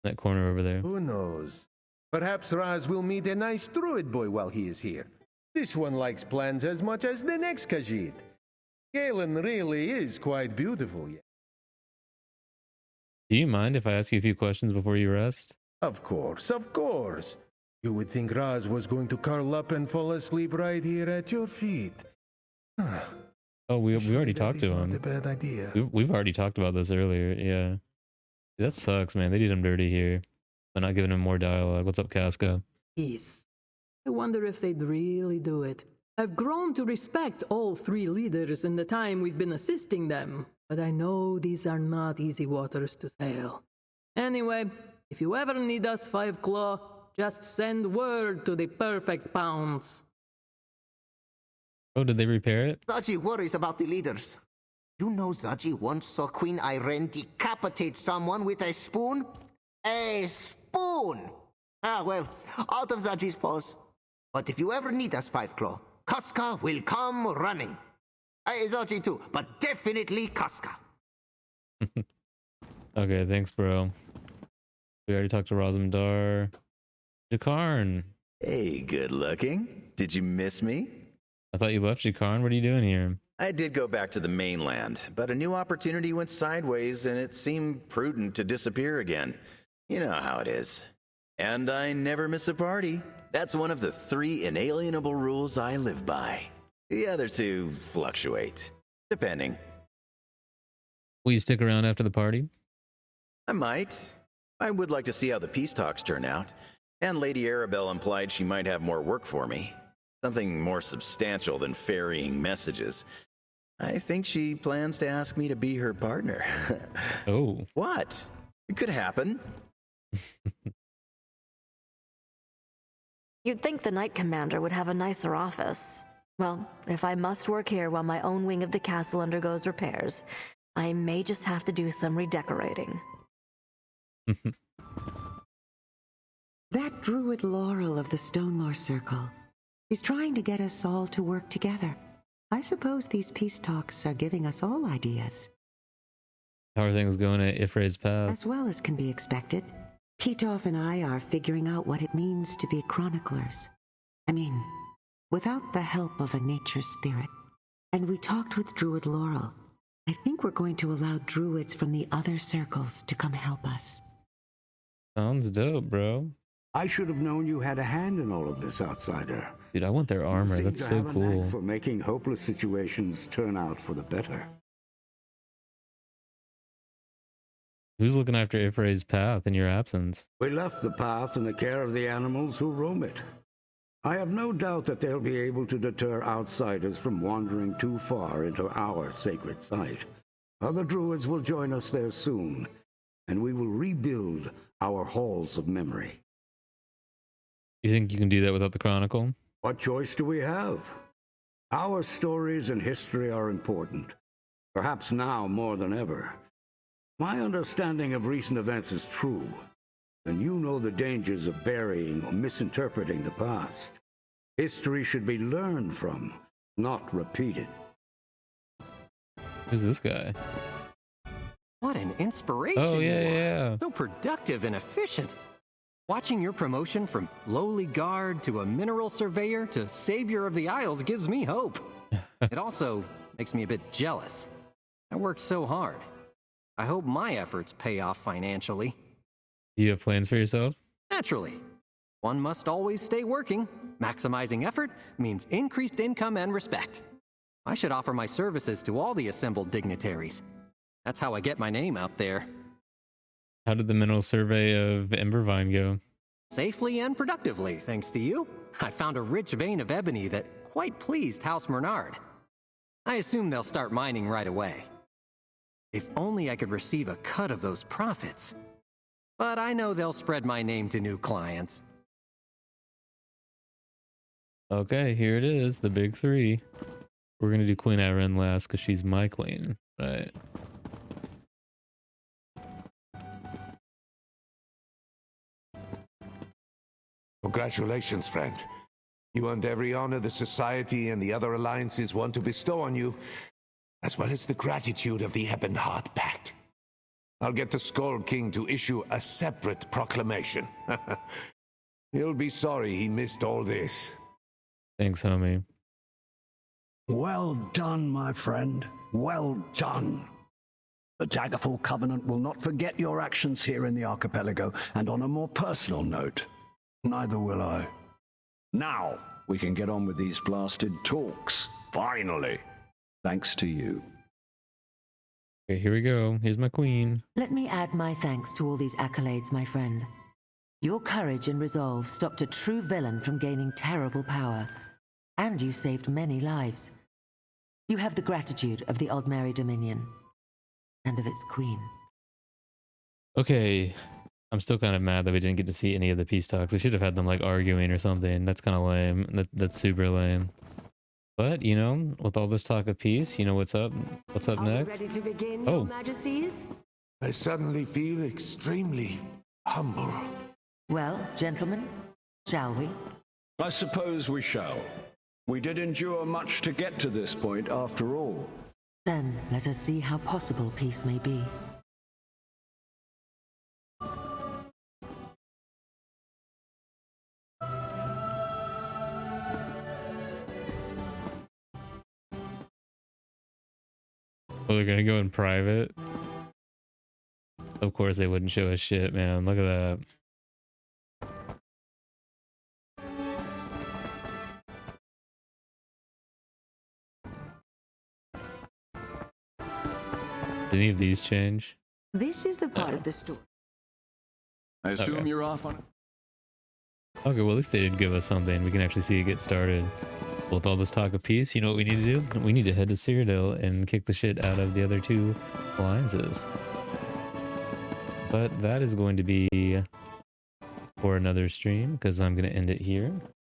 S1: That corner over there.
S22: Who knows? Perhaps Raz will meet a nice druid boy while he is here. This one likes plants as much as the next Khajiit. Galen really is quite beautiful, yeah.
S1: Do you mind if I ask you a few questions before you rest?
S22: Of course, of course. You would think Raz was going to curl up and fall asleep right here at your feet.
S1: Oh, we already talked to him.
S22: Not a bad idea.
S1: We've already talked about this earlier. Yeah, that sucks, man. They did him dirty here by not giving him more dialogue. What's up, Casca?
S5: Peace. I wonder if they'd really do it. I've grown to respect all three leaders in the time we've been assisting them, but I know these are not easy waters to sail. Anyway, if you ever need us, Five Claw, just send word to the Perfect Pounds.
S1: Oh, did they repair it?
S14: Zaji worries about the leaders. You know Zaji once saw Queen Irene decapitate someone with a spoon? A spoon! Ah, well, out of Zaji's paws. But if you ever need us, Five Claw, Casca will come running. Zaji too, but definitely Casca.
S1: Okay, thanks, bro. We already talked to Rosmdar. Jakarn.
S4: Hey, good looking. Did you miss me?
S1: I thought you left, Jakarn. What are you doing here?
S4: I did go back to the mainland, but a new opportunity went sideways and it seemed prudent to disappear again. You know how it is. And I never miss a party. That's one of the 3 inalienable rules I live by. The other 2 fluctuate, depending.
S1: Will you stick around after the party?
S4: I might. I would like to see how the peace talks turn out. And Lady Arabelle implied she might have more work for me. Something more substantial than ferrying messages. I think she plans to ask me to be her partner.
S1: Oh.
S4: What? It could happen.
S13: You'd think the Knight Commander would have a nicer office. Well, if I must work here while my own wing of the castle undergoes repairs, I may just have to do some redecorating.
S6: That druid Laurel of the Stonelore Circle is trying to get us all to work together. I suppose these peace talks are giving us all ideas.
S1: How are things going at Ifray's path?
S6: As well as can be expected. Kitov and I are figuring out what it means to be chroniclers. I mean, without the help of a nature spirit. And we talked with Druid Laurel. I think we're going to allow druids from the other circles to come help us.
S1: Sounds dope, bro.
S23: I should have known you had a hand in all of this, outsider.
S1: Dude, I want their armor.
S23: You seem
S1: That's
S23: to
S1: so
S23: have a
S1: cool.
S23: knack for making hopeless situations turn out for the better.
S1: Who's looking after Ifray's path in your absence?
S23: We left the path in the care of the animals who roam it. I have no doubt that they'll be able to deter outsiders from wandering too far into our sacred site. Other druids will join us there soon, and we will rebuild our halls of memory.
S1: You think you can do that without the Chronicle?
S23: What choice do we have? Our stories and history are important, perhaps now more than ever. My understanding of recent events is true, and you know the dangers of burying or misinterpreting the past. History should be learned from, not repeated.
S1: Who's this guy?
S24: What an inspiration
S1: Oh,
S24: you
S1: yeah,
S24: are.
S1: yeah.
S24: So productive and efficient. Watching your promotion from lowly guard to a mineral surveyor to savior of the Isles gives me hope. It also makes me a bit jealous. I worked so hard. I hope my efforts pay off financially.
S1: Do you have plans for yourself?
S24: Naturally. One must always stay working. Maximizing effort means increased income and respect. I should offer my services to all the assembled dignitaries. That's how I get my name out there.
S1: How did the mineral survey of Embervine go?
S24: Safely and productively, thanks to you. I found a rich vein of ebony that quite pleased House Bernard. I assume they'll start mining right away. If only I could receive a cut of those profits. But I know they'll spread my name to new clients.
S1: Okay, here it is, the big 3. We're gonna do Queen Irene last because she's my queen, right?
S11: Congratulations, friend. You earned every honor the Society and the other alliances want to bestow on you, as well as the gratitude of the Ebonheart Pact. I'll get the Skull King to issue a separate proclamation. He'll be sorry he missed all this.
S1: Thanks, homie.
S23: Well done, my friend. Well done.
S3: The Daggerfall Covenant will not forget your actions here in the archipelago, and on a more personal note, neither will I. Now, we can get on with these blasted talks. Finally. Thanks to you.
S1: Okay, here we go. Here's my queen.
S18: Let me add my thanks to all these accolades, my friend. Your courage and resolve stopped a true villain from gaining terrible power, and you saved many lives. You have the gratitude of the Aldmeri Dominion, and of its queen.
S1: Okay, I'm still kind of mad that we didn't get to see any of the peace talks. We should have had them like arguing or something. That's kind of lame. That's super lame. But, you know, with all this talk of peace, you know what's up? What's up next?
S6: Ready to begin,
S1: Oh.
S6: Your Majesties?
S11: I suddenly feel extremely humble.
S18: Well, gentlemen, shall we?
S3: I suppose we shall. We did endure much to get to this point, after all.
S18: Then let us see how possible peace may be.
S1: Oh, they're gonna go in private? Of course they wouldn't show us shit, man. Look at that. Did any of these change?
S6: This is the part of the story.
S10: I assume
S1: Okay.
S10: you're off on.
S1: Okay, well at least they did give us something. We can actually see it get started. With all this talk of peace, you know what we need to do? We need to head to Cyrodiil and kick the shit out of the other two alliances. But that is going to be for another stream, because I'm going to end it here.